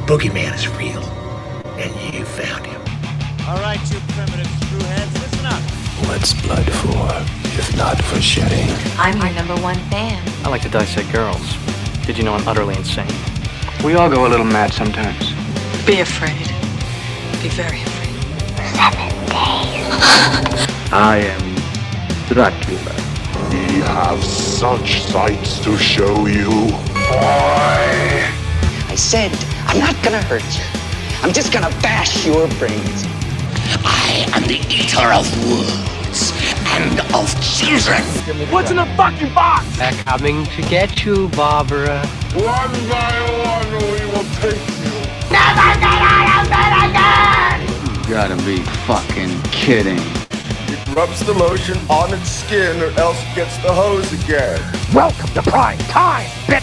boogeyman is real, and you found him. All right, you primitive screwheads, listen up. What's blood for, if not for shedding? I'm your number one fan. I like to dissect girls. Did you know I'm utterly insane? We all go a little mad sometimes. Be afraid. Be very afraid. 7 days. I am Dracula. We have such sights to show you. Boy! I said, I'm not gonna hurt you. I'm just gonna bash your brains. I am the eater of worlds and of children. What's in the fucking box? They're coming to get you, Barbara. One by one, we will take you. Never get out of bed again! You gotta be fucking kidding. It rubs the lotion on its skin or else gets the hose again. Welcome to prime time, bitch!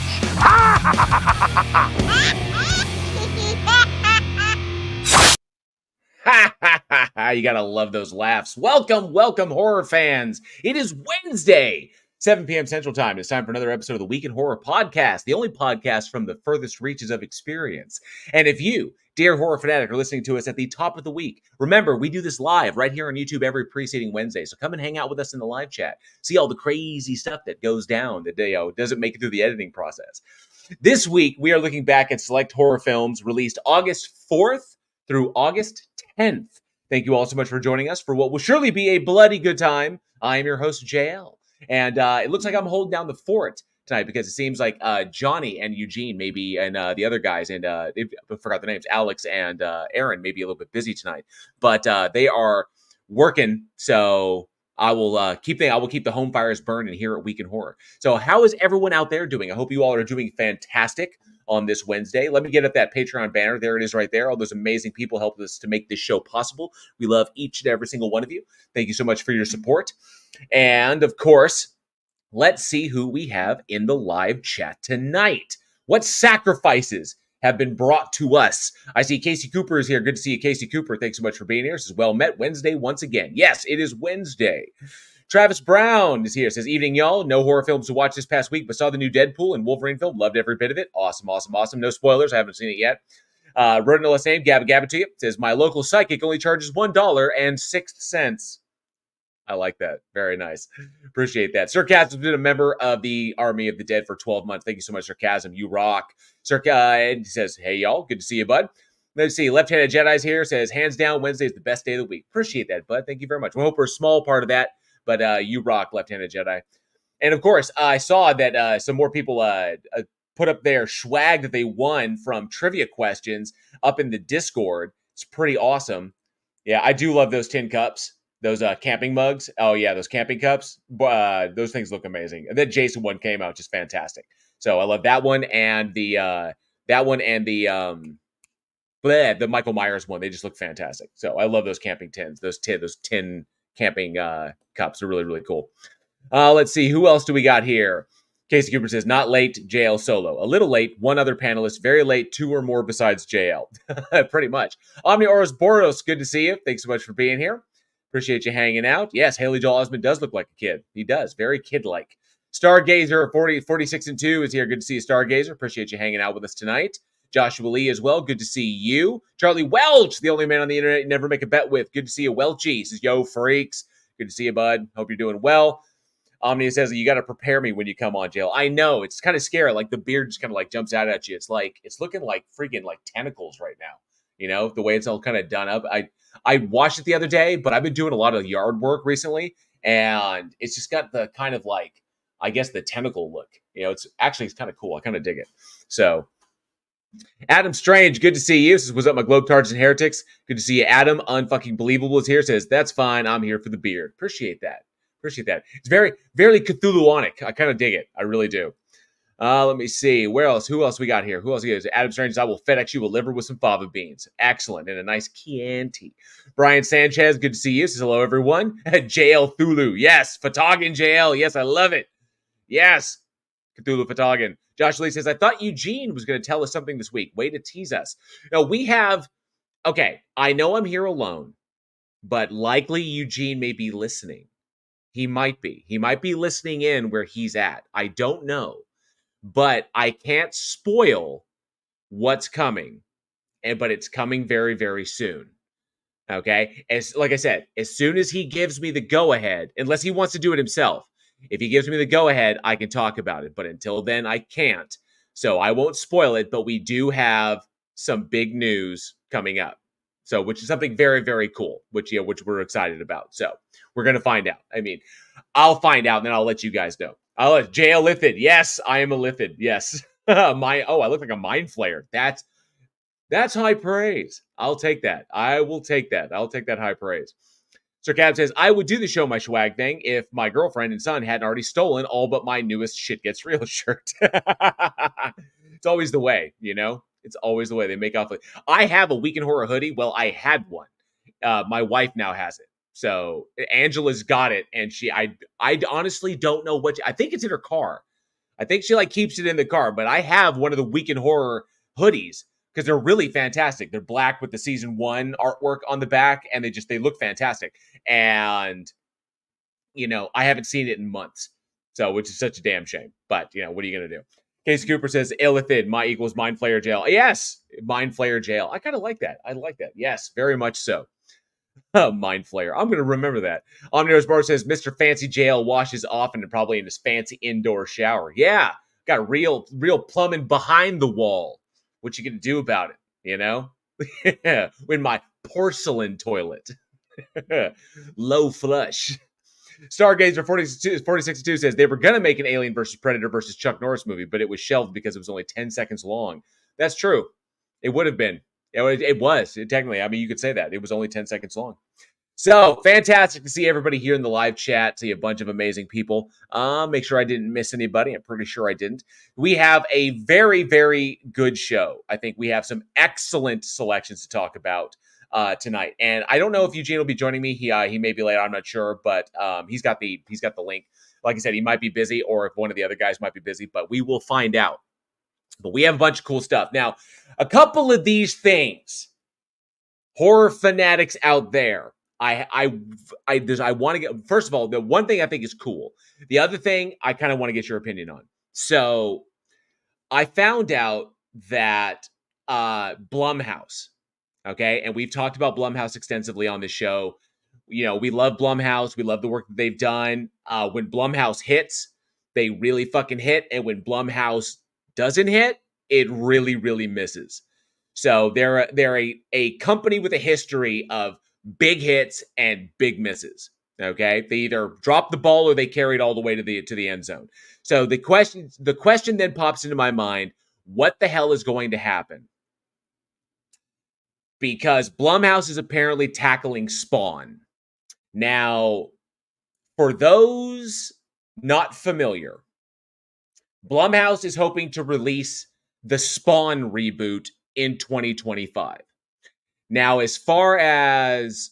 You gotta love those laughs. Welcome, horror fans. It is Wednesday, 7 p.m. Central Time. It's time for another episode of the Week in Horror podcast, the only podcast from the furthest reaches of experience. And if you, dear horror fanatic, are listening to us at the top of the week, remember, we do this live right here on YouTube every preceding Wednesday. So come and hang out with us in the live chat. See all the crazy stuff that goes down that doesn't make it through the editing process. This week, we are looking back at select horror films released August 4th through August 10th. Thank you all so much for joining us for what will surely be a bloody good time. I am your host, JL. And it looks like I'm holding down the fort tonight because it seems like Johnny and Eugene maybe, and the other guys, and I forgot the names, Alex and Aaron, may be a little bit busy tonight. But they are working, so I will keep the home fires burning here at Week in Horror. So how is everyone out there doing? I hope you all are doing fantastic on this Wednesday. Let me get at that Patreon banner. There it is right there. All those amazing people help us to make this show possible. We love each and every single one of you. Thank you so much for your support. And of course, let's see who we have in the live chat tonight. What sacrifices have been brought to us? I see Casey Cooper is here. Good to see you, Casey Cooper. Thanks so much for being here. This is well met Wednesday once again. Yes, it is Wednesday. Travis Brown is here. Says, evening, y'all. No horror films to watch this past week, but saw the new Deadpool and Wolverine film. Loved every bit of it. Awesome. No spoilers. I haven't seen it yet. Wrote in the last name, Gabba to you. Says, my local psychic only charges $1.06. I like that. Very nice. Appreciate that. Sarcasm's been a member of the Army of the Dead for 12 months. Thank you so much, Sarcasm. You rock. And he says, hey, y'all. Good to see you, bud. Let's see. Left-handed Jedi's here. Says, hands down, Wednesday is the best day of the week. Appreciate that, bud. Thank you very much. We hope we're a small part of that. But you rock, Left-Handed Jedi. And, of course, I saw that some more people put up their swag that they won from trivia questions up in the Discord. It's pretty awesome. Yeah, I do love those tin cups, those camping mugs. Oh, yeah, those camping cups. Those things look amazing. And that Jason one came out just fantastic. So I love that one and the Michael Myers one. They just look fantastic. So I love those camping tins, those tin camping cups are really, really cool. Let's see. Who else do we got here? Casey Cooper says, not late, JL solo. A little late, one other panelist. Very late, two or more besides JL. Pretty much. Omni Oros Boros, good to see you. Thanks so much for being here. Appreciate you hanging out. Yes, Haley Joel Osment does look like a kid. He does. Very kid-like. Stargazer 46 and 2 is here. Good to see you, Stargazer. Appreciate you hanging out with us tonight. Joshua Lee as well. Good to see you. Charlie Welch, the only man on the internet you never make a bet with. Good to see you, Welchie. Says, yo, freaks. Good to see you, bud. Hope you're doing well. Omnia says, you got to prepare me when you come on, Jail. I know. It's kind of scary. Like, the beard just kind of, like, jumps out at you. It's looking like freaking, like, tentacles right now. You know, the way it's all kind of done up. I watched it the other day, but I've been doing a lot of yard work recently, and it's just got the kind of, like, I guess the tentacle look. You know, it's kind of cool. I kind of dig it. So, Adam Strange, good to see you. Says, what's up, my Globetards and Heretics? Good to see you. Adam, unfucking believable, is here. Says, that's fine. I'm here for the beard. Appreciate that. It's very, very Cthulhu-onic. I kind of dig it. I really do. Let me see. Where else? Who else we got here? Adam Strange says, I will FedEx you a liver with some fava beans. Excellent. And a nice Chianti. Brian Sanchez, good to see you. Says, hello, everyone. JL Thulu. Yes. Fatagan JL. Yes, I love it. Yes. Cthulhu Fatagan. Josh Lee says, I thought Eugene was going to tell us something this week. Way to tease us. No, I know I'm here alone, but likely Eugene may be listening. He might be. He might be listening in where he's at. I don't know, but I can't spoil what's coming but it's coming very, very soon. Okay? Like I said, as soon as he gives me the go-ahead, unless he wants to do it himself, if he gives me the go-ahead, I can talk about it. But until then, I can't. So I won't spoil it, but we do have some big news coming up. So, which is something very, very cool, which we're excited about. So we're going to find out. I mean, I'll find out and then I'll let you guys know. I'll let JL Lithid. Yes, I am a Lithid. Yes. I look like a mind flayer. That's high praise. I'll take that. I will take that. I'll take that high praise. Sir Cab says, I would do the show my swag thing if my girlfriend and son hadn't already stolen all but my newest Shit Gets Real shirt. It's always the way, you know? It's always the way they make off. I have a Week in Horror hoodie. Well, I had one. My wife now has it. So Angela's got it. And I honestly don't know I think it's in her car. I think she keeps it in the car, but I have one of the Week in Horror hoodies because they're really fantastic. They're black with the season 1 artwork on the back, and they look fantastic. And, I haven't seen it in months. So, which is such a damn shame. But, what are you going to do? Case Cooper says, Illithid, my equals Mind Flayer Jail. Yes, Mind Flayer Jail. I kind of like that. I like that. Yes, very much so. Mind Flayer. I'm going to remember that. Omniverse Bar says, Mr. Fancy Jail washes often and probably in his fancy indoor shower. Yeah, got real plumbing behind the wall. What you going to do about it, In my porcelain toilet. Low flush. Stargazer 4062 says they were going to make an Alien versus Predator versus Chuck Norris movie, but it was shelved because it was only 10 seconds long. That's true. It would have been. It was. Technically, I mean, you could say that. It was only 10 seconds long. So, fantastic to see everybody here in the live chat. See a bunch of amazing people. Make sure I didn't miss anybody. I'm pretty sure I didn't. We have a very, very good show. I think we have some excellent selections to talk about tonight. And I don't know if Eugene will be joining me. He may be late. I'm not sure, but he's got the link. Like I said, he might be busy, or if one of the other guys might be busy, but we will find out. But we have a bunch of cool stuff. Now, a couple of these things, horror fanatics out there, I want to get, first of all, the one thing I think is cool. The other thing I kind of want to get your opinion on. So I found out that Blumhouse, okay, and we've talked about Blumhouse extensively on this show. We love Blumhouse. We love the work that they've done. When Blumhouse hits, they really fucking hit. And when Blumhouse doesn't hit, it really, really misses. So they're a company with a history of big hits and big misses. Okay, they either drop the ball or they carry it all the way to the end zone. So the question then pops into my mind: what the hell is going to happen? Because Blumhouse is apparently tackling Spawn. Now, for those not familiar, Blumhouse is hoping to release the Spawn reboot in 2025. Now, as far as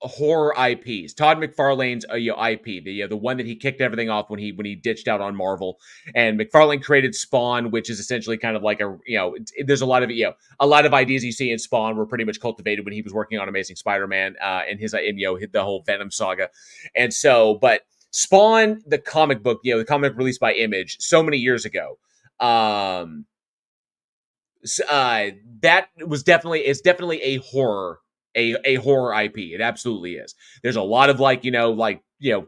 horror IPs, Todd McFarlane's IP, the one that he kicked everything off when he ditched out on Marvel, and McFarlane created Spawn, which is essentially kind of like there's a lot of ideas you see in Spawn were pretty much cultivated when he was working on Amazing Spider-Man and the whole Venom saga, and so but Spawn, the comic book, the comic released by Image so many years ago, that was definitely a horror. A horror IP. It absolutely is. There's a lot of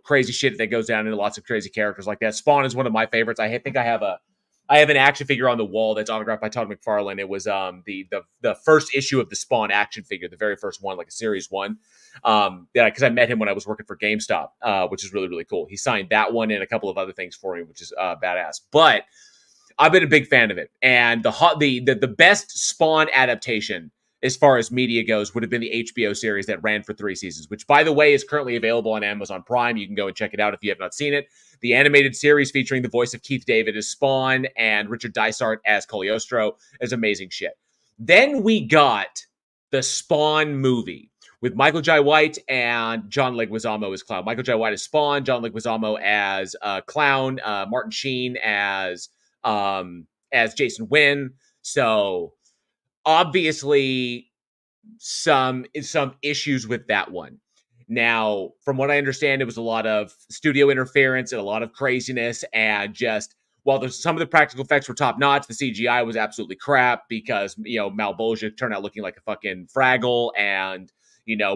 crazy shit that goes down into lots of crazy characters like that. Spawn is one of my favorites. I think I have an action figure on the wall that's autographed by Todd McFarlane. It was the first issue of the Spawn action figure, the very first one, like a series one. Because I met him when I was working for GameStop, which is really, really cool. He signed that one and a couple of other things for me, which is badass. But I've been a big fan of it. And the best Spawn adaptation as far as media goes would have been the HBO series that ran for 3 seasons, which, by the way, is currently available on Amazon Prime. You can go and check it out if you have not seen it. The animated series featuring the voice of Keith David as Spawn and Richard Dysart as Cagliostro is amazing shit. Then we got the Spawn movie with Michael Jai White and John Leguizamo as Clown. Michael Jai White as Spawn, John Leguizamo as Clown, Martin Sheen as Jason Wynn. So obviously some issues with that one. Now, from what I understand, it was a lot of studio interference and a lot of craziness and just while some of the practical effects were top notch, the CGI was absolutely crap because, Malbolgia turned out looking like a fucking Fraggle, and,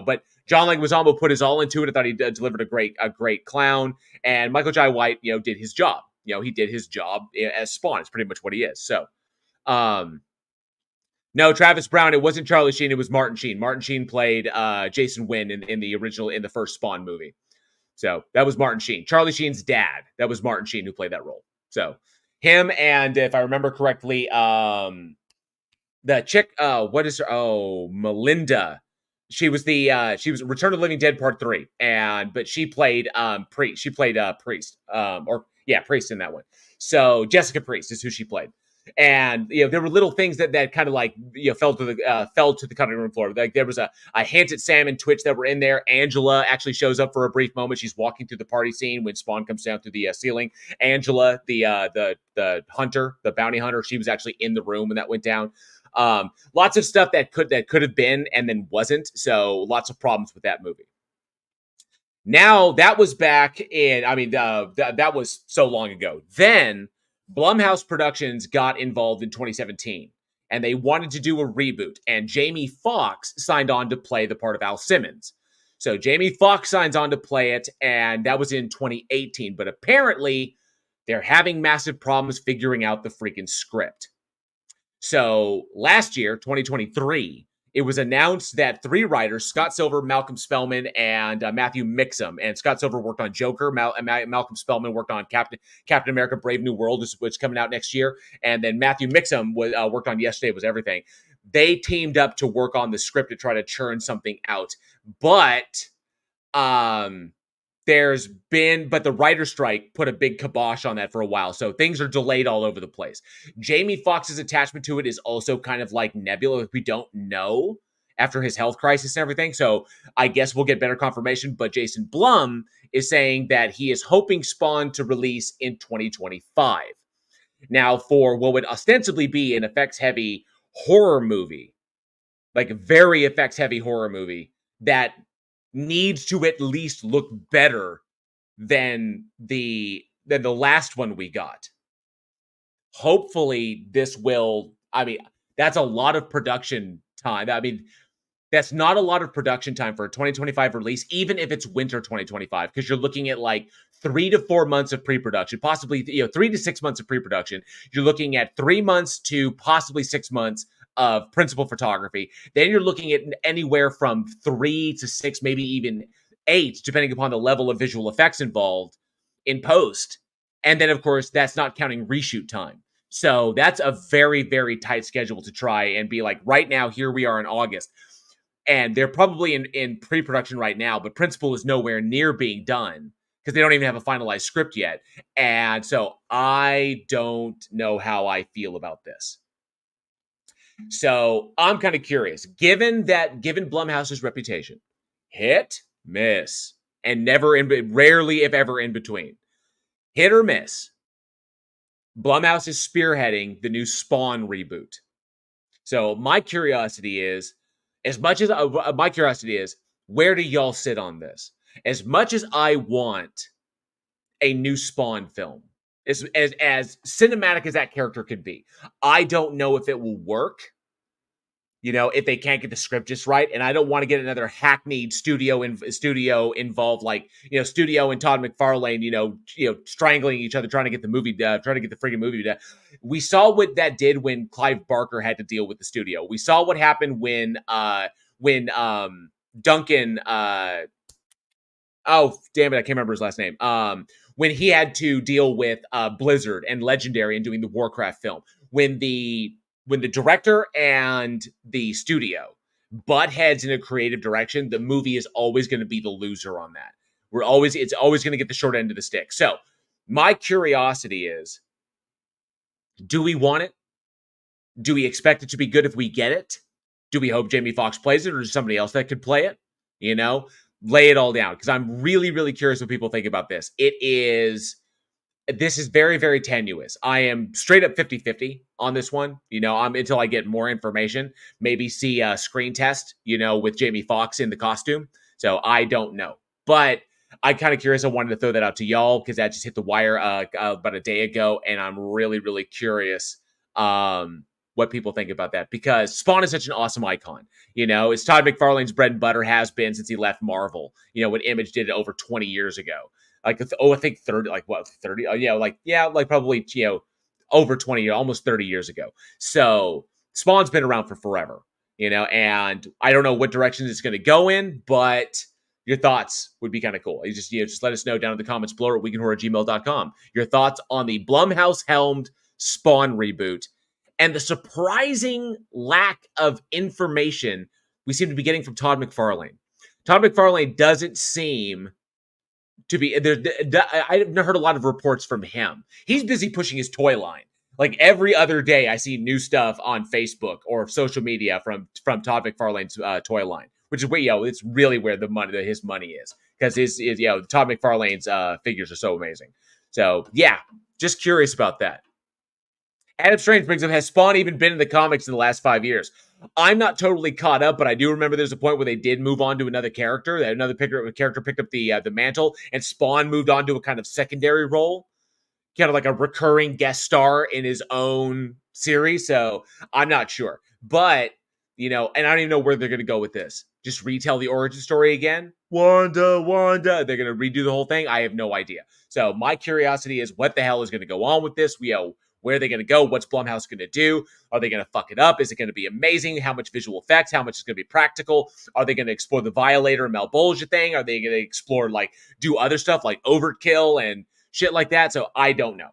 but John Leguizamo put his all into it. I thought he delivered a great clown, and Michael Jai White, did his job. He did his job as Spawn. It's pretty much what he is. So, no, Travis Brown. It wasn't Charlie Sheen. It was Martin Sheen. Martin Sheen played Jason Wynn in the first Spawn movie. So that was Martin Sheen. Charlie Sheen's dad. That was Martin Sheen who played that role. So him, and if I remember correctly, the chick. What is her? Oh, Melinda. She was Return of the Living Dead Part 3, but she played Priest. She played Priest. Priest in that one. So Jessica Priest is who she played. And there were little things that kind of fell to the cutting room floor. Like there was a hint at Sam and Twitch that were in there. Angela actually shows up for a brief moment. She's walking through the party scene when Spawn comes down through the ceiling. Angela, the hunter, the bounty hunter, she was actually in the room when that went down. Lots of stuff that could have been and then wasn't. So lots of problems with that movie. Now that was back in. That was so long ago. Then Blumhouse Productions got involved in 2017, and they wanted to do a reboot, and Jamie Foxx signed on to play the part of Al Simmons. So Jamie Foxx signs on to play it, and that was in 2018, but apparently they're having massive problems figuring out the freaking script. So last year, 2023, it was announced that 3 writers, Scott Silver, Malcolm Spellman, and Matthew Mixam. And Scott Silver worked on Joker. Malcolm Spellman worked on Captain America: Brave New World, which is coming out next year. And then Matthew Mixam worked on Yesterday Was Everything. They teamed up to work on the script to try to churn something out. But the writer's strike put a big kibosh on that for a while. So things are delayed all over the place. Jamie Foxx's attachment to it is also kind of like nebulous. We don't know after his health crisis and everything. So I guess we'll get better confirmation. But Jason Blum is saying that he is hoping Spawn to release in 2025. Now, for what would ostensibly be an effects-heavy horror movie, like a very effects-heavy horror movie that needs to at least look better than the last one we got. Hopefully this will, that's a lot of production time. That's not a lot of production time for a 2025 release, even if it's winter 2025, because you're looking at 3 to 4 months of pre-production, possibly 3 to 6 months of pre-production. You're looking at 3 months to possibly 6 months of principal photography. Then you're looking at anywhere from 3 to 6, maybe even 8, depending upon the level of visual effects involved in post. And then, of course, that's not counting reshoot time. So that's a very, very tight schedule to try and be like, right now, here we are in August. And they're probably in pre-production right now, but principal is nowhere near being done because they don't even have a finalized script yet. And so I don't know how I feel about this. So I'm kind of curious, given Blumhouse's reputation, hit, miss, and rarely, if ever, in between, hit or miss, Blumhouse is spearheading the new Spawn reboot. So my curiosity is, where do y'all sit on this? As much as I want a new Spawn film, as cinematic as that character could be, I don't know if it will work, if they can't get the script just right. And I don't want to get another hackneyed studio involved, studio and Todd McFarlane, strangling each other, trying to get the freaking movie done. We saw what that did when Clive Barker had to deal with the studio. We saw what happened when Duncan, oh, damn it, I can't remember his last name. When he had to deal with Blizzard and Legendary and doing the Warcraft film. When the director and the studio butt heads in a creative direction, the movie is always going to be the loser on that. It's always going to get the short end of the stick. So my curiosity is, do we want it? Do we expect it to be good if we get it? Do we hope Jamie Foxx plays it, or is somebody else that could play it? Lay it all down, because I'm really, really curious what people think about this. This is very, very tenuous. I am straight up 50-50 on this one. Until I get more information, maybe see a screen test, with Jamie Foxx in the costume. So I don't know. But I'm kind of curious. I wanted to throw that out to y'all because that just hit the wire about a day ago, and I'm really, really curious what people think about that, because Spawn is such an awesome icon. It's Todd McFarlane's bread and butter, has been since he left Marvel. When Image did it over 20 years ago. I think 30, 30? Probably, over 20 years, almost 30 years ago. So Spawn's been around for forever, and I don't know what direction it's going to go in, but your thoughts would be kind of cool. You just let us know down in the comments below at weekinhorror@gmail.com. Your thoughts on the Blumhouse helmed Spawn reboot and the surprising lack of information we seem to be getting from Todd McFarlane. Todd McFarlane doesn't seem to be there. I've heard a lot of reports from him. He's busy pushing his toy line. Like every other day, I see new stuff on Facebook or social media from Todd McFarlane's toy line, which is it's really where his money is, because Todd McFarlane's figures are so amazing. So yeah, just curious about that. Adam Strange brings up, has Spawn even been in the comics in the last 5 years? I'm not totally caught up, but I do remember there's a point where they did move on to another character. Another character picked up the mantle, and Spawn moved on to a kind of secondary role, kind of like a recurring guest star in his own series. So I'm not sure, but and I don't even know where they're going to go with this. Just retell the origin story again? Wanda. They're going to redo the whole thing? I have no idea. So my curiosity is, what the hell is going to go on with this? Where are they going to go? What's Blumhouse going to do? Are they going to fuck it up? Is it going to be amazing? How much visual effects? How much is going to be practical? Are they going to explore the Violator and Malbolgia thing? Are they going to explore, do other stuff like Overkill and shit like that? So I don't know.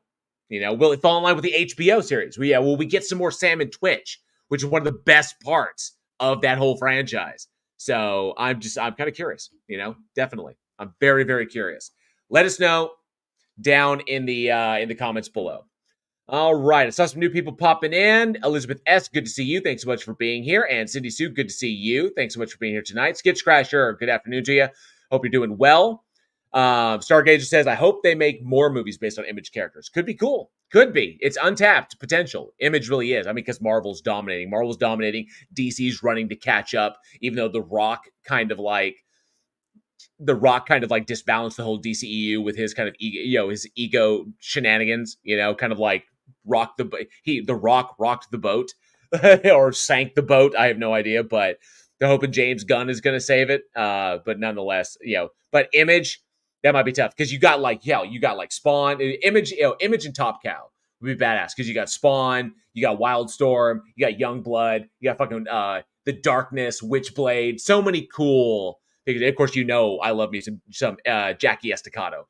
Will it fall in line with the HBO series? Will we get some more Sam and Twitch, which is one of the best parts of that whole franchise? So I'm kind of curious, definitely. I'm very, very curious. Let us know down in the comments below. All right, I saw some new people popping in. Elizabeth S., good to see you. Thanks so much for being here. And Cindy Sue, good to see you. Thanks so much for being here tonight. Skitch Crasher, good afternoon to you. Hope you're doing well. Stargazer says, I hope they make more movies based on Image characters. Could be cool. Could be. It's untapped potential. Image really is. Because Marvel's dominating. DC's running to catch up, even though The Rock kind of disbalanced the whole DCEU with his kind of his ego shenanigans, kind of like The Rock rocked the boat or sank the boat. I have no idea, but they're hoping James Gunn is going to save it. But nonetheless, but Image, that might be tough, because you got Spawn, Image and Top Cow would be badass, because you got Spawn, you got Wildstorm, you got Youngblood, you got fucking the Darkness, Witchblade, so many cool. Of course, I love me some Jackie Estacado.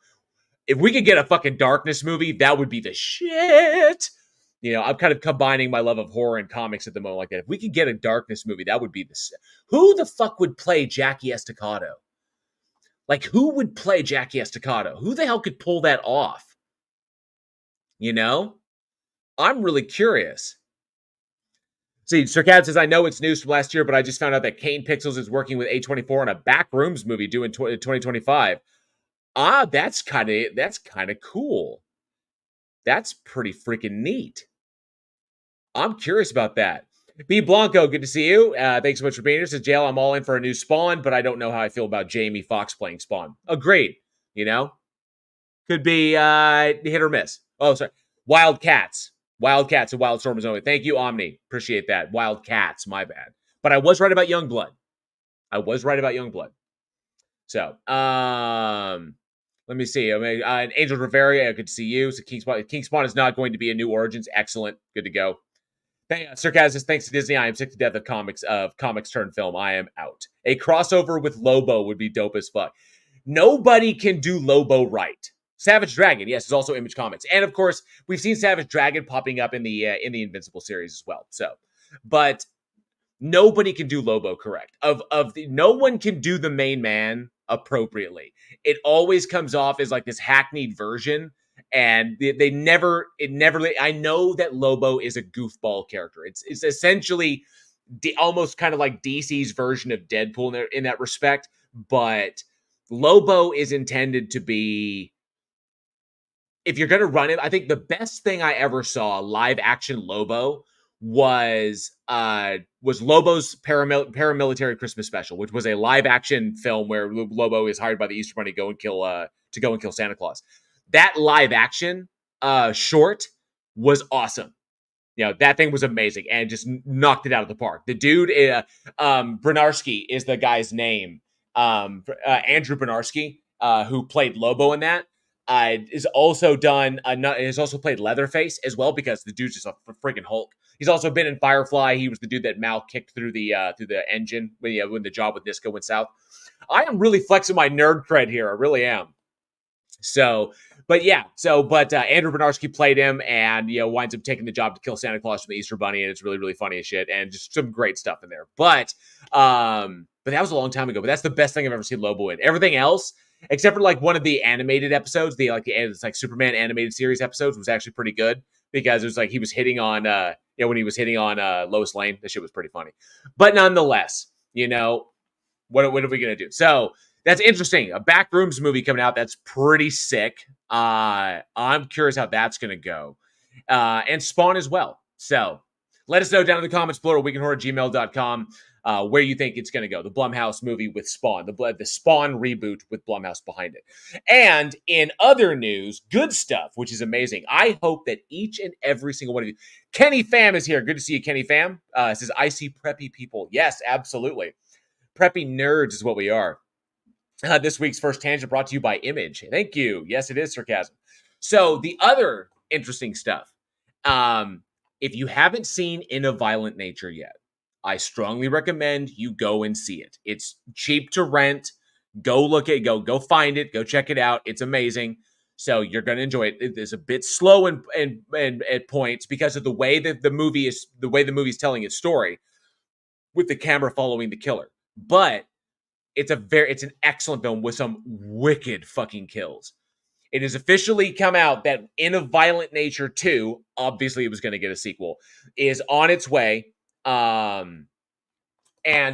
If we could get a fucking Darkness movie, that would be the shit. I'm kind of combining my love of horror and comics at the moment like that. If we could get a Darkness movie, that would be who the fuck would play Jackie Estacado? Who would play Jackie Estacado? Who the hell could pull that off? I'm really curious. See, Circad says, I know it's news from last year, but I just found out that Kane Pixels is working with A24 on a Backrooms movie due in 2025. That's kind of cool. That's pretty freaking neat. I'm curious about that. B. Blanco, good to see you. Thanks so much for being here. Says, JL, I'm all in for a new Spawn, but I don't know how I feel about Jamie Foxx playing Spawn. Agreed. Could be hit or miss. Oh, sorry. Wildcats and Wildstorm is only. Thank you, Omni. Appreciate that. Wildcats, my bad. But I was right about Youngblood. So, let me see. Angel Rivera, good to see you. So King Spawn is not going to be a new Origins. Excellent. Good to go. Sarcasm says, thanks to Disney, I am sick to death of comics turn film. I am out. A crossover with Lobo would be dope as fuck. Nobody can do Lobo right. Savage Dragon, yes, is also Image Comics. And of course, we've seen Savage Dragon popping up in the Invincible series as well. So, but nobody can do Lobo correct. No one can do the main man appropriately. It always comes off as like this hackneyed version, and I know that Lobo is a goofball character. It's essentially almost kind of like DC's version of Deadpool in that respect, but Lobo is intended to be, if you're going to run it, I think the best thing I ever saw live action Lobo was Lobo's paramilitary Christmas special, which was a live action film where Lobo is hired by the Easter Bunny to go and kill Santa Claus. That live action short was awesome. That thing was amazing and just knocked it out of the park. The dude, Bryniarski is the guy's name. Andrew Bryniarski, who played Lobo in that, is also played Leatherface as well, because the dude's just a freaking Hulk. He's also been in Firefly. He was the dude that Mal kicked through the engine when the job with Niska went south. I am really flexing my nerd cred here. I really am. But Andrew Bryniarski played him, and winds up taking the job to kill Santa Claus from the Easter Bunny, and it's really, really funny as shit, and just some great stuff in there. But that was a long time ago. But that's the best thing I've ever seen Lobo in. Everything else, except for like one of the animated episodes, it's like Superman animated series episodes, was actually pretty good, because it was like he was hitting on when he was hitting on Lois Lane. That shit was pretty funny. But nonetheless, what are we gonna do? So that's interesting. A Backrooms movie coming out. That's pretty sick. I'm curious how that's going to go. And Spawn as well. So let us know down in the comments below at weekinhorror@gmail.com where you think it's going to go. The Blumhouse movie with Spawn. The Spawn reboot with Blumhouse behind it. And in other news, good stuff, which is amazing. I hope that each and every single one of you. Kenny Pham is here. Good to see you, Kenny Pham. It says, I see preppy people. Yes, absolutely. Preppy nerds is what we are. This week's first tangent brought to you by Image. Thank you. Yes, it is sarcasm. So the other interesting stuff, if you haven't seen In a Violent Nature yet, I strongly recommend you go and see it. It's cheap to rent. Go look at it. Go find it. Go check it out. It's amazing. So you're going to enjoy it. It is a bit slow and at points because of the way that the movie is telling its story with the camera following the killer. But it's an excellent film with some wicked fucking kills. It has officially come out that In a Violent Nature 2, obviously it was going to get a sequel, is on its way. And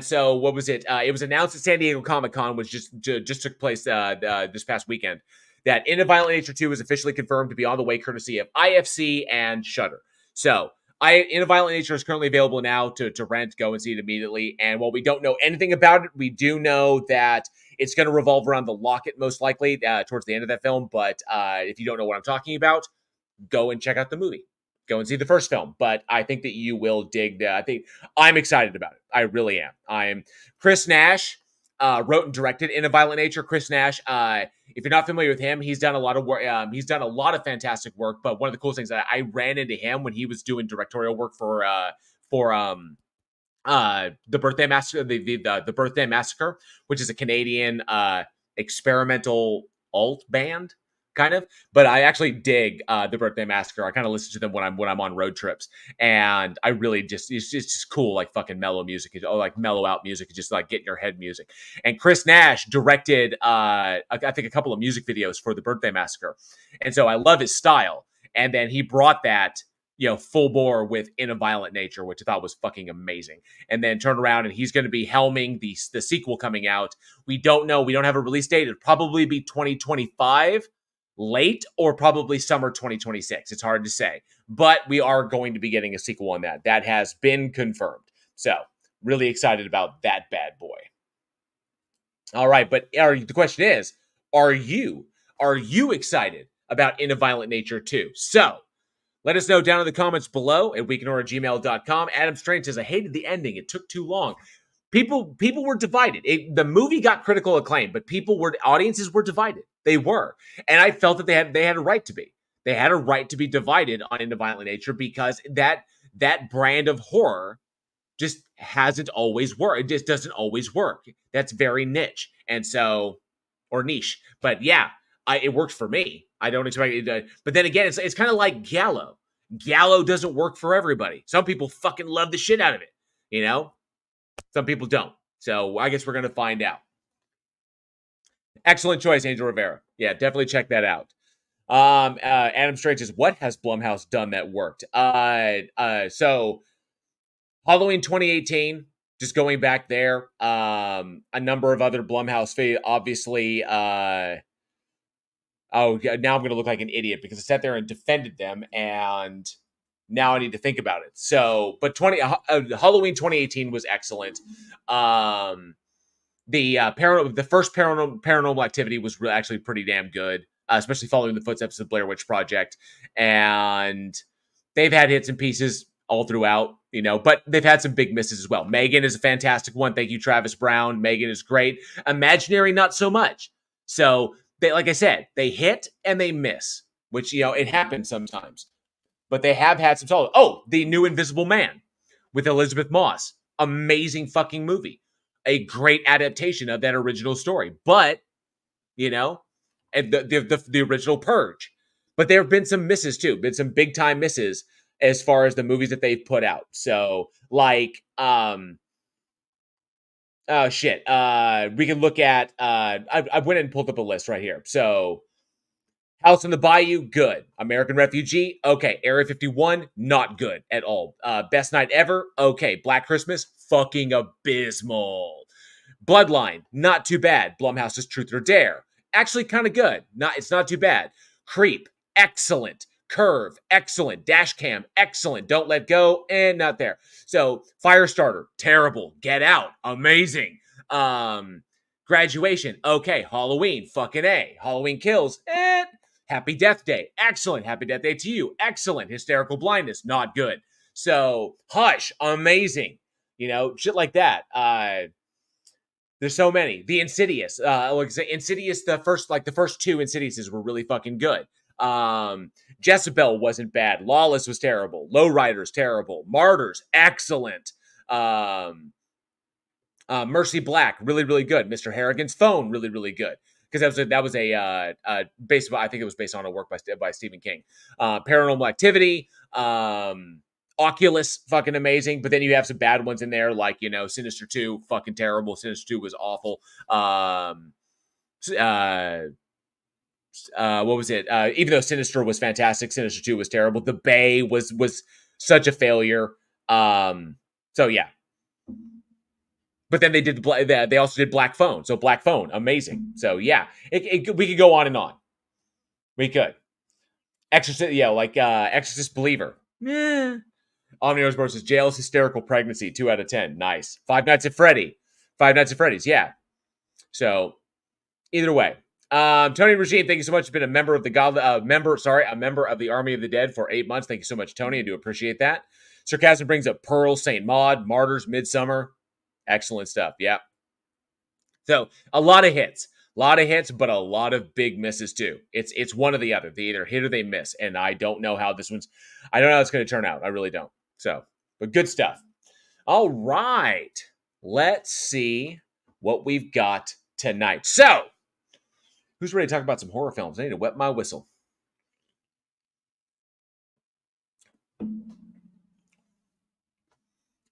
so what was it? It was announced at San Diego Comic-Con, which just took place this past weekend, that In a Violent Nature 2 is officially confirmed to be on the way, courtesy of IFC and Shudder. So In a Violent Nature is currently available now to rent. Go and see it immediately. And while we don't know anything about it, we do know that it's going to revolve around the locket most likely towards the end of that film. But if you don't know what I'm talking about, go and check out the movie. Go and see the first film. But I think that you will dig that. I think I'm excited about it. I really am. Chris Nash wrote and directed In a Violent Nature. Chris Nash, if you're not familiar with him, he's done a lot of work. He's done a lot of fantastic work. But one of the coolest things that I ran into him when he was doing directorial work for the Birthday Massacre, the Birthday Massacre, which is a Canadian experimental alt band, kind of. But I actually dig the Birthday Massacre. I kind of listen to them when I'm on road trips, and I really it's just cool, like fucking mellow music, like mellow out music, just like get in your head music. And Chris Nash directed I think a couple of music videos for the Birthday Massacre, and so I love his style. And then he brought that full bore with In a Violent Nature, which I thought was fucking amazing. And then turned around and he's going to be helming the sequel coming out. We don't know. We don't have a release date. It'll probably be 2025 late or probably summer 2026. It's hard to say, but we are going to be getting a sequel on that. That has been confirmed. So really excited about that bad boy. All right. But the question is, are you excited about In a Violent Nature 2? So let us know down in the comments below at weekinhorror@gmail.com. Adam Strange says, I hated the ending. It took too long. People were divided. The movie got critical acclaim, but audiences were divided. They were. And I felt that they had a right to be. They had a right to be divided on In a Violent Nature because that brand of horror just hasn't always worked. It just doesn't always work. That's very niche. And so, or niche. But yeah, it worked for me. I don't expect it to, but then again, it's kind of like giallo. Giallo doesn't work for everybody. Some people fucking love the shit out of it, Some people don't. So I guess we're going to find out. Excellent choice, Angel Rivera. Yeah, definitely check that out. Adam Strange says, what has Blumhouse done that worked? So Halloween 2018, just going back there, a number of other Blumhouse, obviously, oh, now I'm going to look like an idiot because I sat there and defended them, and now I need to think about it. So, but Halloween 2018 was excellent. The first Paranormal Activity was actually pretty damn good, especially following the footsteps of the Blair Witch Project. And they've had hits and pieces all throughout, but they've had some big misses as well. Megan is a fantastic one. Thank you, Travis Brown. Megan is great. Imaginary, not so much. So, like I said, they hit and they miss, which, it happens sometimes. But they have had some solid. Oh, The New Invisible Man with Elizabeth Moss. Amazing fucking movie. A great adaptation of that original story. But, and the original Purge. But there have been some misses too. Been some big time misses as far as the movies that they've put out. So, like, we can look at, I went and pulled up a list right here. So, House on the Bayou, good. American Refugee, okay. Area 51, not good at all. Best Night Ever, okay. Black Christmas, fucking abysmal. Bloodline, not too bad. Blumhouse's Truth or Dare, actually kind of good. It's not too bad. Creep, excellent. Curve, excellent. Dashcam, excellent. Don't Let Go, and not there. So, Firestarter, terrible. Get Out, amazing. Graduation, okay. Halloween, fucking A. Halloween Kills, Happy Death Day, excellent. Happy Death Day to You, excellent. Hysterical Blindness, not good. So, Hush, amazing. Shit like that. There's so many. The Insidious, Insidious, the first two Insidiouses were really fucking good. Jezebel wasn't bad. Lawless was terrible. Lowriders, terrible. Martyrs, excellent. Mercy Black, really, really good. Mr. Harrigan's Phone, really, really good. Because that was I think it was based on a work by Stephen King. Paranormal Activity, Oculus, fucking amazing. But then you have some bad ones in there, like Sinister 2, fucking terrible. Sinister 2 was awful. What was it? Even though Sinister was fantastic, Sinister 2 was terrible. The Bay was such a failure. So yeah. But then they also did Black Phone. So Black Phone, amazing. So yeah, we could go on and on. We could. Exorcist, Exorcist Believer. Omniverse versus Jail's Hysterical Pregnancy, 2 out of 10. Nice. Five Nights at Freddy's, yeah. So either way. Tony Regime, thank you so much. You've been a member of a member of the Army of the Dead for 8 months. Thank you so much, Tony. I do appreciate that. Sarcasm brings up Pearl, Saint Maud, Martyrs, Midsummer. Excellent stuff. Yeah. So a lot of hits, but a lot of big misses too. It's one or the other. They either hit or they miss. And I don't know how it's going to turn out. I really don't. So, but good stuff. All right. Let's see what we've got tonight. So, who's ready to talk about some horror films? I need to wet my whistle.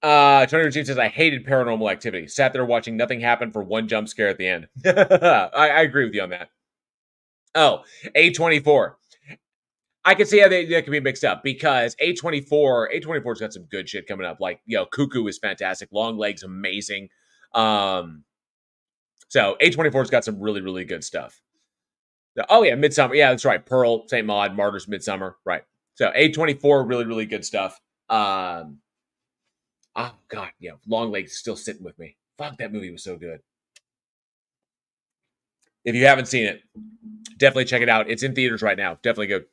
Tony Regime says, I hated Paranormal Activity. Sat there watching nothing happen for one jump scare at the end. I agree with you on that. Oh, A24. I can see how they can be mixed up because A24's got some good shit coming up. Like, Cuckoo is fantastic. Long Legs, amazing. So A24's got some really, really good stuff. Oh yeah, Midsummer. Yeah, that's right. Pearl, Saint Maud, Martyrs, Midsummer. Right. So A24, really, really good stuff. Oh, God, Long Legs is still sitting with me. Fuck, that movie was so good. If you haven't seen it, definitely check it out. It's in theaters right now. Definitely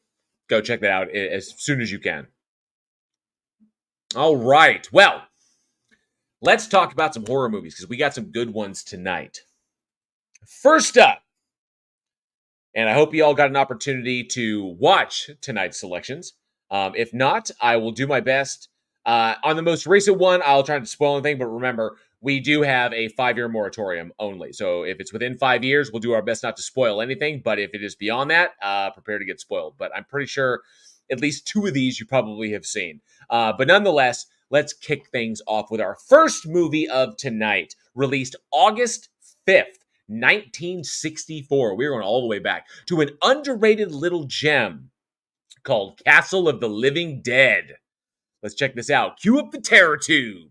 go check that out as soon as you can. All right. Well, let's talk about some horror movies because we got some good ones tonight. First up, and I hope you all got an opportunity to watch tonight's selections. If not, I will do my best. On the most recent one, I'll try to spoil anything, but remember, we do have a 5-year moratorium only. So if it's within 5 years, we'll do our best not to spoil anything. But if it is beyond that, prepare to get spoiled. But I'm pretty sure at least 2 of these you probably have seen. But nonetheless, let's kick things off with our first movie of tonight, released August 5th, 1964. We're going all the way back to an underrated little gem called Castle of the Living Dead. Let's check this out. Cue up the Terror Tube.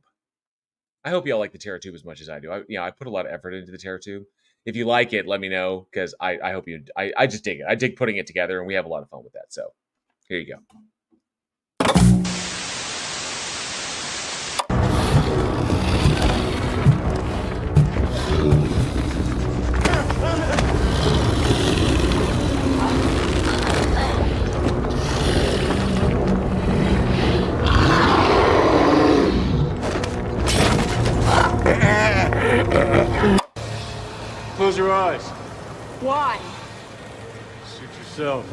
I hope y'all like the Terror Tube as much as I do. I put a lot of effort into the Terror Tube. If you like it, let me know, because I hope you... I just dig it. I dig putting it together, and we have a lot of fun with that. So, here you go. yourself.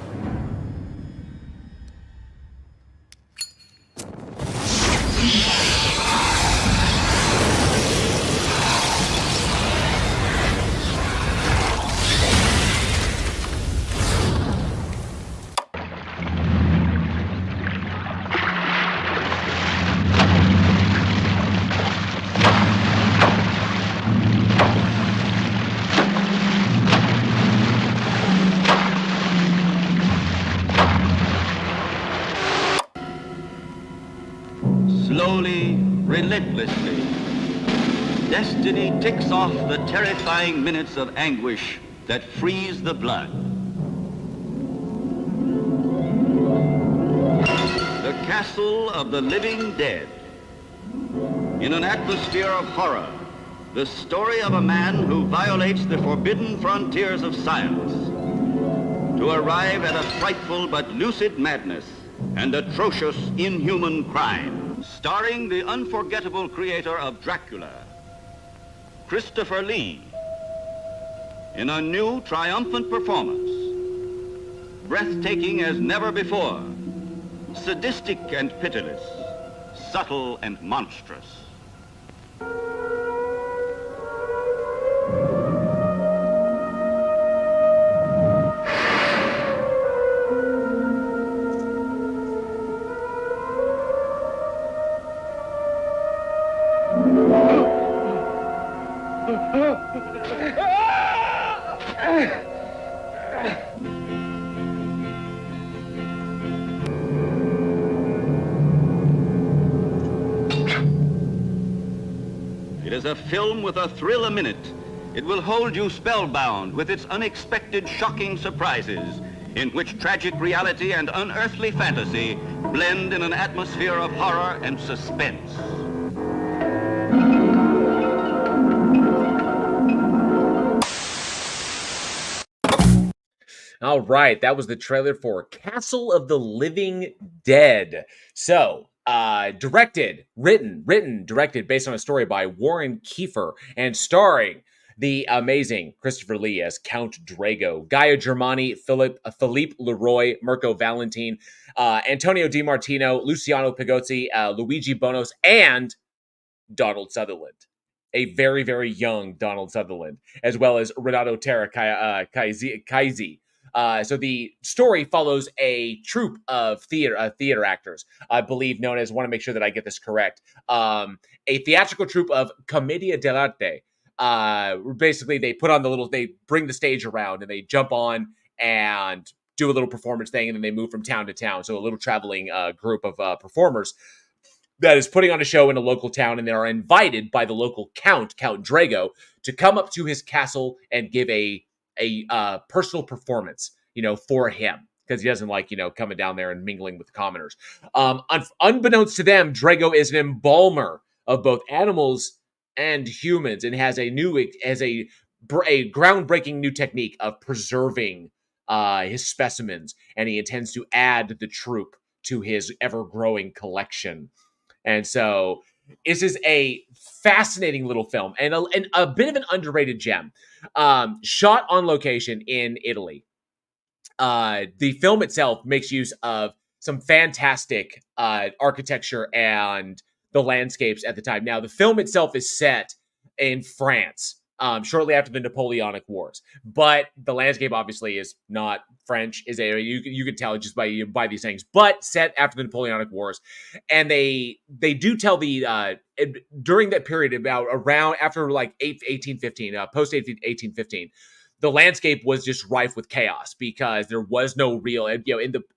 Slowly, relentlessly, destiny ticks off the terrifying minutes of anguish that freeze the blood. The Castle of the Living Dead. In an atmosphere of horror, the story of a man who violates the forbidden frontiers of science to arrive at a frightful but lucid madness and atrocious inhuman crime. Starring the unforgettable creator of Dracula, Christopher Lee, in a new triumphant performance, breathtaking as never before, sadistic and pitiless, subtle and monstrous. It is a film with a thrill a minute. It will hold you spellbound with its unexpected, shocking surprises, in which tragic reality and unearthly fantasy blend in an atmosphere of horror and suspense. All right, that was the trailer for Castle of the Living Dead. So, directed based on a story by Warren Kiefer, and starring the amazing Christopher Lee as Count Drago, Gaia Germani, Philippe Leroy, Mirko Valentin, Antonio DiMartino, Luciano Pigozzi, Luigi Bonos, and Donald Sutherland. A very, very young Donald Sutherland, as well as Renato Terra-Kaisi. So the story follows a troupe of theater actors, I believe known as, I want to make sure that I get this correct, a theatrical troupe of Commedia dell'arte. Basically, they bring the stage around and they jump on and do a little performance thing, and then they move from town to town. So a little traveling group of performers that is putting on a show in a local town, and they are invited by the local Count Drago, to come up to his castle and give a personal performance, for him, because he doesn't like, coming down there and mingling with commoners. Unbeknownst to them, Drago is an embalmer of both animals and humans, and has a groundbreaking new technique of preserving his specimens, and he intends to add the troupe to his ever-growing collection. And so this is a fascinating little film, and a bit of an underrated gem. Shot on location in Italy. The film itself makes use of some fantastic architecture and the landscapes at the time. Now, the film itself is set in France, shortly after the Napoleonic Wars, but the landscape obviously is not French. You can tell just by these things, but set after the Napoleonic Wars, and they do tell the during that period, around after like 1815, post 1815. The landscape was just rife with chaos, because there was no real,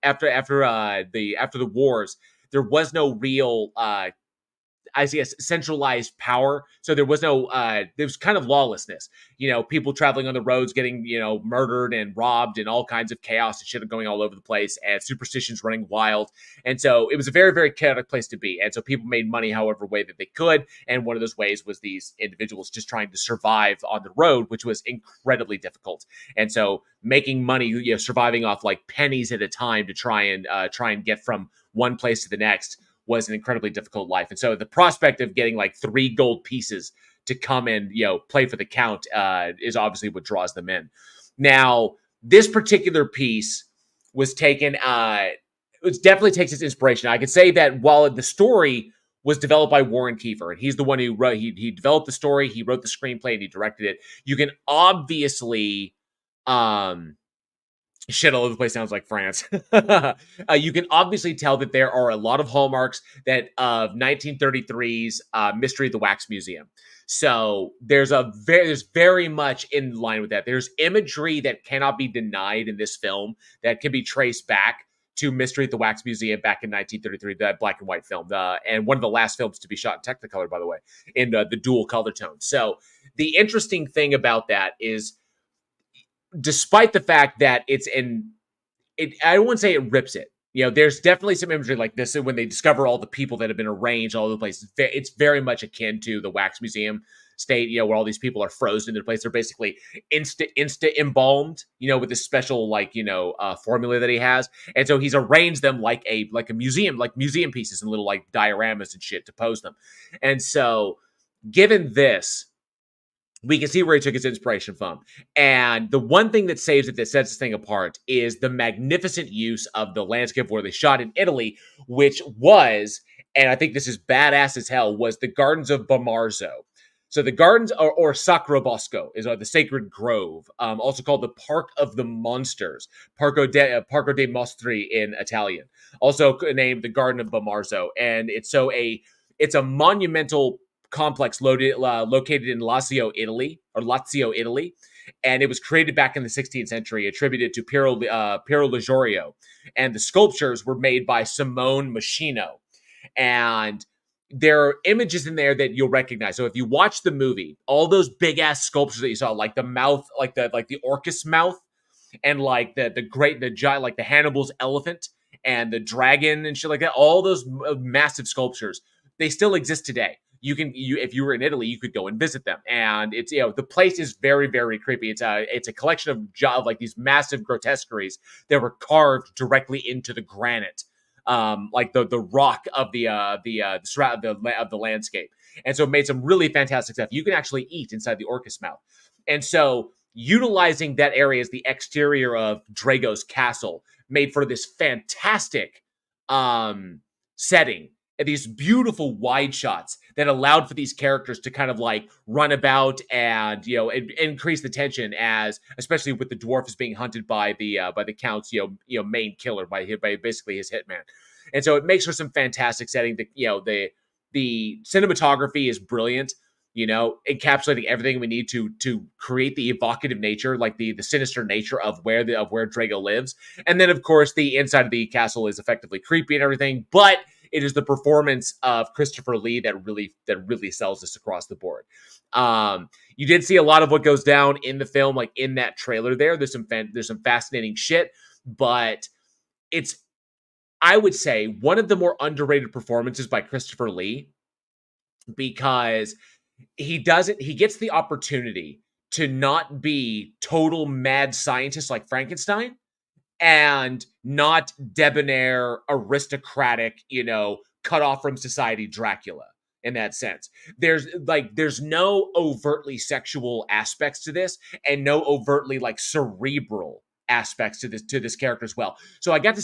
after the wars, there was no real centralized power. So there was there was kind of lawlessness, people traveling on the roads getting, murdered and robbed, and all kinds of chaos and shit going all over the place, and superstitions running wild. And so it was a very, very chaotic place to be. And so people made money however way that they could. And one of those ways was these individuals just trying to survive on the road, which was incredibly difficult. And so making money, surviving off like pennies at a time to try and get from one place to the next was an incredibly difficult life. And so the prospect of getting like 3 gold pieces to come and, play for the Count is obviously what draws them in. Now, this particular piece was taken. It definitely takes its inspiration. I could say that while the story was developed by Warren Kiefer, and he's the one who wrote. He developed the story. He wrote the screenplay and he directed it. You can obviously, shit all over the place sounds like France. You can obviously tell that there are a lot of hallmarks that of 1933's Mystery of the Wax Museum. So there's very much in line with that. There's imagery that cannot be denied in this film that can be traced back to Mystery at the Wax Museum back in 1933, that black and white film, and one of the last films to be shot in Technicolor, by the way, in the dual color tone. So the interesting thing about that is, despite the fact that I wouldn't say it rips it. There's definitely some imagery like this when they discover all the people that have been arranged all over the place. It's very much akin to the Wax Museum state, where all these people are frozen in their place. They're basically insta embalmed, with this special formula that he has. And so he's arranged them like a museum, like museum pieces and little like dioramas and shit to pose them. And so given this, we can see where he took his inspiration from. And the one thing that saves it, that sets this thing apart, is the magnificent use of the landscape where they shot in Italy, which was, and I think this is badass as hell, was the Gardens of Bamarzo. So the gardens, or Sacro Bosco, is the Sacred Grove, also called the Park of the Monsters, Parco dei Mostri in Italian, also named the Garden of Bamarzo. And it's a monumental complex located in Lazio, Italy, and it was created back in the 16th century, attributed to Piero Ligorio, and the sculptures were made by Simone Machino, and there are images in there that you'll recognize. So if you watch the movie, all those big ass sculptures that you saw, like the mouth, like the Orcus mouth, and like the giant, like the Hannibal's elephant and the dragon and shit like that, all those massive sculptures, they still exist today. If you were in Italy, you could go and visit them, and it's the place is very, very creepy. It's a collection of like these massive grotesqueries that were carved directly into the granite, like the rock of the landscape, and so it made some really fantastic stuff. You can actually eat inside the Orcus mouth, and so utilizing that area as the exterior of Drago's castle made for this fantastic setting. And these beautiful wide shots that allowed for these characters to kind of like run about and increase the tension, as especially with the dwarf as being hunted by the count's main killer, by basically his hitman. And so it makes for some fantastic setting. The cinematography is brilliant, encapsulating everything we need to create the evocative nature, like the sinister nature of where Drago lives. And then of course the inside of the castle is effectively creepy and everything, but it is the performance of Christopher Lee that really sells this across the board. You did see a lot of what goes down in the film, like in that trailer there. There's some fascinating shit, but it's, I would say, one of the more underrated performances by Christopher Lee, because he gets the opportunity to not be total mad scientist like Frankenstein, and not debonair, aristocratic, cut off from society Dracula in that sense. There's no overtly sexual aspects to this, and no overtly like cerebral aspects to this character as well. So you get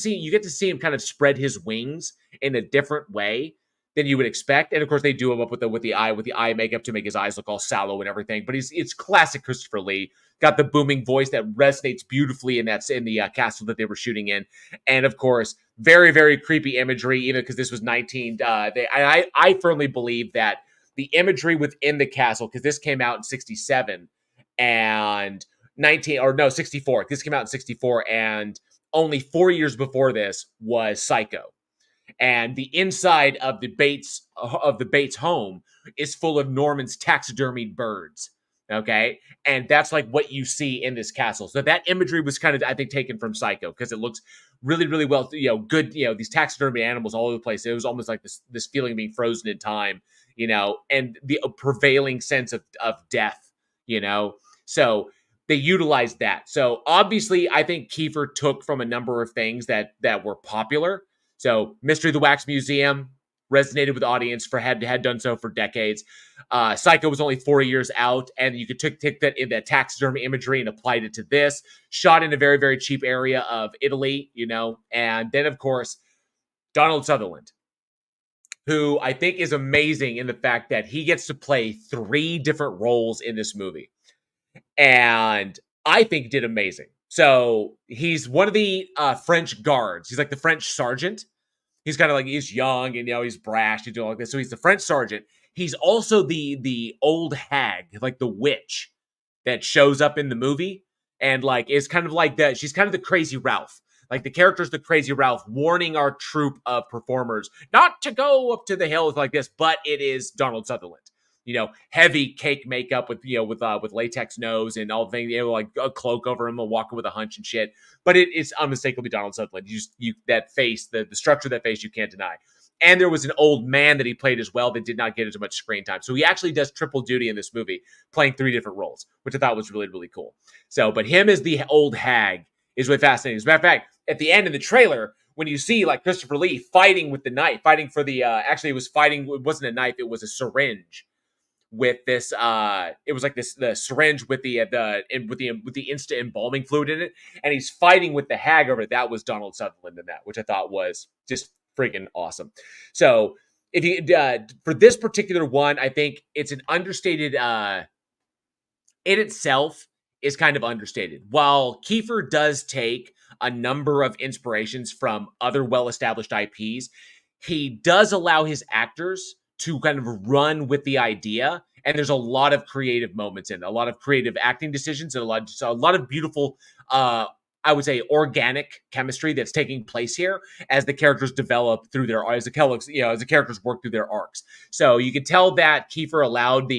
to see him kind of spread his wings in a different way than you would expect. And of course they do him up with the eye makeup to make his eyes look all sallow and everything. But it's classic Christopher Lee. Got the booming voice that resonates beautifully in the castle that they were shooting in, and of course, very, very creepy imagery. Even because this was 19, I firmly believe that the imagery within the castle, because this came out in 67 and 64. This came out in 64, and only 4 years before this was Psycho. And the inside of the Bates home is full of Norman's taxidermied birds. Okay, and that's like what you see in this castle. So that imagery was kind of, I think, taken from Psycho, because it looks really, really well, good. These taxidermy animals all over the place. It was almost like this feeling of being frozen in time, and the prevailing sense of death, So they utilized that. So obviously, I think Kiefer took from a number of things that were popular. So Mystery of the Wax Museum, resonated with the audience had done so for decades. Psycho was only 4 years out, and you could take that in that taxidermy imagery and applied it to this. Shot in a very, very cheap area of Italy, and then of course Donald Sutherland, who I think is amazing in the fact that he gets to play 3 different roles in this movie, and I think did amazing. So he's one of the French guards. He's like the French sergeant. He's kind of like, he's young and, he's brash. He's doing like this. So he's the French sergeant. He's also the old hag, like the witch that shows up in the movie. And like, is kind of like that. She's kind of the crazy Ralph. Like the character's the crazy Ralph, warning our troupe of performers not to go up to the hills like this, but it is Donald Sutherland. Heavy cake makeup with latex nose and all things, like a cloak over him, walking with a hunch and shit. But it is unmistakably Donald Sutherland. You that face, the structure of that face, you can't deny. And there was an old man that he played as well that did not get as much screen time. So he actually does triple duty in this movie, playing 3 different roles, which I thought was really, really cool. So, but him as the old hag is really fascinating. As a matter of fact, at the end of the trailer, when you see like Christopher Lee fighting with the knife, fighting for the, actually it wasn't a knife, it was a syringe. With this, it was like the syringe with the insta embalming fluid in it, and he's fighting with the hag over it. That was Donald Sutherland in that, which I thought was just freaking awesome. So if you for this particular one, I think it's an understated. In itself is kind of understated. While Kiefer does take a number of inspirations from other well-established IPs, he does allow his actors to kind of run with the idea, and there's a lot of creative moments in it, a lot of creative acting decisions, and a lot of beautiful, I would say, organic chemistry that's taking place here as the characters develop through their as the characters work through their arcs. So you can tell that Kiefer allowed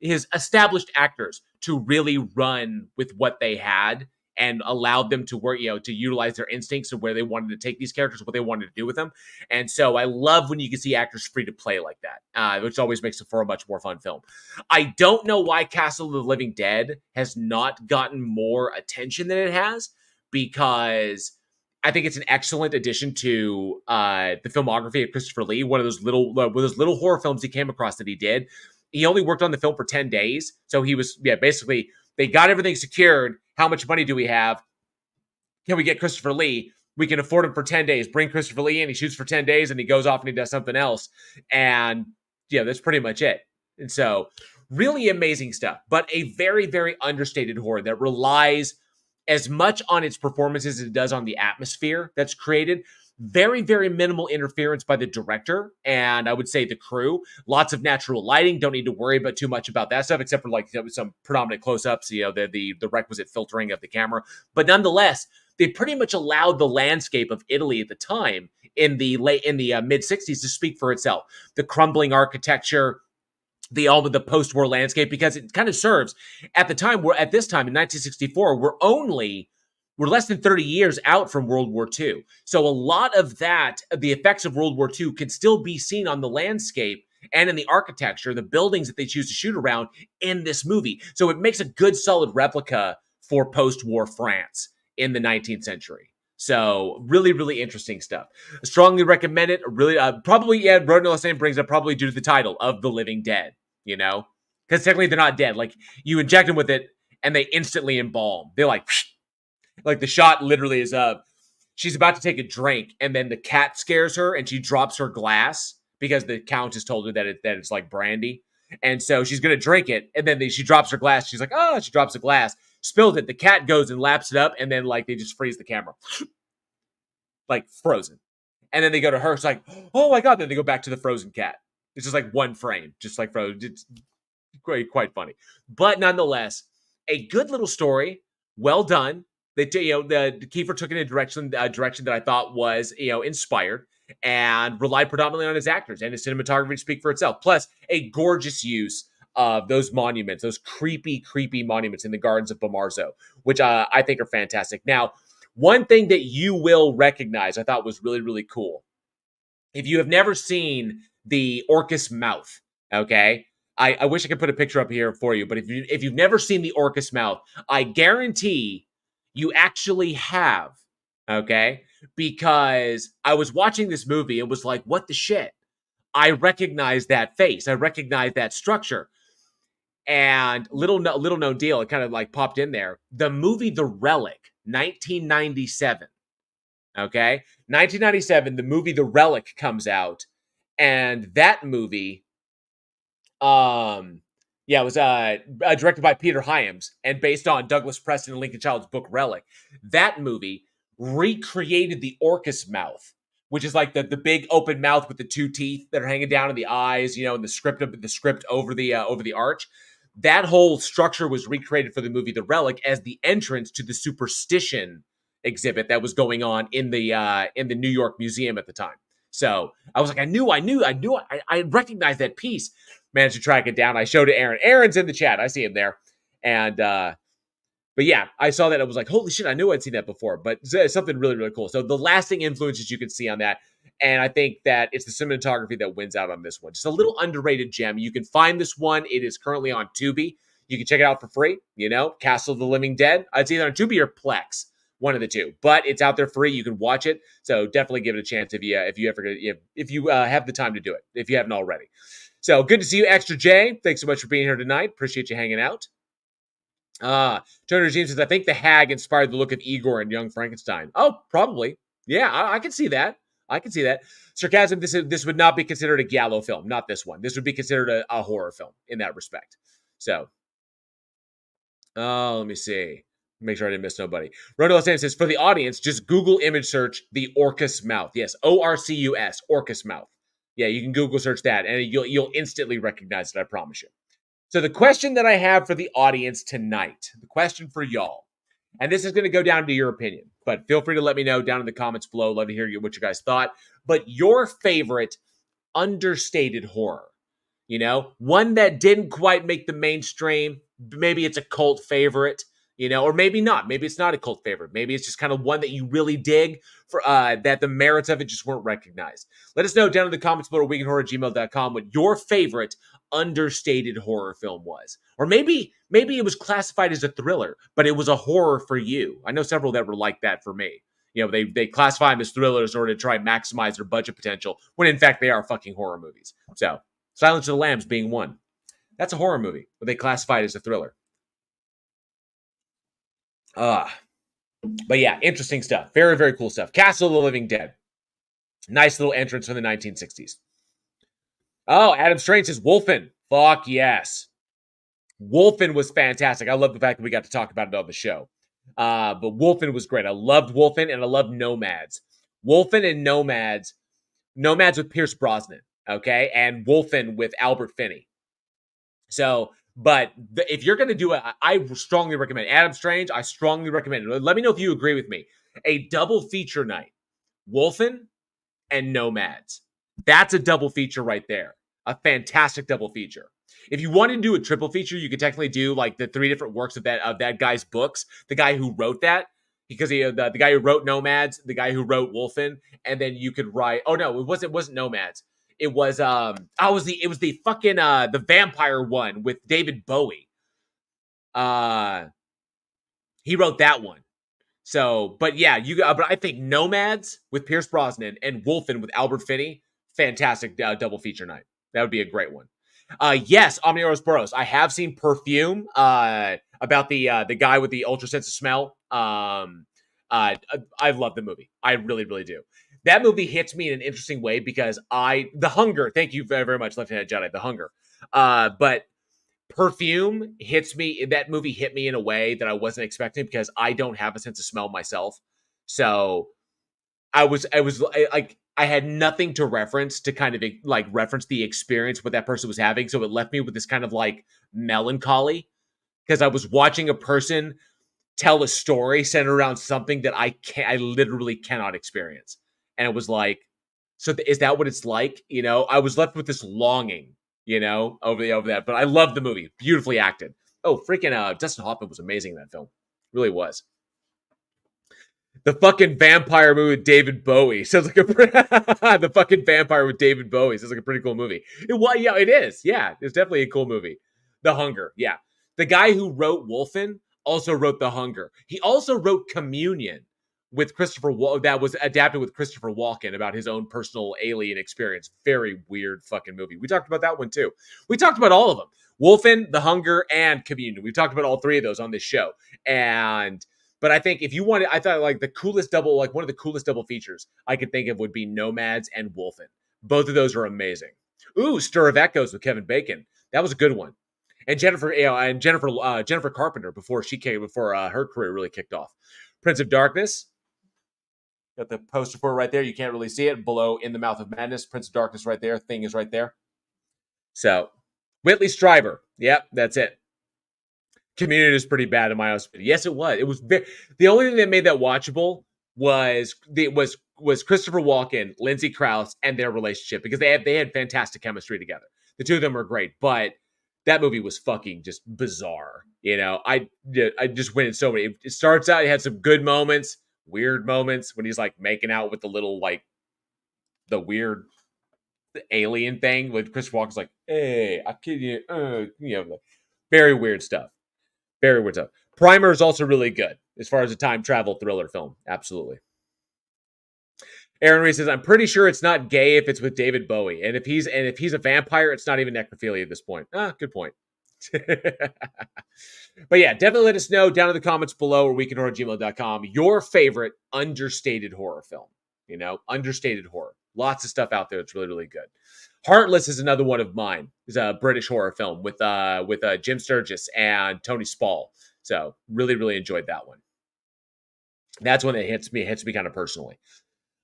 his established actors to really run with what they had and allowed them to work, to utilize their instincts of where they wanted to take these characters, what they wanted to do with them. And so I love when you can see actors free to play like that, which always makes it for a much more fun film. I don't know why Castle of the Living Dead has not gotten more attention than it has, because I think it's an excellent addition to the filmography of Christopher Lee. One of those little horror films he came across that he did. He only worked on the film for 10 days. So he was, basically, they got everything secured. How much money do we have? Can we get Christopher Lee? We can afford him for 10 days. Bring Christopher Lee in. He shoots for 10 days and he goes off and he does something else. And that's pretty much it. And so really amazing stuff, but a very, very understated horror that relies as much on its performances as it does on the atmosphere that's created. Very, very minimal interference by the director and I would say the crew. Lots of natural lighting. Don't need to worry about too much about that stuff, except for like some predominant close-ups, the requisite filtering of the camera. But nonetheless, they pretty much allowed the landscape of Italy at the time in the mid 60s to speak for itself. The crumbling architecture, the post-war landscape, because it kind of serves at the time. At this time in 1964, we're less than 30 years out from World War II. So a lot of that, the effects of World War II can still be seen on the landscape and in the architecture, the buildings that they choose to shoot around in this movie. So it makes a good solid replica for post-war France in the 19th century. So really, really interesting stuff. I strongly recommend it. Really, probably, Rodin Olsen brings up probably due to the title of The Living Dead, because technically they're not dead. Like you inject them with it and they instantly embalm. They're like the shot literally is she's about to take a drink and then the cat scares her and she drops her glass because the countess told her that it's like brandy. And so she's going to drink it. And then she drops her glass. She's like, oh, she drops a glass, spills it. The cat goes and laps it up. And then like they just freeze the camera, like frozen. And then they go to her. It's like, oh my God. Then they go back to the frozen cat. It's just like one frame, just like frozen. It's quite funny, but nonetheless, a good little story. Well done. The Kiefer took in a direction that I thought was inspired and relied predominantly on his actors and his cinematography to speak for itself. Plus, a gorgeous use of those monuments, those creepy monuments in the gardens of Bomarzo, which I think are fantastic. Now, one thing that you will recognize, I thought was really, really cool. If you have never seen the Orcus mouth, okay, I wish I could put a picture up here for you, but if you've never seen the Orcus mouth, I guarantee you actually have, okay? Because I was watching this movie and was like, what the shit? I recognize that face. I recognize that structure. And little known deal, it kind of like popped in there. The movie The Relic, 1997. Okay? 1997, the movie The Relic comes out. And that movie, it was directed by Peter Hyams and based on Douglas Preston and Lincoln Child's book Relic. That movie recreated the orcus mouth, which is like the big open mouth with the two teeth that are hanging down in the eyes, and the script over the arch. That whole structure was recreated for the movie The Relic as the entrance to the superstition exhibit that was going on in the New York Museum at the time. So I was like, I recognized that piece. Managed to track it down. I showed it Aaron. Aaron's in the chat. I see him there. And but yeah, I saw that. I was like, holy shit, I knew I'd seen that before. But it's something really, really cool. So the lasting influences you can see on that. And I think that it's the cinematography that wins out on this one. Just a little underrated gem. You can find this one. It is currently on Tubi. You can check it out for free. Castle of the Living Dead. It's either on Tubi or Plex. One of the two, but it's out there free. You can watch it, so definitely give it a chance if you have the time to do it. If you haven't already, so good to see you, Extra J. Thanks so much for being here tonight. Appreciate you hanging out. Turner James says, I think the Hag inspired the look of Igor and Young Frankenstein. Oh, probably. Yeah, I can see that. Sarcasm. This would not be considered a giallo film. Not this one. This would be considered a horror film in that respect. So, let me see. Make sure I didn't miss nobody. Rondo Los Angeles says, for the audience, just Google image search the orcus mouth. Yes, ORCUS, orcus mouth. Yeah, you can Google search that, and you'll instantly recognize it, I promise you. So the question that I have for the audience tonight, the question for y'all, and this is going to go down to your opinion, but feel free to let me know down in the comments below. Love to hear what you guys thought. But your favorite understated horror, one that didn't quite make the mainstream. Maybe it's a cult favorite. Or maybe not. Maybe it's not a cult favorite. Maybe it's just kind of one that you really dig for that the merits of it just weren't recognized. Let us know down in the comments below weekinhorror@gmail.com what your favorite understated horror film was. Or maybe it was classified as a thriller, but it was a horror for you. I know several that were like that for me. They classify them as thrillers in order to try and maximize their budget potential, when in fact they are fucking horror movies. So, Silence of the Lambs being one. That's a horror movie, but they classify it as a thriller. But yeah, interesting stuff. Very, very cool stuff. Castle of the Living Dead. Nice little entrance from the 1960s. Oh, Adam Strange says Wolfen. Fuck yes. Wolfen was fantastic. I love the fact that we got to talk about it on the show. But Wolfen was great. I loved Wolfen and I loved Nomads. Wolfen and Nomads. Nomads with Pierce Brosnan. Okay. And Wolfen with Albert Finney. So, but if you're going to do it, I strongly recommend Adam Strange. I strongly recommend it. Let me know if you agree with me. A double feature night. Wolfen and Nomads. That's a double feature right there. A fantastic double feature. If you wanted to do a triple feature, you could technically do like the 3 different works of that guy's books. The guy who wrote that, because the guy who wrote Nomads, the guy who wrote Wolfen, and then you could write. Oh no, it wasn't Nomads. It was the fucking the vampire one with David Bowie. He wrote that one. So, but yeah, but I think Nomads with Pierce Brosnan and Wolfen with Albert Finney, fantastic double feature night. That would be a great one. Yes, Omnioros Boros. I have seen Perfume. About the guy with the ultra sense of smell. I love the movie. I really, really do. That movie hits me in an interesting way because The Hunger. Thank you very, very much, Lieutenant Jedi. The Hunger. But Perfume hits me. That movie hit me in a way that I wasn't expecting because I don't have a sense of smell myself. So I had nothing to reference to kind of like reference the experience what that person was having. So it left me with this kind of like melancholy because I was watching a person tell a story centered around something that I literally cannot experience. And it was like, so is that what it's like? I was left with this longing, over that. But I love the movie. Beautifully acted. Oh, freaking Dustin Hoffman was amazing in that film. Really was. The fucking vampire movie with David Bowie sounds like the fucking vampire with David Bowie sounds like a pretty cool movie. Yeah, it is. Yeah, it's definitely a cool movie. The Hunger. Yeah, the guy who wrote Wolfen also wrote The Hunger. He also wrote Communion, with that was adapted with Christopher Walken about his own personal alien experience. Very weird fucking movie. We talked about that one too. We talked about all of them. Wolfen, The Hunger, and Communion. We've talked about all three of those on this show. But I think if you wanted, I thought like one of the coolest double features I could think of would be Nomads and Wolfen. Both of those are amazing. Ooh, Stir of Echoes with Kevin Bacon. That was a good one. And Jennifer Carpenter before her career really kicked off. Prince of Darkness. Got the poster for it right there. You can't really see it. Below In the Mouth of Madness. Prince of Darkness right there. Thing is right there. So, Whitley Strieber. Yep, that's it. Community is pretty bad in my opinion. Yes, it was. It was the only thing that made that watchable was Christopher Walken, Lindsay Krause, and their relationship, because they had fantastic chemistry together. The two of them were great, but that movie was fucking just bizarre. You know, I just went in so many. It starts out, it had some good moments, weird moments when he's like making out with the little like the weird alien thing with Christopher Walken's like, hey, I kid you, like, very weird stuff. Very weird stuff. Primer is also really good as far as a time travel thriller film. Absolutely. Aaron Reese says, I'm pretty sure it's not gay if it's with David Bowie. And if he's a vampire, it's not even necrophilia at this point. Good point. But yeah, definitely let us know down in the comments below or weekinhorror@gmail.com your favorite understated horror film. You know, understated horror. Lots of stuff out there that's really, really good. Heartless is another one of mine. It's a British horror film with Jim Sturgis and Tony Spall. So really, really enjoyed that one. That's one that hits me kind of personally.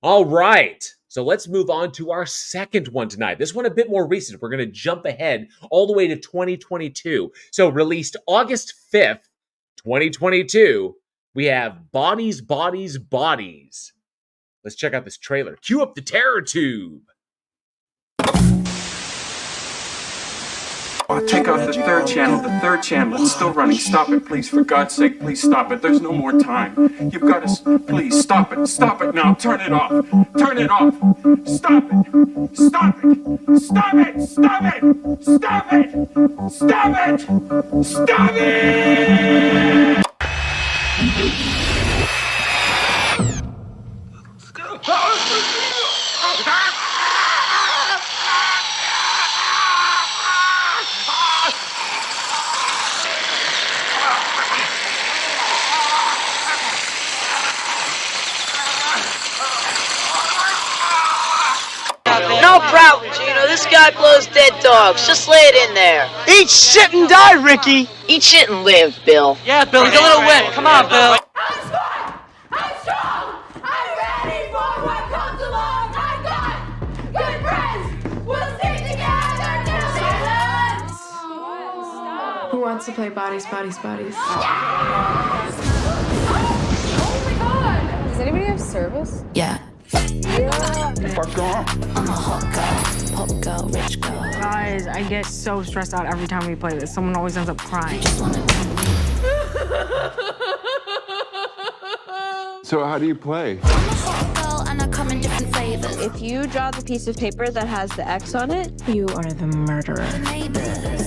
All right. So let's move on to our second one tonight. This one a bit more recent. We're going to jump ahead all the way to 2022. So released August 5th, 2022, we have Bodies, Bodies, Bodies. Let's check out this trailer. Cue up the terror tube. Take off the third channel. The third channel. It's still running. Stop it, please. For God's sake, please stop it. There's no more time. You've got to... Please, stop it. Stop it now. Turn it off. Turn it off. Stop it. Stop it. Stop it. Stop it. Stop it. Stop it. Stop it. No problem, Gino. This guy blows dead dogs. Just lay it in there. Eat shit and die, Ricky. Eat shit and live, Bill. Yeah, Bill, he's a little wet. Come on, Bill. I'm smart. I'm strong. I'm ready for what comes along. I got good friends. We'll stick together till the end. Who wants to play Bodies, Bodies, Bodies? Oh my God. Does anybody have service? Yeah. Fuck off. I'm a hot girl, pop girl, rich girl. Guys, I get so stressed out every time we play this. Someone always ends up crying. So how do you play? I'm a hot girl and I come in different flavors. If you draw the piece of paper that has the X on it, You are the murderer.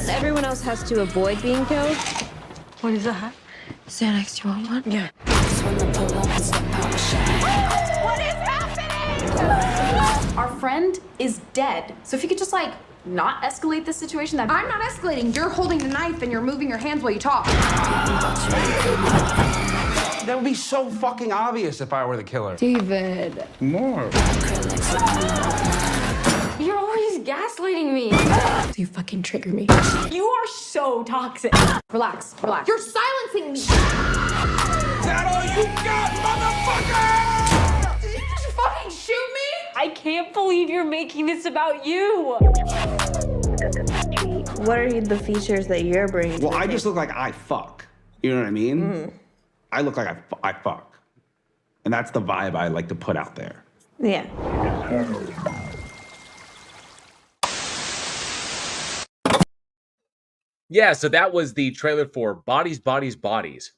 everyone else has to avoid being killed. What is that? Xanax, you want one? Yeah. What is happening? Our friend is dead. So if you could just like not escalate this situation, that I'm not escalating. You're holding the knife and you're moving your hands while you talk. That would be so fucking obvious if I were the killer. David. More. You're always gaslighting me. So you fucking trigger me. You are so toxic. Relax, relax. You're silencing me. Is that all you got, motherfucker? Did you just fucking shoot me? I can't believe you're making this about you. What are the features that you're bringing? Well, I just look like I fuck. You know what I mean? Mm-hmm. I look like I fuck. And that's the vibe I like to put out there. Yeah. Yeah, so that was the trailer for Bodies, Bodies, Bodies,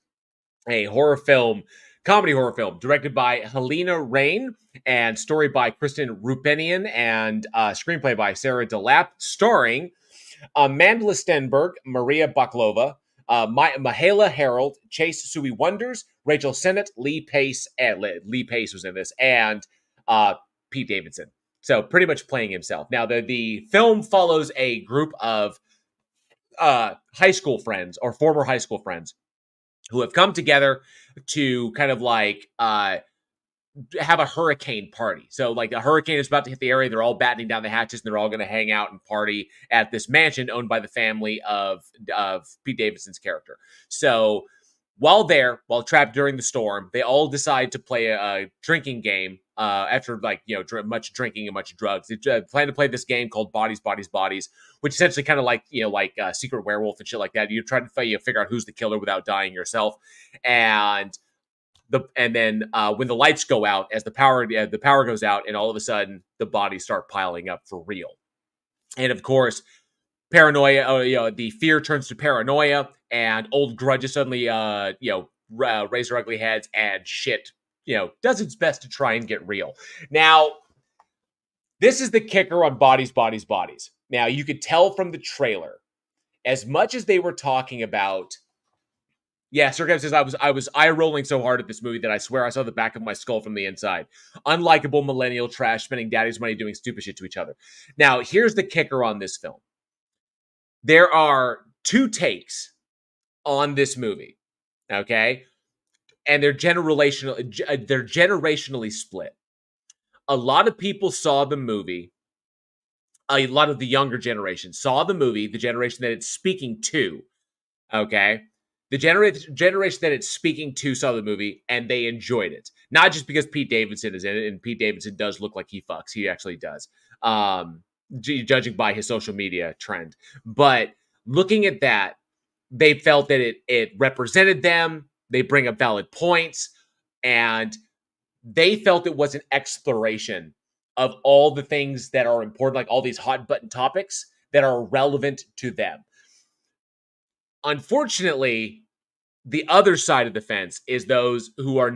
a horror film, comedy horror film, directed by Helena Rain and story by Kristen Rupenian and screenplay by Sarah DeLapp, starring Amanda Stenberg, Maria Baklova, Mahala Harold, Chase Sui Wonders, Rachel Sennett, Lee Pace, and Lee Pace was in this, and Pete Davidson. So pretty much playing himself. Now the film follows a group of high school friends or former high school friends who have come together to kind of like have a hurricane party. So like a hurricane is about to hit the area. They're all battening down the hatches and they're all going to hang out and party at this mansion owned by the family of Pete Davidson's character. So while trapped during the storm, they all decide to play a drinking game after like, much drinking and much drugs. They plan to play this game called Bodies, Bodies, Bodies, which essentially kind of like, Secret Werewolf and shit like that. You try to figure out who's the killer without dying yourself. And then when the lights go out, as the power goes out, and all of a sudden the bodies start piling up for real. And of course, paranoia, the fear turns to paranoia, and old grudges suddenly, raise their ugly heads, and shit, does its best to try and get real. Now, this is the kicker on Bodies, Bodies, Bodies. Now, you could tell from the trailer, as much as they were talking about. Yeah, Sir Kev says I was eye rolling so hard at this movie that I swear I saw the back of my skull from the inside. Unlikable millennial trash spending daddy's money doing stupid shit to each other. Now, here's the kicker on this film. There are 2 takes on this movie, okay? And they're generationally split. A lot of people saw the movie. A lot of the younger generation saw the movie, the generation that it's speaking to, okay? The generation that it's speaking to saw the movie, and they enjoyed it. Not just because Pete Davidson is in it, and Pete Davidson does look like he fucks. He actually does, judging by his social media trend. But looking at that, they felt that it represented them. They bring up valid points, and they felt it was an exploration of all the things that are important, like all these hot button topics that are relevant to them. Unfortunately, the other side of the fence is those who are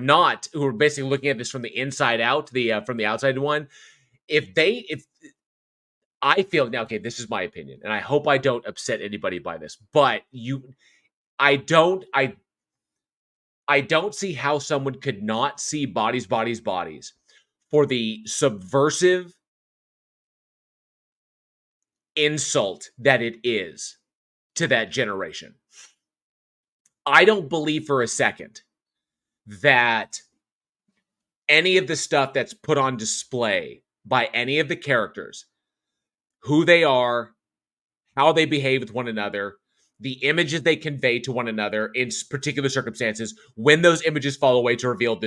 basically looking at this from the inside out, from the outside one. If I feel now, okay, this is my opinion, and I hope I don't upset anybody by this, but I don't see how someone could not see Bodies, Bodies, Bodies for the subversive insult that it is to that generation. I don't believe for a second that any of the stuff that's put on display by any of the characters, who they are, how they behave with one another, the images they convey to one another in particular circumstances, when those images fall away to reveal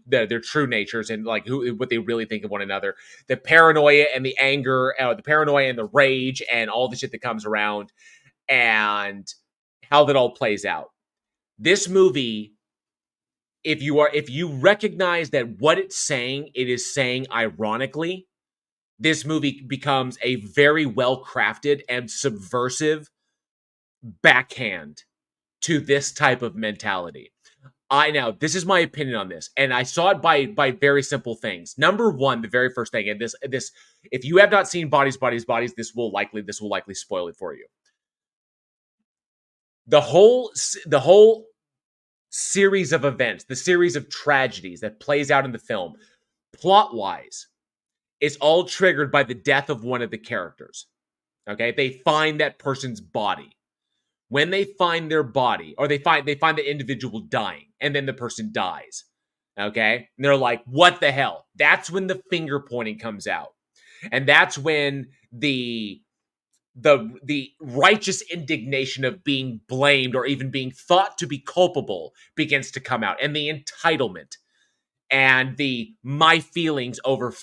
their true natures and like what they really think of one another, the paranoia and the anger, the paranoia and the rage and all the shit that comes around, and how that all plays out. This movie, if you recognize that what it's saying, it is saying ironically, this movie becomes a very well-crafted and subversive backhand to this type of mentality. Now, this is my opinion on this, and I saw it by very simple things. Number one, the very first thing, and this, if you have not seen Bodies, Bodies, Bodies, this will likely spoil it for you. The whole series of events, the series of tragedies that plays out in the film, plot-wise, is all triggered by the death of one of the characters. Okay? They find that person's body. When they find their body, or they find the individual dying, and then the person dies. Okay? And they're like, what the hell? That's when the finger pointing comes out. And that's when the righteous indignation of being blamed or even being thought to be culpable begins to come out, and the entitlement and my feelings over,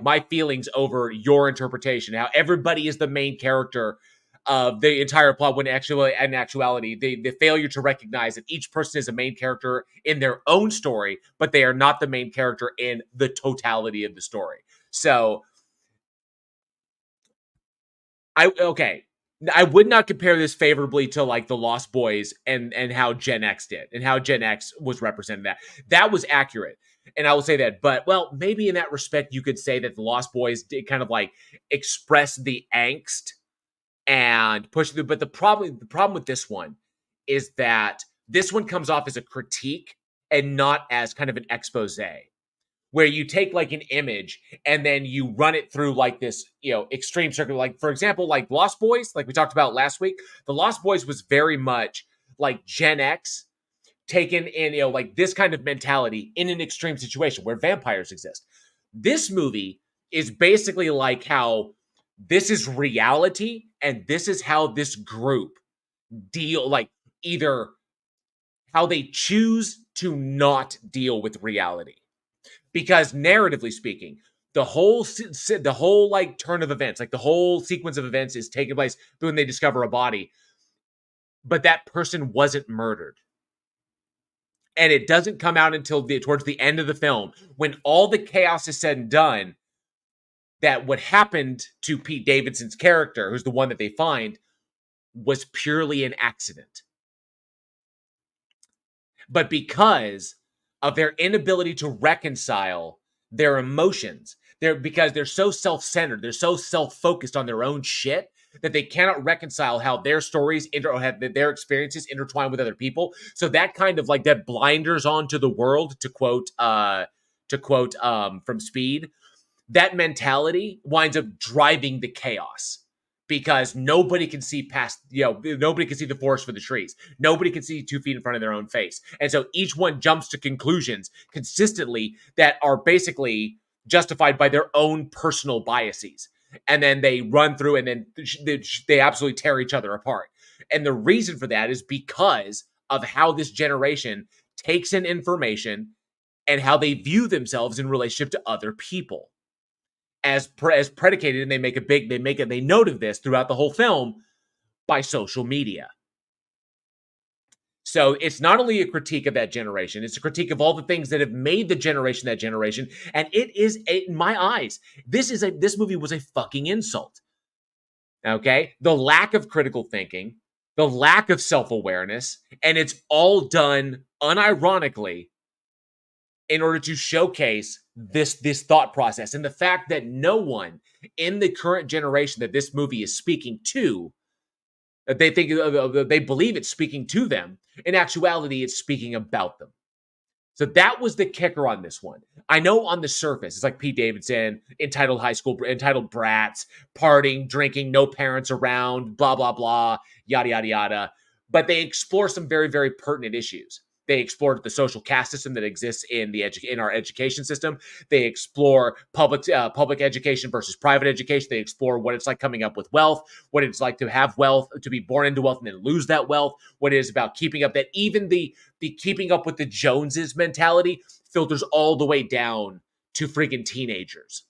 my feelings over your interpretation, how everybody is the main character of the entire plot, when actually, in actuality, the failure to recognize that each person is a main character in their own story, but they are not the main character in the totality of the story. So, I would not compare this favorably to like the Lost Boys and how Gen X did, and how Gen X was represented. That was accurate, and I will say that. But well, maybe in that respect, you could say that the Lost Boys did kind of like express the angst and push through. But the problem with this one is that this one comes off as a critique and not as kind of an expose, where you take like an image and then you run it through like this, extreme circle. Like, for example, like Lost Boys, like we talked about last week, the Lost Boys was very much like Gen X taken in, like this kind of mentality in an extreme situation where vampires exist. This movie is basically like how this is reality and this is how this group deal, like either how they choose to not deal with reality. Because narratively speaking, the whole like turn of events, like the whole sequence of events is taking place when they discover a body, but that person wasn't murdered. And it doesn't come out until towards the end of the film, when all the chaos is said and done, that what happened to Pete Davidson's character, who's the one that they find, was purely an accident. But because of their inability to reconcile their emotions, because they're so self-centered, they're so self-focused on their own shit, that they cannot reconcile how their stories have their experiences intertwine with other people. So that kind of like that blinders onto the world, to quote from Speed, that mentality winds up driving the chaos. Because nobody can see past, nobody can see the forest for the trees. Nobody can see 2 feet in front of their own face. And so each one jumps to conclusions consistently that are basically justified by their own personal biases. And then they run through and then they absolutely tear each other apart. And the reason for that is because of how this generation takes in information and how they view themselves in relationship to other people. As predicated, and they note of this throughout the whole film by social media. So it's not only a critique of that generation, it's a critique of all the things that have made the generation that generation. And it is, in my eyes, this movie was a fucking insult. Okay? The lack of critical thinking, the lack of self-awareness, and it's all done unironically in order to showcase this thought process, and the fact that no one in the current generation that this movie is speaking to, that they believe it's speaking to them, in actuality, it's speaking about them. So that was the kicker on this one. I know on the surface, it's like Pete Davidson, entitled brats, partying, drinking, no parents around, blah, blah, blah, yada, yada, yada. But they explore some very, very pertinent issues. They explored the social caste system that exists in our education system. They explore public education versus private education. They explore what it's like coming up with wealth, what it's like to have wealth, to be born into wealth and then lose that wealth, what it is about keeping up, that even the keeping up with the Joneses mentality filters all the way down to freaking teenagers.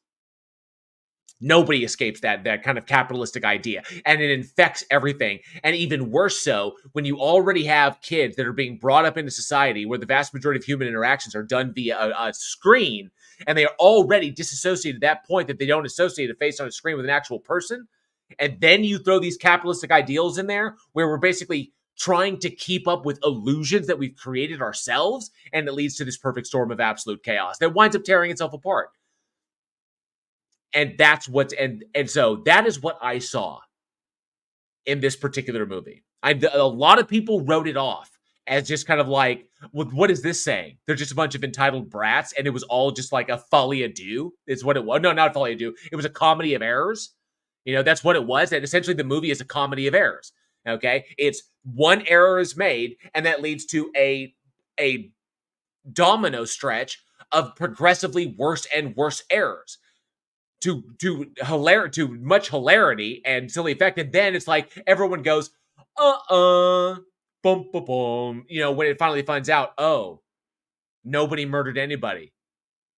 Nobody escapes that kind of capitalistic idea, and it infects everything. And even worse so when you already have kids that are being brought up into society where the vast majority of human interactions are done via a screen, and they are already disassociated at that point that they don't associate a face on a screen with an actual person. And then you throw these capitalistic ideals in there where we're basically trying to keep up with illusions that we've created ourselves, and it leads to this perfect storm of absolute chaos that winds up tearing itself apart. And that's so that is what I saw in this particular movie. A lot of people wrote it off as just kind of like, what is this saying? They're just a bunch of entitled brats, and it was all just like a folie à deux. Is what it was. No, not a folie à deux. It was a comedy of errors. That's what it was. And essentially, the movie is a comedy of errors. Okay, it's one error is made, and that leads to a domino stretch of progressively worse and worse errors. To much hilarity and silly effect, and then it's like everyone goes, boom, boom, boom. When it finally finds out, oh, nobody murdered anybody,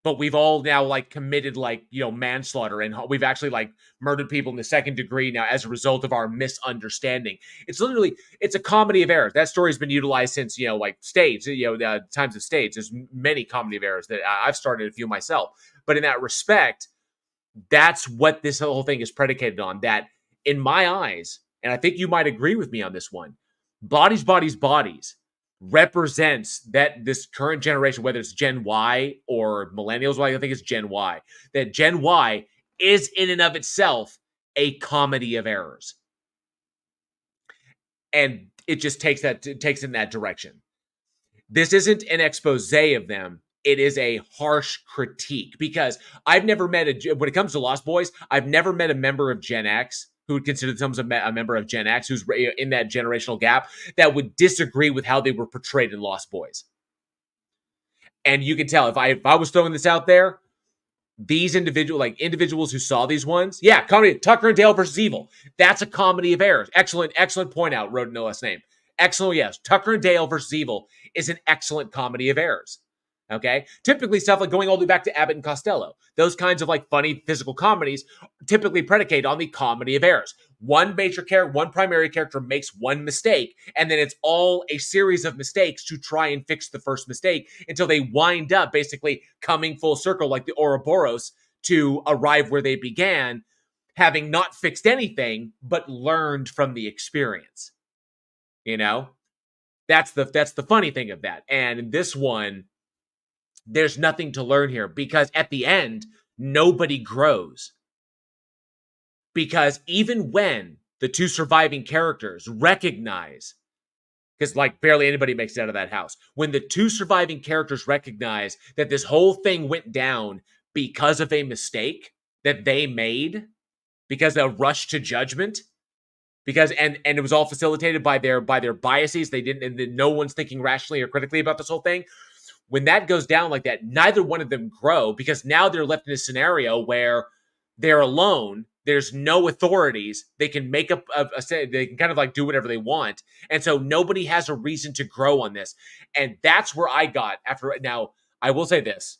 but we've all now like committed manslaughter, and we've actually like murdered people in the second degree now as a result of our misunderstanding. It's a comedy of errors. That story's been utilized since Stage, times of Stage. There's many comedy of errors that I've started a few myself, but in that respect, that's what this whole thing is predicated on. That, in my eyes, and I think you might agree with me on this one, Bodies, Bodies, Bodies represents that this current generation, whether it's Gen Y or millennials, I think it's Gen Y, that Gen Y is in and of itself a comedy of errors. And it just takes in that direction. This isn't an expose of them. It is a harsh critique, because I've never met when it comes to Lost Boys, I've never met a member of Gen X who would consider themselves a member of Gen X who's in that generational gap that would disagree with how they were portrayed in Lost Boys. And you can tell if I was throwing this out there, these individuals who saw these ones, yeah, comedy, Tucker and Dale versus Evil. That's a comedy of errors. Excellent point out, wrote no last name. Excellent, yes. Tucker and Dale versus Evil is an excellent comedy of errors. Okay? Typically stuff like going all the way back to Abbott and Costello. Those kinds of like funny physical comedies typically predicate on the comedy of errors. One primary character makes one mistake, and then it's all a series of mistakes to try and fix the first mistake until they wind up basically coming full circle like the Ouroboros to arrive where they began, having not fixed anything, but learned from the experience. You know? That's the funny thing of that. And in this one, there's nothing to learn here, because at the end, nobody grows. Because even when the two surviving characters recognize, because like barely anybody makes it out of that house, when the two surviving characters recognize that this whole thing went down because of a mistake that they made, because of a rush to judgment, because and it was all facilitated by their biases, and no one's thinking rationally or critically about this whole thing. When that goes down like that, neither one of them grow, because now they're left in a scenario where they're alone. There's no authorities. They can make up they can kind of like do whatever they want. And so nobody has a reason to grow on this. And that's where I got after. Now, I will say this.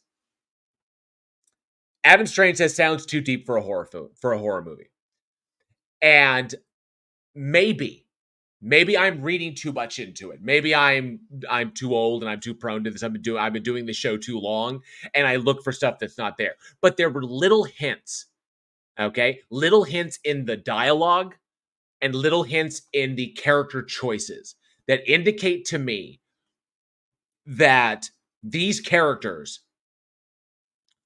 Adam Strain says sounds too deep for a horror movie. And maybe I'm reading too much into it. Maybe I'm too old and I'm too prone to this. I've been doing this show too long, and I look for stuff that's not there. But there were little hints, okay? Little hints in the dialogue and little hints in the character choices that indicate to me that these characters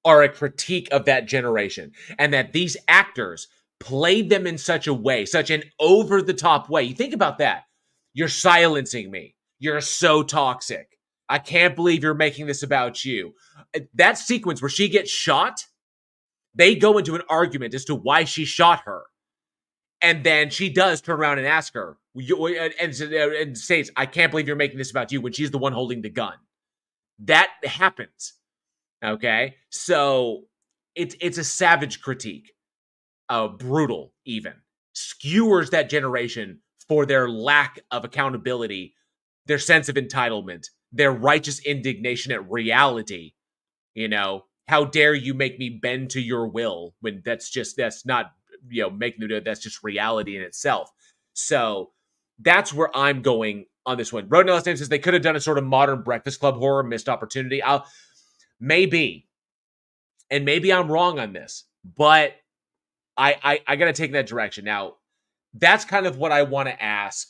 are a critique of that generation, and that these actors played them in such a way, such an over-the-top way. You think about that. You're silencing me. You're so toxic. I can't believe you're making this about you. That sequence where she gets shot, they go into an argument as to why she shot her. And then she does turn around and ask her, and says, I can't believe you're making this about you, when she's the one holding the gun. That happens. Okay? So it's a savage critique. Brutal, even. Skewers that generation for their lack of accountability, their sense of entitlement, their righteous indignation at reality. You know, how dare you make me bend to your will, when that's not, making them do it. That's just reality in itself. So that's where I'm going on this one. Road Nellis says they could have done a sort of modern Breakfast Club horror, missed opportunity. Maybe I'm wrong on this, but I got to take that direction. Now, that's kind of what I want to ask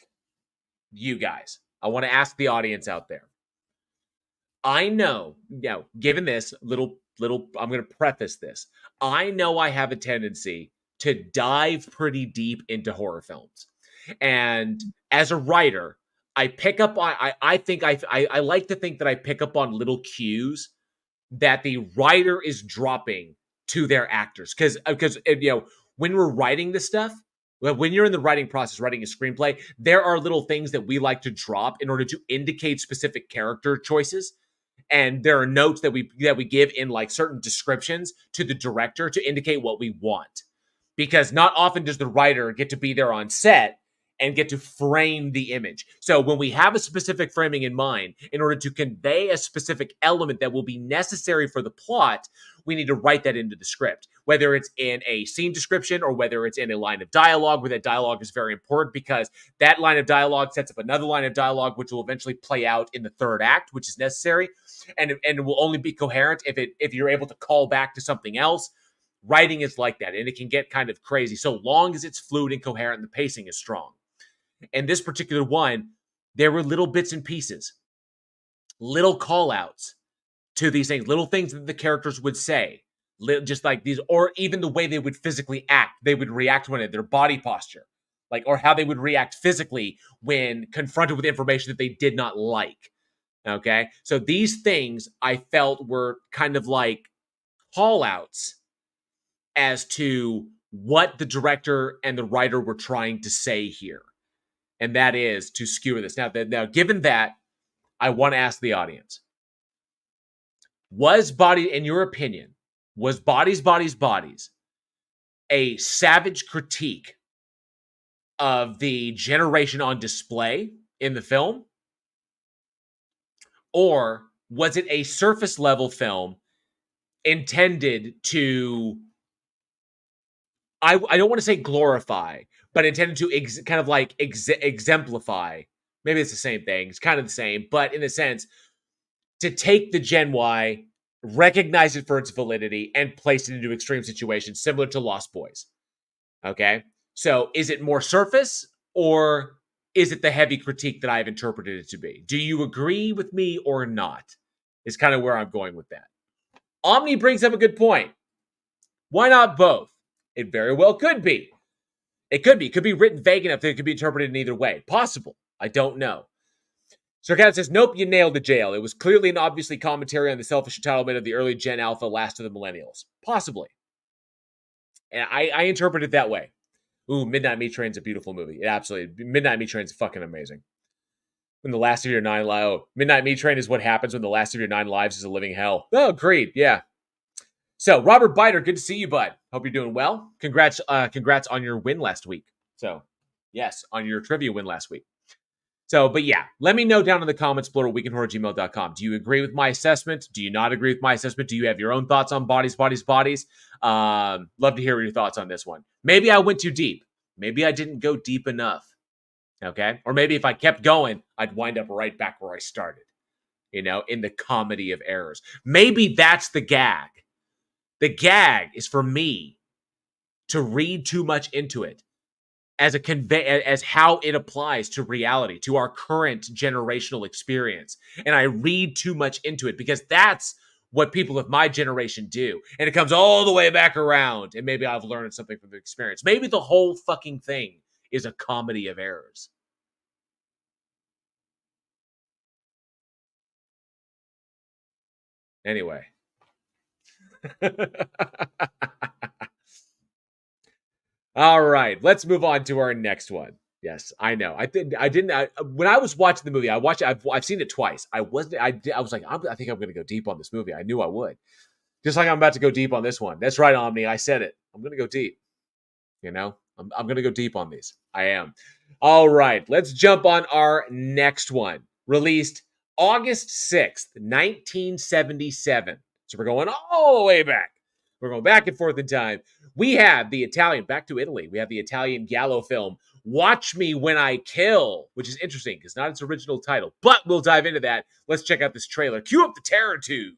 you guys. I want to ask the audience out there. I know, given this little, I'm going to preface this. I know I have a tendency to dive pretty deep into horror films. And as a writer, I pick up on, I like to think that I pick up on little cues that the writer is dropping to their actors. Because when we're writing this stuff, when you're in the writing process, writing a screenplay, there are little things that we like to drop in order to indicate specific character choices. And there are notes that we give in like certain descriptions to the director to indicate what we want. Because not often does the writer get to be there on set and get to frame the image. So when we have a specific framing in mind, in order to convey a specific element that will be necessary for the plot, we need to write that into the script, whether it's in a scene description or whether it's in a line of dialogue, where that dialogue is very important, because that line of dialogue sets up another line of dialogue, which will eventually play out in the third act, which is necessary. And it will only be coherent if you're able to call back to something else. Writing is like that, and it can get kind of crazy, so long as it's fluid and coherent and the pacing is strong. In this particular one, there were little bits and pieces, little call-outs to these things, little things that the characters would say, just like these, or even the way they would physically act. They would react to it, their body posture. like, or how they would react physically when confronted with information that they did not like. Okay, so these things I felt were kind of like call-outs as to what the director and the writer were trying to say here, and that is to skewer this. Now, given that, I want to ask the audience: in your opinion, was Bodies, Bodies, Bodies a savage critique of the generation on display in the film? Or was it a surface level film intended to, I don't want to say glorify, but intended to exemplify? Maybe it's the same thing. It's kind of the same, but in a sense, to take the Gen Y, recognize it for its validity, and place it into extreme situations similar to Lost Boys. Okay? So is it more surface, or is it the heavy critique that I've interpreted it to be? Do you agree with me or not? Is kind of where I'm going with that. Omni brings up a good point. Why not both? It very well could be. It could be. It could be written vague enough that it could be interpreted in either way. Possible. I don't know. Sarkat says, nope, you nailed the jail. It was clearly and obviously commentary on the selfish entitlement of the early Gen Alpha, last of the millennials. Possibly. And I interpret it that way. Ooh, Midnight Meat Train's a beautiful movie. It absolutely. Midnight Meat Train's fucking amazing. When the last of your 9 lives. Oh, Midnight Meat Train is what happens when the last of your 9 lives is a living hell. Oh, agreed. Yeah. So, Robert Biter, good to see you, bud. Hope you're doing well. Congrats on your win last week. So, yes, on your trivia win last week. So, but yeah, let me know down in the comments below at weekinhorror@gmail.com. Do you agree with my assessment? Do you not agree with my assessment? Do you have your own thoughts on Bodies, Bodies, Bodies? Love to hear your thoughts on this one. Maybe I went too deep. Maybe I didn't go deep enough. Okay? Or maybe if I kept going, I'd wind up right back where I started. You know, in the comedy of errors. Maybe that's the gag. The gag is for me to read too much into it as how it applies to reality, to our current generational experience. And I read too much into it because that's what people of my generation do. And it comes all the way back around. And maybe I've learned something from the experience. Maybe the whole fucking thing is a comedy of errors. Anyway. All right, let's move on to our next one. Yes, I know. When I was watching the movie, I've seen it twice. I was like, I think I'm going to go deep on this movie. I knew I would. Just like I'm about to go deep on this one. That's right, Omni. I said it. I'm going to go deep. You know, I'm going to go deep on these. I am. All right, let's jump on our next one. Released August 6th, 1977. So we're going all the way back. We're going back and forth in time. We have the Italian, back to Italy. We have the Italian giallo film, Watch Me When I Kill, which is interesting because not its original title, but we'll dive into that. Let's check out this trailer. Cue up the terror tube.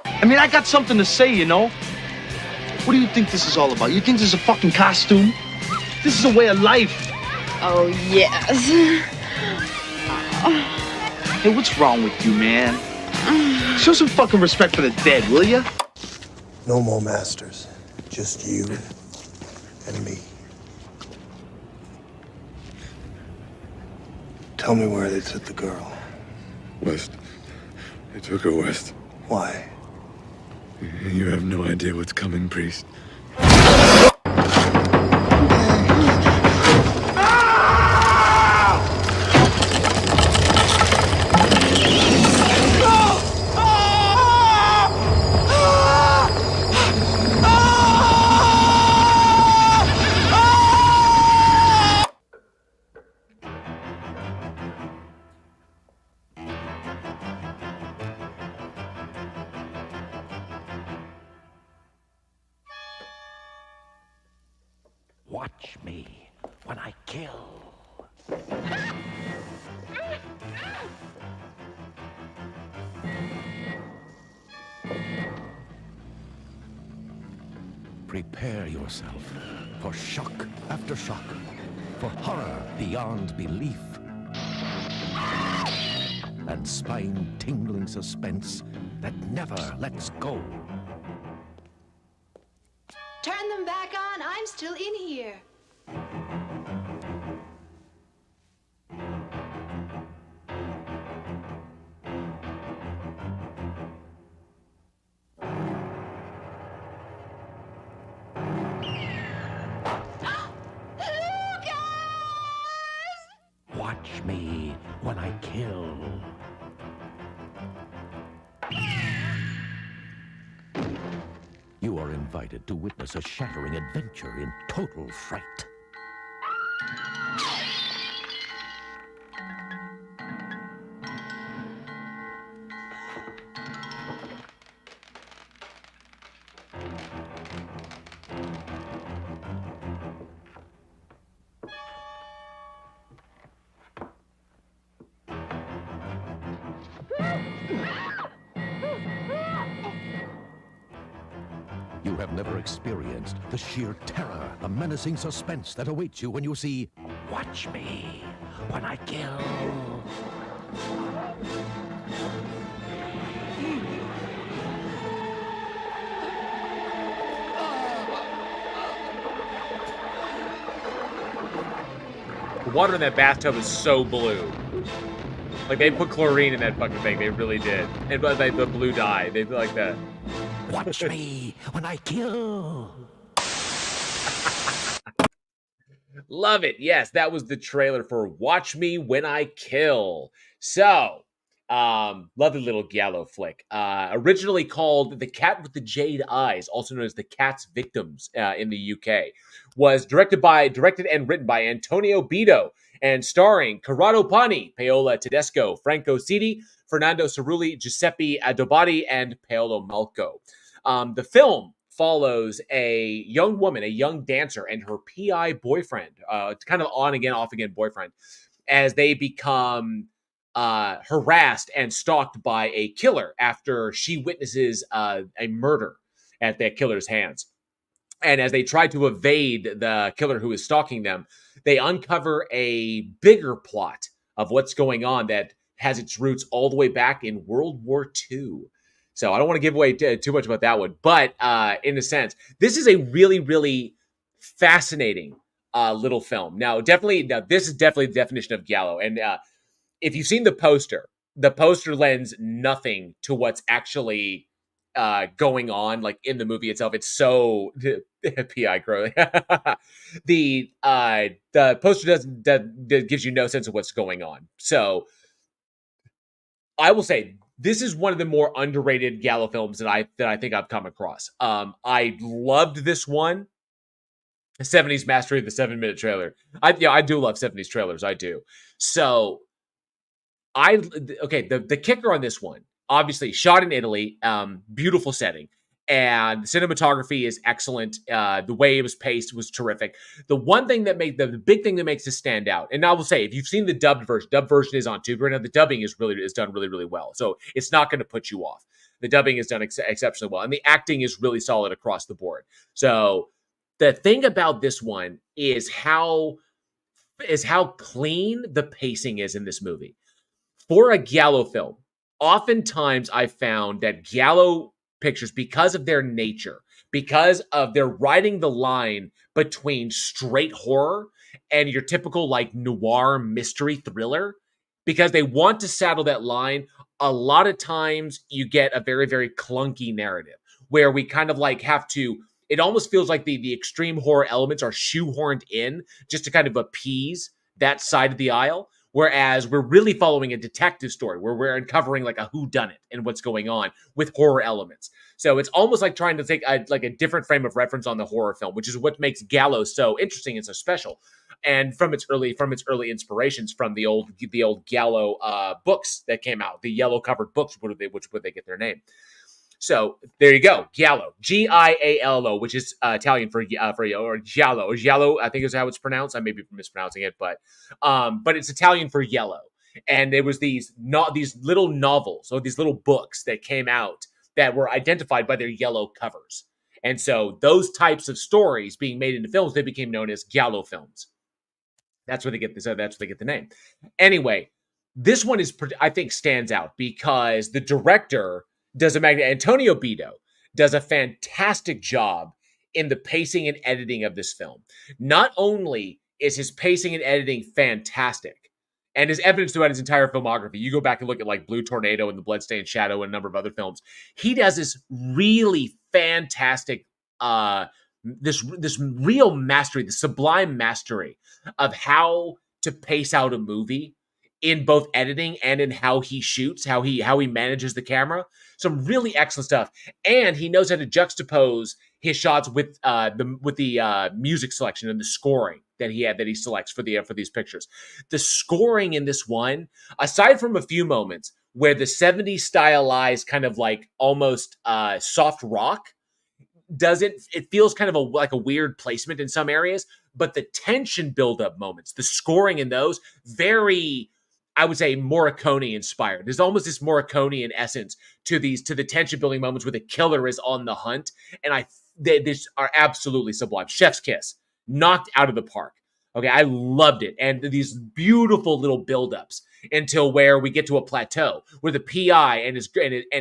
I mean, I got something to say, you know. What do you think this is all about? You think this is a fucking costume? This is a way of life. Oh, yes. Hey, what's wrong with you, man? Show some fucking respect for the dead, will ya? No more masters. Just you and me. Tell me where they took the girl. West. They took her west. Why? You have no idea what's coming, priest. Watch me when I kill. Prepare yourself for shock after shock, for horror beyond belief, and spine-tingling suspense that never lets go. Turn them back on. I'm still in here. Watch me when I kill. You are invited to witness a shattering adventure in total fright. You have never experienced the sheer terror, the menacing suspense that awaits you when you see Watch Me When I Kill. The water in that bathtub is so blue. Like, they put chlorine in that fucking thing. They really did. And like the blue dye. They like that. Watch me when I kill. Love it. Yes, that was the trailer for Watch Me When I Kill. So, lovely little giallo flick. Originally called The Cat with the Jade Eyes, also known as The Cat's Victims in the UK, was directed and written by Antonio Bedo and starring Corrado Pani, Paola Tedesco, Franco Sidi, Fernando Cerulli, Giuseppe Adobati, and Paolo Malco. The film follows a young woman, a young dancer, and her PI boyfriend, kind of on again, off again boyfriend, as they become harassed and stalked by a killer after she witnesses a murder at that killer's hands. And as they try to evade the killer who is stalking them, they uncover a bigger plot of what's going on that has its roots all the way back in World War II. So I don't want to give away too much about that one, but in a sense, this is a really, really fascinating little film. Now, this is definitely the definition of giallo. And if you've seen the poster lends nothing to what's actually going on, like in the movie itself. It's so PI growing. The poster that gives you no sense of what's going on. So I will say, this is one of the more underrated giallo films that I think I've come across. I loved this one. 70s mastery of the 7-minute trailer. I do love 70s trailers. I do. So the kicker on this one, obviously shot in Italy, beautiful setting. And the cinematography is excellent. The way it was paced was terrific. The big thing that makes this stand out, and I will say, if you've seen the dubbed version is on Tubi right now. The dubbing is done really, really well. So it's not going to put you off. The dubbing is done exceptionally well, and the acting is really solid across the board. So the thing about this one is how clean the pacing is in this movie. For a giallo film, oftentimes I found that giallo pictures, because of their nature, because of their riding the line between straight horror and your typical like noir mystery thriller, because they want to saddle that line, a lot of times you get a very, very clunky narrative where we kind of like have to, it almost feels like the extreme horror elements are shoehorned in just to kind of appease that side of the aisle. Whereas we're really following a detective story where we're uncovering like a whodunit and what's going on with horror elements. So it's almost like trying to take a different frame of reference on the horror film, which is what makes giallo so interesting and so special. And from its early inspirations from the old giallo books that came out, the yellow covered books, which would they get their name. So there you go, giallo, Giallo, which is Italian for giallo. Giallo, I think is how it's pronounced. I may be mispronouncing it, but it's Italian for yellow. And there was these little novels or these little books that came out that were identified by their yellow covers. And so those types of stories being made into films, they became known as giallo films. That's where they get the name. Anyway, this one I think stands out because the director Antonio Bedo does a fantastic job in the pacing and editing of this film. Not only is his pacing and editing fantastic, and is evidence throughout his entire filmography. You go back and look at like Blue Tornado and The Bloodstained Shadow and a number of other films. He does this really fantastic, this real mastery, the sublime mastery of how to pace out a movie in both editing and in how he shoots, how he manages the camera. Some really excellent stuff, and he knows how to juxtapose his shots with the music selection and the scoring that he selects for these pictures. The scoring in this one, aside from a few moments where the 70s stylized kind of like almost soft rock it feels kind of like a weird placement in some areas, but the tension buildup moments, the scoring in those, very, I would say, Morricone inspired. There's almost this Morricone essence to the tension building moments where the killer is on the hunt, and these are absolutely sublime. Chef's kiss, knocked out of the park. Okay, I loved it, and these beautiful little buildups until where we get to a plateau where the PI and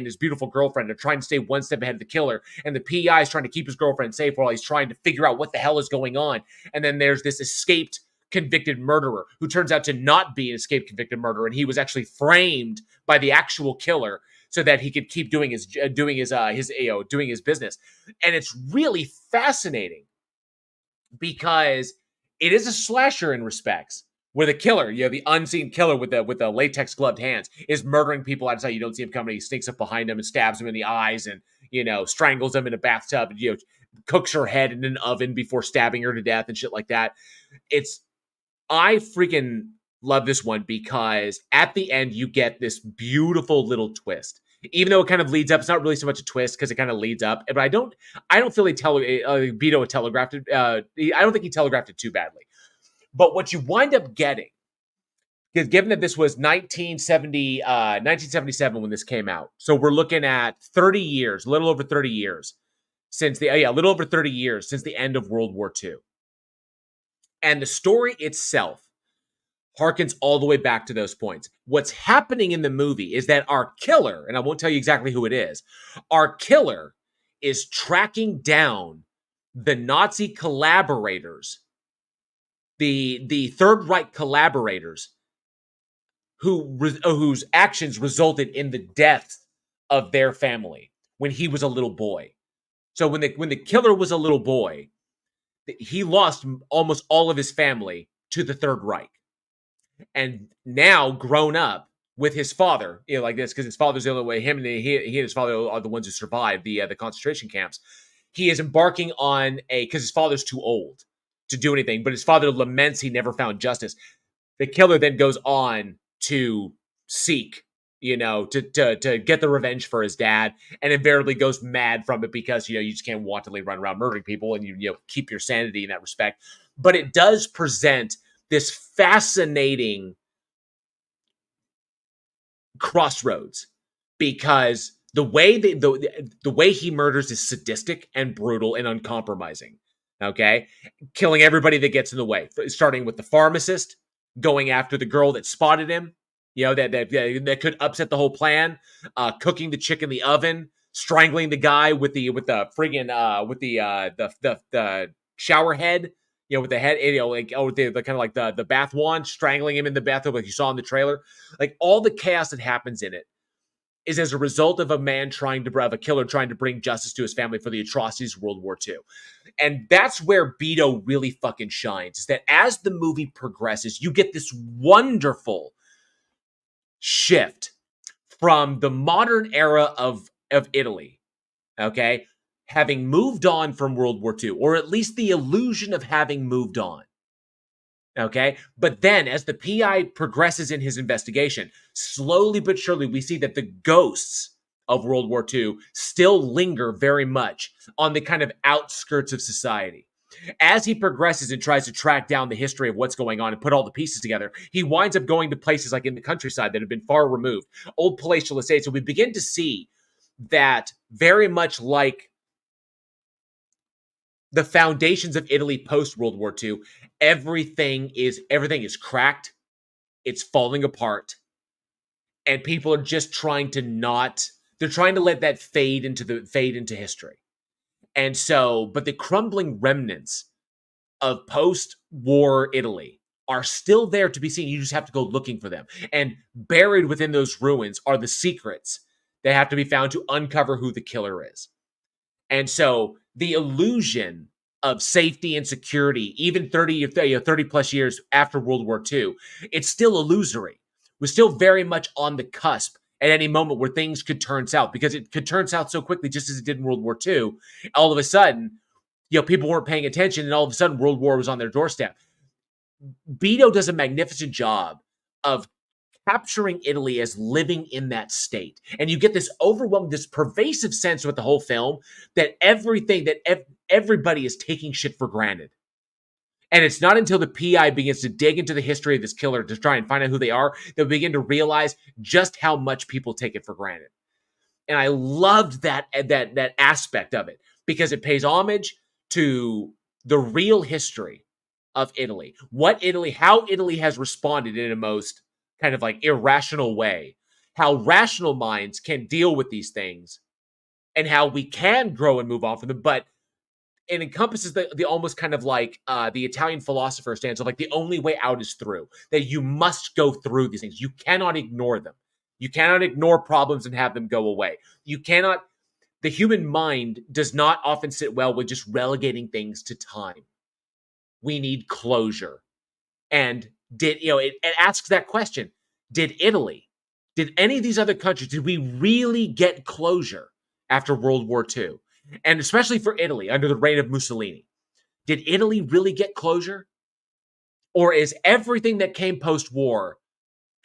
his beautiful girlfriend are trying to stay one step ahead of the killer, and the PI is trying to keep his girlfriend safe while he's trying to figure out what the hell is going on. And then there's this escaped convicted murderer who turns out to not be an escaped convicted murderer, and he was actually framed by the actual killer so that he could keep doing his business. And it's really fascinating because it is a slasher in respects, where the killer, the unseen killer with the latex gloved hands, is murdering people outside. You don't see him coming. He sneaks up behind them and stabs him in the eyes, and strangles him in a bathtub. And, cooks her head in an oven before stabbing her to death and shit like that. I freaking love this one because at the end you get this beautiful little twist. Even though it kind of leads up, it's not really so much a twist because it kind of leads up. But I don't feel Beto telegraphed it. I don't think he telegraphed it too badly. But what you wind up getting, because given that this was 1977 when this came out, so we're looking at 30 years, a little over 30 years since the end of World War II. And the story itself harkens all the way back to those points. What's happening in the movie is that our killer, and I won't tell you exactly who it is, our killer is tracking down the Nazi collaborators, the Third Reich collaborators, whose actions resulted in the death of their family when he was a little boy. So when the killer was a little boy, he lost almost all of his family to the Third Reich. And now, grown up with his father, like this, because his father's the only way, he and his father are the ones who survived the concentration camps. He is embarking on because his father's too old to do anything, but his father laments he never found justice. The killer then goes on to seek, to get the revenge for his dad, and invariably goes mad from it because, you just can't wantonly run around murdering people, and you keep your sanity in that respect. But it does present this fascinating crossroads because the way the way he murders is sadistic and brutal and uncompromising. Okay, killing everybody that gets in the way, starting with the pharmacist, going after the girl that spotted him, that could upset the whole plan, cooking the chick in the oven, strangling the guy with the shower head. With the head, the kind of like the bath wand, strangling him in the bathtub like you saw in the trailer. Like, all the chaos that happens in it is as a result of a killer trying to bring justice to his family for the atrocities of World War II. And that's where Beto really fucking shines, is that as the movie progresses, you get this wonderful shift from the modern era of Italy, okay? Having moved on from World War II, or at least the illusion of having moved on. Okay? But then, as the PI progresses in his investigation, slowly but surely, we see that the ghosts of World War II still linger very much on the kind of outskirts of society. As he progresses and tries to track down the history of what's going on and put all the pieces together, he winds up going to places like in the countryside that have been far removed, old palatial estates. So we begin to see that very much like the foundations of Italy post-World War II, everything is cracked, it's falling apart, and people are just trying to let that fade into history. And so, but the crumbling remnants of post-war Italy are still there to be seen. You just have to go looking for them. And buried within those ruins are the secrets that have to be found to uncover who the killer is. And so the illusion of safety and security, even 30 plus years after World War II, it's still illusory. We're still very much on the cusp at any moment where things could turn south, because it could turn south so quickly, just as it did in World War II. All of a sudden, people weren't paying attention, and all of a sudden World War was on their doorstep. Beto does a magnificent job of capturing Italy as living in that state. And you get this overwhelming, this pervasive sense with the whole film that everybody is taking shit for granted. And it's not until the PI begins to dig into the history of this killer to try and find out who they are that we begin to realize just how much people take it for granted. And I loved that aspect of it, because it pays homage to the real history of Italy. How Italy has responded in a most kind of like irrational way. How rational minds can deal with these things, and how we can grow and move on from them. But it encompasses the almost kind of like the Italian philosopher stance of like the only way out is through. That you must go through these things. You cannot ignore them. You cannot ignore problems and have them go away. The human mind does not often sit well with just relegating things to time. We need closure. And it asks that question. Did any of these other countries, did we really get closure after World War II? And especially for Italy, under the reign of Mussolini. Did Italy really get closure? Or is everything that came post-war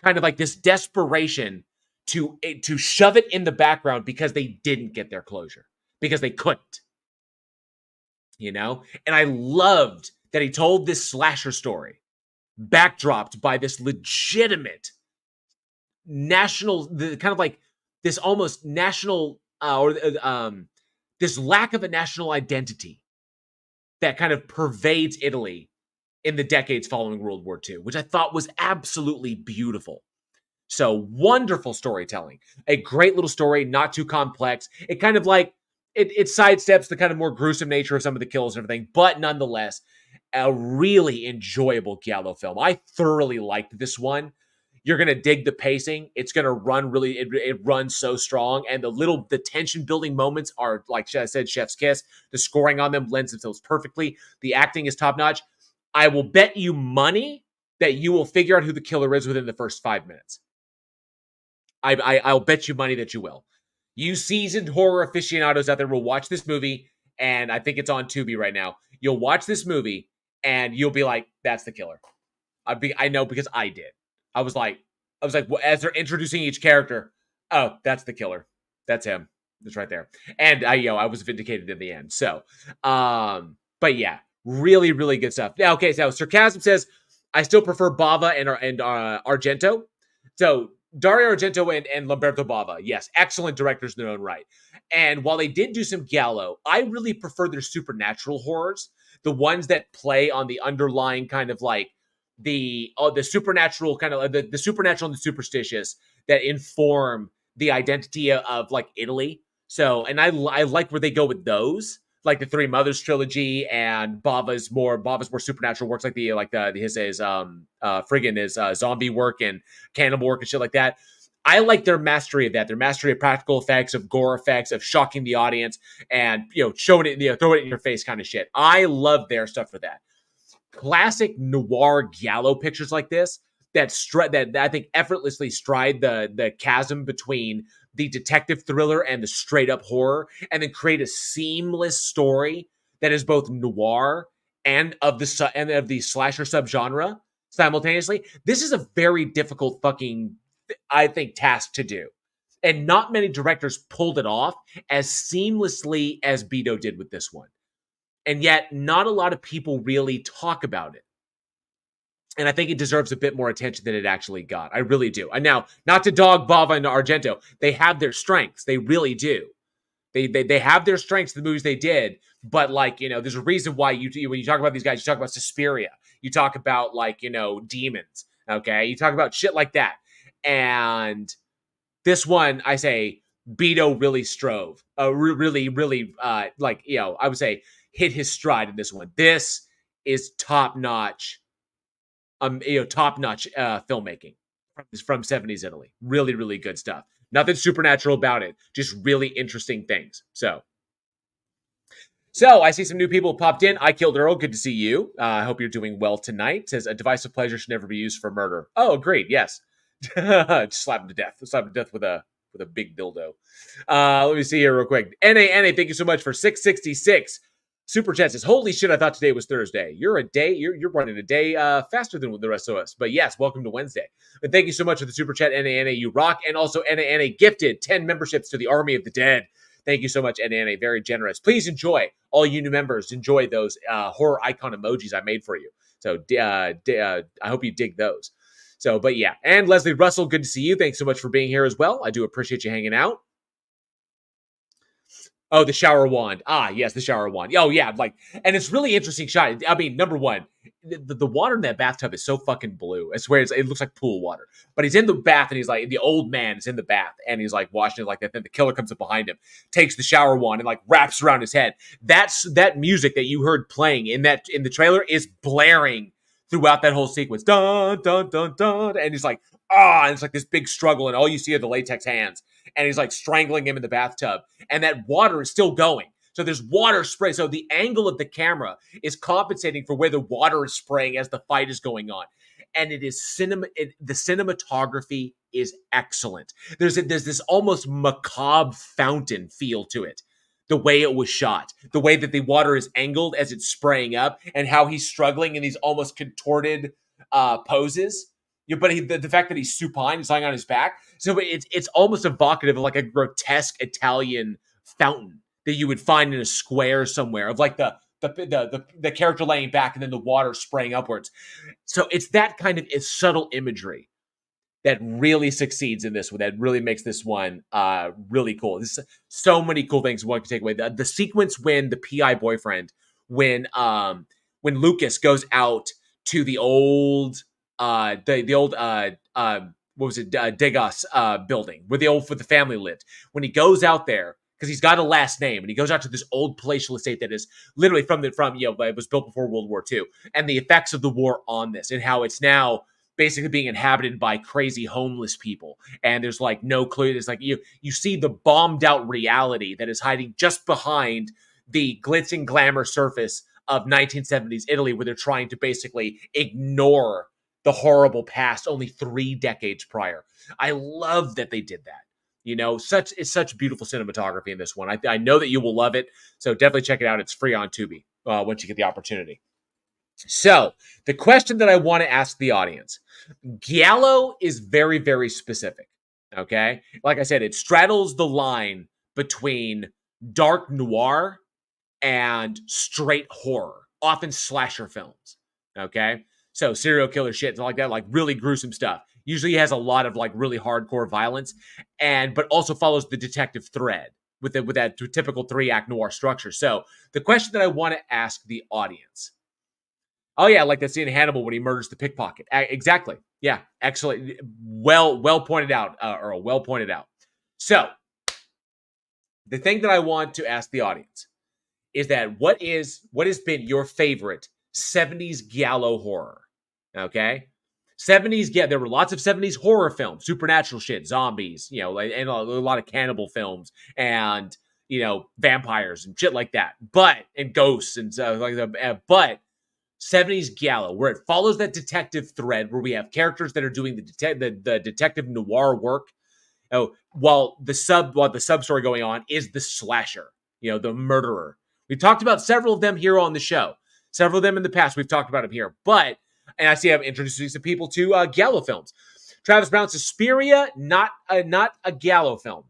kind of like this desperation to shove it in the background because they didn't get their closure? Because they couldn't. And I loved that he told this slasher story, backdropped by this legitimate national, kind of like this almost national, this lack of a national identity that kind of pervades Italy in the decades following World War II, which I thought was absolutely beautiful. So wonderful storytelling, a great little story, not too complex. It kind of like, it sidesteps the kind of more gruesome nature of some of the kills and everything, but nonetheless, a really enjoyable giallo film. I thoroughly liked this one. You're going to dig the pacing. It's going to run really, it runs so strong. And the tension building moments are, like I said, chef's kiss. The scoring on them lends themselves perfectly. The acting is top notch. I will bet you money that you will figure out who the killer is within the first 5 minutes. I'll bet you money that you will. You seasoned horror aficionados out there will watch this movie, and I think it's on Tubi right now. You'll watch this movie, and you'll be like, that's the killer. I know, because I did. I was like, well, as they're introducing each character, oh, that's the killer. That's him. It's right there. And I was vindicated in the end. So, but yeah, really, really good stuff. Now, okay, so Sarcasm says, I still prefer Bava and Argento. So Dario Argento and Lamberto Bava, yes, excellent directors in their own right. And while they did do some giallo, I really prefer their supernatural horrors, the ones that play on the underlying kind of like the supernatural kind of the supernatural and the superstitious that inform the identity of like Italy. So, and I like where they go with those, like the Three Mothers trilogy, and Bava's more supernatural works, like his friggin' his zombie work and cannibal work and shit like that. I like their mastery of that, their mastery of practical effects, of gore effects, of shocking the audience, and showing it, throw it in your face kind of shit. I love their stuff for that. Classic noir giallo pictures like this that I think effortlessly stride the chasm between the detective thriller and the straight up horror, and then create a seamless story that is both noir and of the slasher subgenre simultaneously. This is a very difficult fucking, I think, task to do, and not many directors pulled it off as seamlessly as Beto did with this one. And yet, not a lot of people really talk about it. And I think it deserves a bit more attention than it actually got. I really do. And now, not to dog Bava and Argento, they have their strengths. They really do. They have their strengths, the movies they did. But like, there's a reason why when you talk about these guys, you talk about Suspiria. You talk about like, demons. Okay? You talk about shit like that. And this one, I say, Beto really strove, really, like, you know, I would say hit his stride in this one. This is top-notch, top-notch filmmaking from 70s Italy. Really, really good stuff. Nothing supernatural about it. Just really interesting things. So I see some new people popped in. I Killed Earl. Good to see you. I hope you're doing well tonight. Says a device of pleasure should never be used for murder. Oh, agreed. Yes. Just slap him to death. Slap him to death with a big dildo. Let me see here real quick. NA, thank you so much for 666. Super Chat says, holy shit, I thought today was Thursday. You're running a day faster than the rest of us. But yes, welcome to Wednesday. And thank you so much for the Super Chat, NA, you rock. And also NA gifted 10 memberships to the Army of the Dead. Thank you so much, NA, very generous. Please enjoy, all you new members, enjoy those horror icon emojis I made for you. So I hope you dig those. So, but yeah. And Leslie Russell, good to see you. Thanks so much for being here as well. I do appreciate you hanging out. Oh, the shower wand. Ah, yes, the shower wand. Oh, yeah, like, and it's really interesting shot. I mean, number one, the water in that bathtub is so fucking blue. I swear, it looks like pool water. But he's in the bath, and he's like, the old man is in the bath, and he's like washing it like that. Then the killer comes up behind him, takes the shower wand, and like wraps around his head. That music that you heard playing in the trailer is blaring throughout that whole sequence. Dun dun dun dun, and he's like, and it's like this big struggle, and all you see are the latex hands. And he's like strangling him in the bathtub. And that water is still going. So there's water spray. So the angle of the camera is compensating for where the water is spraying as the fight is going on. And it is the cinematography is excellent. There's this almost macabre fountain feel to it. The way it was shot, the way that the water is angled as it's spraying up, and how he's struggling in these almost contorted poses. But the fact that he's supine, he's lying on his back, so it's almost evocative of like a grotesque Italian fountain that you would find in a square somewhere, of like the character laying back and then the water spraying upwards. So it's that kind of subtle imagery that really succeeds in this one. That really makes this one really cool. There's so many cool things one can take away. The sequence when the PI boyfriend, when Lucas goes out to the old. Degas building where the family lived. When he goes out there, because he's got a last name, and he goes out to this old palatial estate that is literally it was built before World War II, and the effects of the war on this, and how it's now basically being inhabited by crazy homeless people, and there's like no clue. There's like you see the bombed out reality that is hiding just behind the glitz and glamour surface of 1970s Italy, where they're trying to basically ignore the horrible past only 3 decades prior. I love that they did that. You know, it's such beautiful cinematography in this one. I know that you will love it, so definitely check it out. It's free on Tubi once you get the opportunity. So, the question that I want to ask the audience. Giallo is very, very specific, okay? Like I said, it straddles the line between dark noir and straight horror, often slasher films, okay? So serial killer shit and like that, like really gruesome stuff. Usually has a lot of like really hardcore violence, but also follows the detective thread with that typical 3-act noir structure. So the question that I want to ask the audience. Oh yeah, like that scene in Hannibal when he murders the pickpocket. Exactly. Yeah, excellent. Well pointed out, Earl. Well pointed out. So the thing that I want to ask the audience is that what has been your favorite 70s giallo horror? Okay, 70s. Yeah, there were lots of 70s horror films, supernatural shit, zombies, and a lot of cannibal films, and vampires and shit like that. And ghosts and stuff like that. But 70s giallo, where it follows that detective thread, where we have characters that are doing the detective noir work, while the sub story going on is the slasher, the murderer. We've talked about several of them here on the show. Several of them in the past, we've talked about them here. And I see I'm introducing some people to giallo films. Travis Brown, Suspiria, not a giallo film.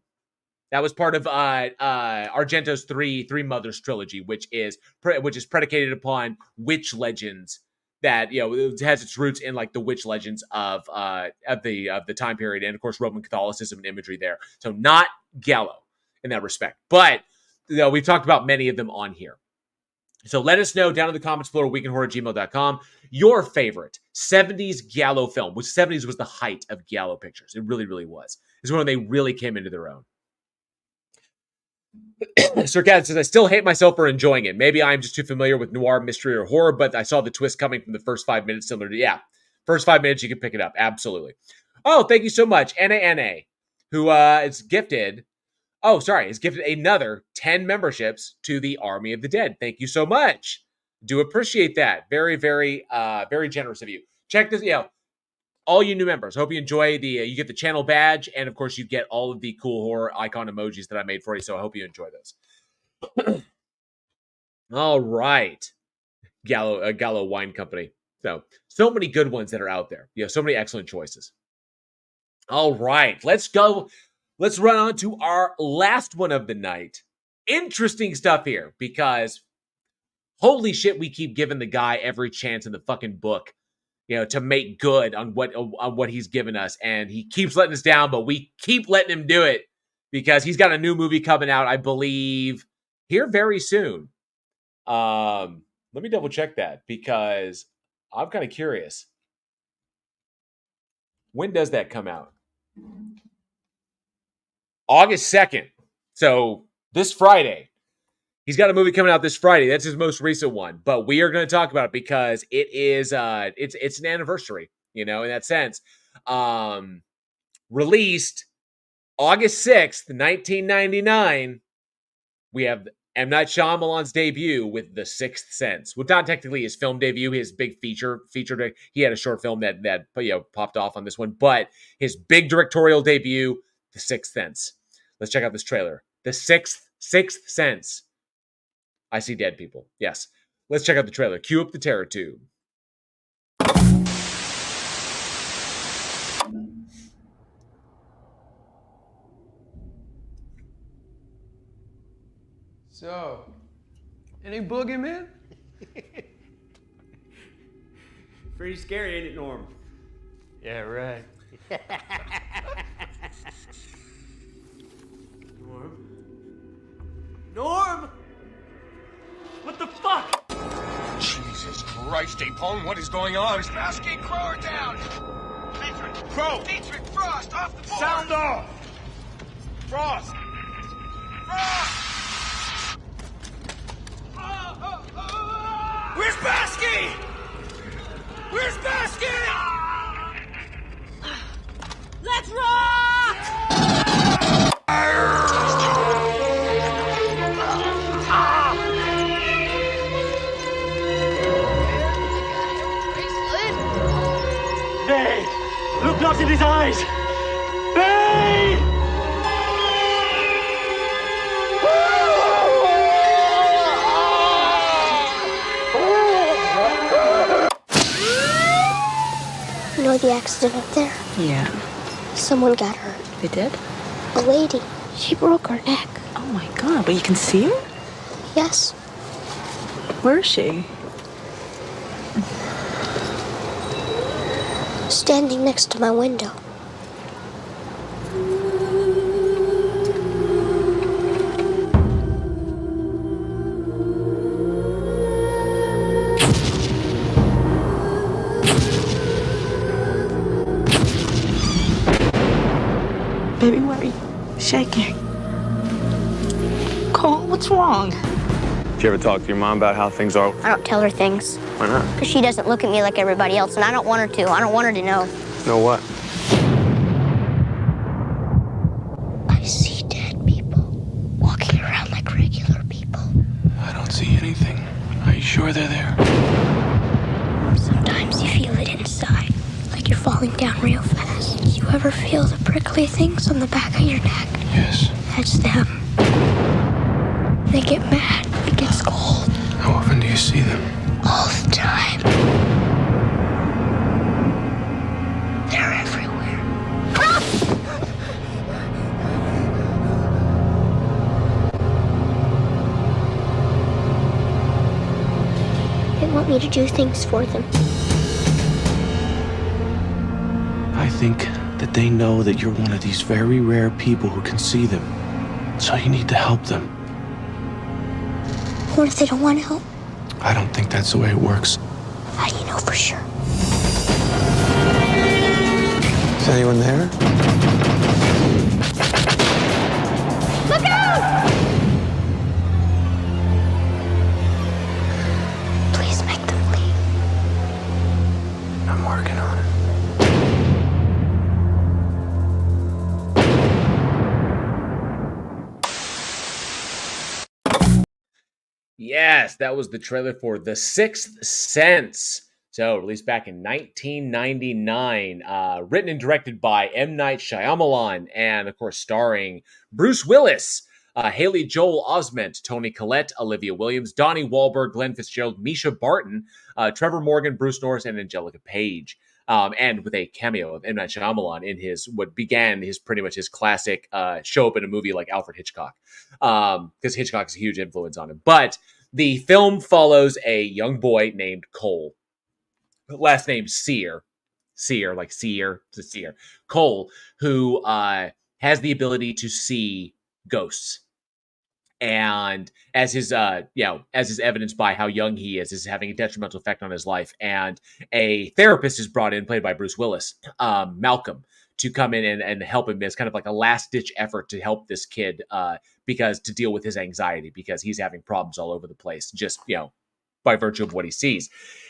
That was part of Argento's Three Mothers trilogy, which is predicated upon witch legends that it has its roots in like the witch legends of the time period, and of course Roman Catholicism and imagery there. So not giallo in that respect, but we've talked about many of them on here. So let us know down in the comments below, weekinhorror@gmail.com, your favorite 70s giallo film, which 70s was the height of giallo pictures. It really, really was. It's when they really came into their own. Sir Cat says, I still hate myself for enjoying it. Maybe I'm just too familiar with noir, mystery, or horror, but I saw the twist coming from the first 5 minutes, similar to, first 5 minutes, you can pick it up. Absolutely. Oh, thank you so much. NANA, who is gifted another 10 memberships to the Army of the Dead. Thank you so much. Do appreciate that. Very, very, very generous of you. Check this, all you new members. Hope you enjoy you get the channel badge, and of course you get all of the cool horror icon emojis that I made for you, so I hope you enjoy those. All right. Gallo Wine Company. So many good ones that are out there. So many excellent choices. All right, let's go. Let's run on to our last one of the night. Interesting stuff here, because holy shit, we keep giving the guy every chance in the fucking book, to make good on what he's given us, and he keeps letting us down, but we keep letting him do it because he's got a new movie coming out, I believe, here very soon. Let me double check that because I'm kind of curious. When does that come out? August 2nd. So this Friday. He's got a movie coming out this Friday. That's his most recent one. But we are going to talk about it because it is it's an anniversary, in that sense. Released August 6th, 1999. We have M. Night Shyamalan's debut with The Sixth Sense. Well, not technically his film debut, his big feature. He had a short film that popped off on this one, but his big directorial debut, The Sixth Sense. Let's check out this trailer. The Sixth Sense. I see dead people. Yes. Let's check out the trailer. Cue up the terror tube. So, any boogeyman? Pretty scary, ain't it, Norm? Yeah, right. Norm? What the fuck? Jesus Christ, Apone, what is going on? Spassky, Crow are down! Dietrich! Crow! Dietrich, Frost, off the board! Sound off! Frost! Frost! Where's Spassky? Where's Spassky? Let's rock! Hey! Look not in his eyes! Hey! You know the accident up there? Yeah. Someone got hurt. They did? A lady. She broke her neck. Oh my god, but you can see her? Yes. Where is she? Standing next to my window. Baby, why are you shaking? Cole, what's wrong? Did you ever talk to your mom about how things are? I don't tell her things. Why not? Because she doesn't look at me like everybody else, and I don't want her to. I don't want her to know. Know what? I see dead people walking around like regular people. I don't see anything. Are you sure they're there? Sometimes you feel it inside, like you're falling down real fast. You ever feel the prickly things on the back of your neck? Yes. That's them. They get mad. It gets cold. How often do you see them? All the time. They're everywhere. They want me to do things for them. I think that they know that you're one of these very rare people who can see them. So you need to help them. What if they don't want to help? I don't think that's the way it works. How do you know for sure? Is anyone there? Look out! Yes, that was the trailer for The Sixth Sense. So, released back in 1999, written and directed by M. Night Shyamalan, and of course, starring Bruce Willis, Haley Joel Osment, Toni Collette, Olivia Williams, Donnie Wahlberg, Glenn Fitzgerald, Misha Barton, Trevor Morgan, Bruce Norris, and Angelica Page. And with a cameo of M. Night Shyamalan in his what began his pretty much his classic show up in a movie like Alfred Hitchcock, because Hitchcock is a huge influence on him. But the film follows a young boy named Cole, last name Sear, like Sear, to Sear, Cole, who has the ability to see ghosts. And as his, as is evidenced by how young he is having a detrimental effect on his life. And a therapist is brought in, played by Bruce Willis, Malcolm, to come in and help him as kind of like a last ditch effort to help this kid, because to deal with his anxiety, because he's having problems all over the place, just, by virtue of what he sees.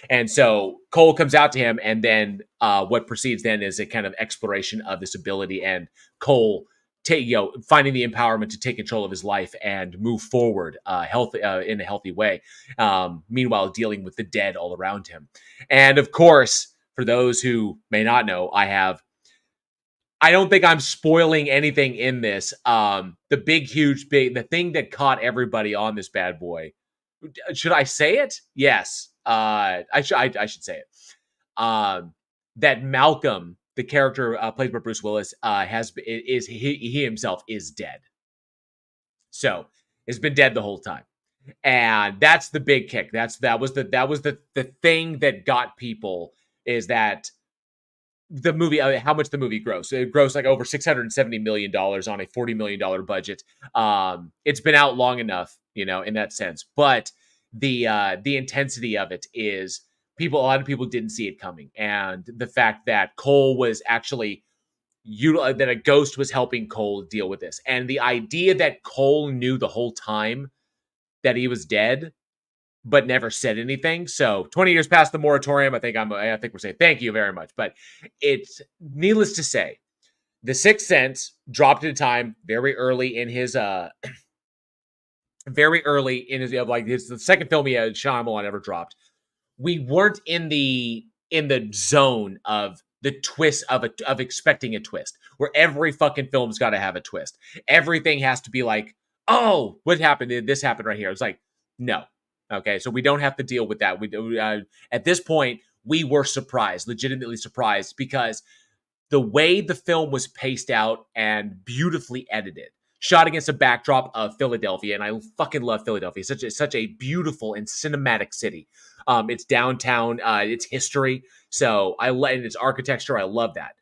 And so Cole comes out to him, and then what proceeds then is a kind of exploration of this ability, and Cole finding the empowerment to take control of his life and move forward in a healthy way. Meanwhile, dealing with the dead all around him. And of course, for those who may not know, I don't think I'm spoiling anything in this. The thing that caught everybody on this bad boy. Should I say it? Yes. I should say it. That Malcolm, the character played by Bruce Willis, he himself is dead. So he's been dead the whole time, and that's the big kick. That was the thing that got people, is that the movie, how much the movie grossed. It grossed like over $670 million on a $40 million budget. It's been out long enough, in that sense. But the intensity of it is a lot of people didn't see it coming. And the fact that Cole was actually, that a ghost was helping Cole deal with this. And the idea that Cole knew the whole time that he was dead, but never said anything. So 20 years past the moratorium, I think we're saying thank you very much. But it's needless to say, The Sixth Sense dropped at a time very early in his the second film Shyamalan ever dropped. We weren't in the zone of the twist of expecting a twist, where every fucking film's got to have a twist. Everything has to be like, oh, what happened? This happened right here. It's like, no. Okay, so we don't have to deal with that. At this point, we were surprised, legitimately surprised, because the way the film was paced out and beautifully edited, shot against a backdrop of Philadelphia, and I fucking love Philadelphia. It's such a beautiful and cinematic city. It's downtown, its history, and its architecture. I love that.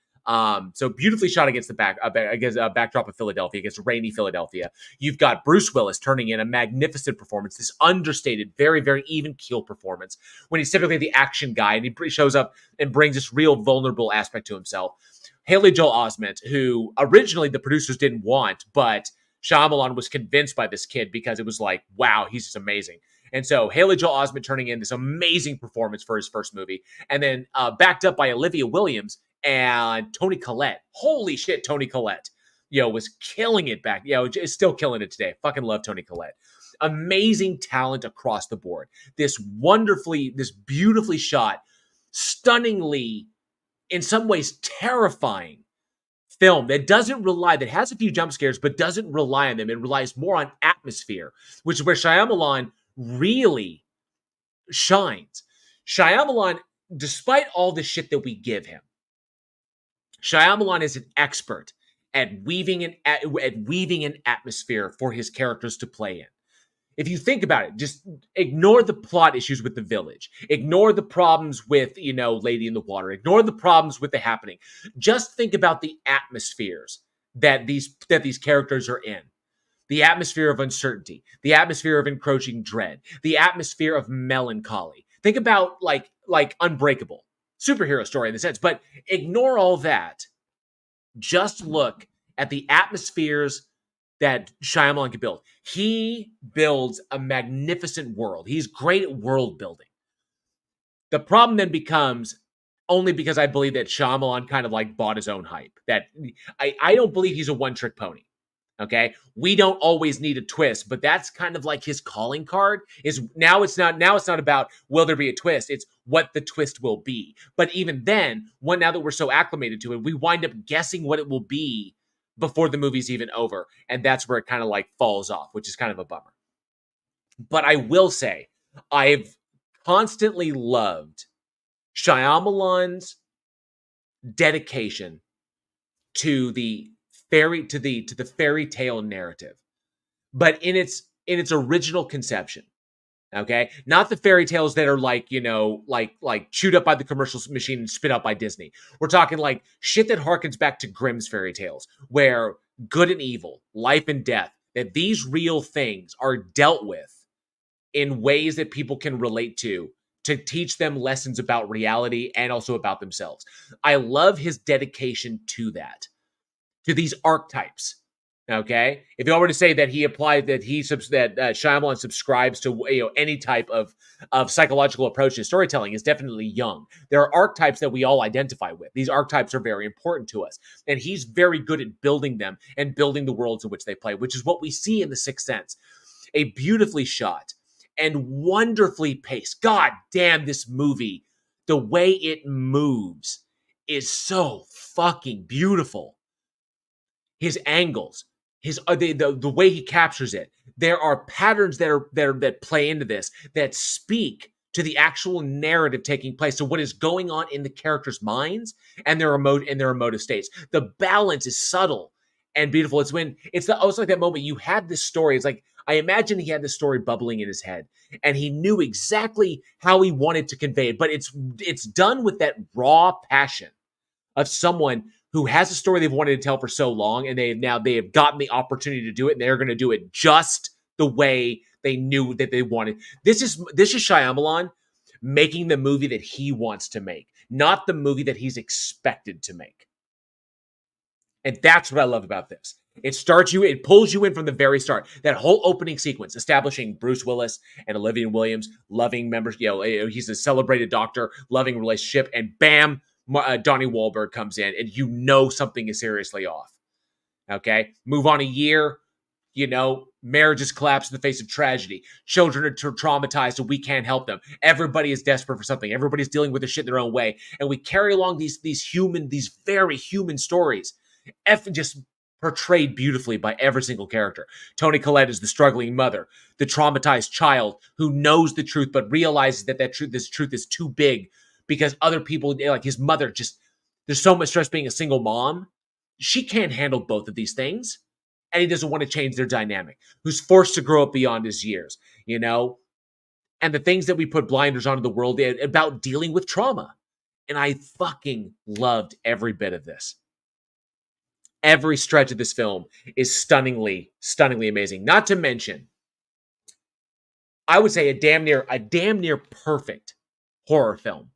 So beautifully shot against the backdrop of Philadelphia, against rainy Philadelphia. You've got Bruce Willis turning in a magnificent performance, this understated, very, very even keel performance, when he's typically the action guy, and he shows up and brings this real vulnerable aspect to himself. Haley Joel Osment, who originally the producers didn't want, but Shyamalan was convinced by this kid, because it was like, wow, he's just amazing. And so Haley Joel Osment turning in this amazing performance for his first movie, and then backed up by Olivia Williams and Toni Collette. Holy shit, Toni Collette, was killing it back. Is still killing it today. Fucking love Toni Collette. Amazing talent across the board. This beautifully shot, stunningly, in some ways, terrifying film that has a few jump scares, but doesn't rely on them. It relies more on atmosphere, which is where Shyamalan really shines. Shyamalan, despite all the shit that we give him, Shyamalan is an expert at weaving an atmosphere for his characters to play in. If you think about it, just ignore the plot issues with the village. Ignore the problems with, Lady in the Water. Ignore the problems with The Happening. Just think about the atmospheres that these characters are in. The atmosphere of uncertainty, the atmosphere of encroaching dread, the atmosphere of melancholy. Think about like Unbreakable, superhero story in the sense, but ignore all that. Just look at the atmospheres that Shyamalan can build. He builds a magnificent world. He's great at world building. The problem then becomes, only because I believe that Shyamalan kind of bought his own hype, that I don't believe he's a one-trick pony. Okay, we don't always need a twist, but that's kind of like his calling card. Is now it's not about will there be a twist, it's what the twist will be. But even then, now that we're so acclimated to it, we wind up guessing what it will be before the movie's even over, and that's where it kind of like falls off, which is kind of a bummer. But I will say, I've constantly loved Shyamalan's dedication to the fairy tale narrative, but in its original conception. Okay, not the fairy tales that are like, like chewed up by the commercial machine and spit out by Disney. We're talking like shit that harkens back to Grimm's fairy tales, where good and evil, life and death, that these real things are dealt with in ways that people can relate to teach them lessons about reality and also about themselves. I love his dedication to that, to these archetypes. Okay, if you were to say that Shyamalan subscribes to any type of psychological approach to storytelling, is definitely Jung. There are archetypes that we all identify with. These archetypes are very important to us, and he's very good at building them and building the worlds in which they play, which is what we see in The Sixth Sense. A beautifully shot and wonderfully paced. God damn, this movie, the way it moves is so fucking beautiful. His angles, the way he captures it. There are patterns that play into this, that speak to the actual narrative taking place. So what is going on in the characters' minds and their emotive states. The balance is subtle and beautiful. It's like that moment you had this story. It's like, I imagine he had this story bubbling in his head, and he knew exactly how he wanted to convey it. But it's done with that raw passion of someone who has a story they've wanted to tell for so long, and they have gotten the opportunity to do it, and they're going to do it just the way they knew that they wanted. This is Shyamalan making the movie that he wants to make, not the movie that he's expected to make. And that's what I love about this. It pulls you in from the very start. That whole opening sequence, establishing Bruce Willis and Olivia Williams, loving members, he's a celebrated doctor, loving relationship, and bam, Donnie Wahlberg comes in, and something is seriously off. Okay, move on a year, marriages collapse in the face of tragedy. Children are traumatized, and we can't help them. Everybody is desperate for something. Everybody's dealing with the shit their own way, and we carry along these very human stories, just portrayed beautifully by every single character. Toni Collette is the struggling mother, the traumatized child who knows the truth but realizes that this truth is too big. Because other people, like his mother, there's so much stress being a single mom. She can't handle both of these things. And he doesn't want to change their dynamic. Who's forced to grow up beyond his years, And the things that we put blinders onto the world about dealing with trauma. And I fucking loved every bit of this. Every stretch of this film is stunningly, stunningly amazing. Not to mention, I would say a damn near perfect horror film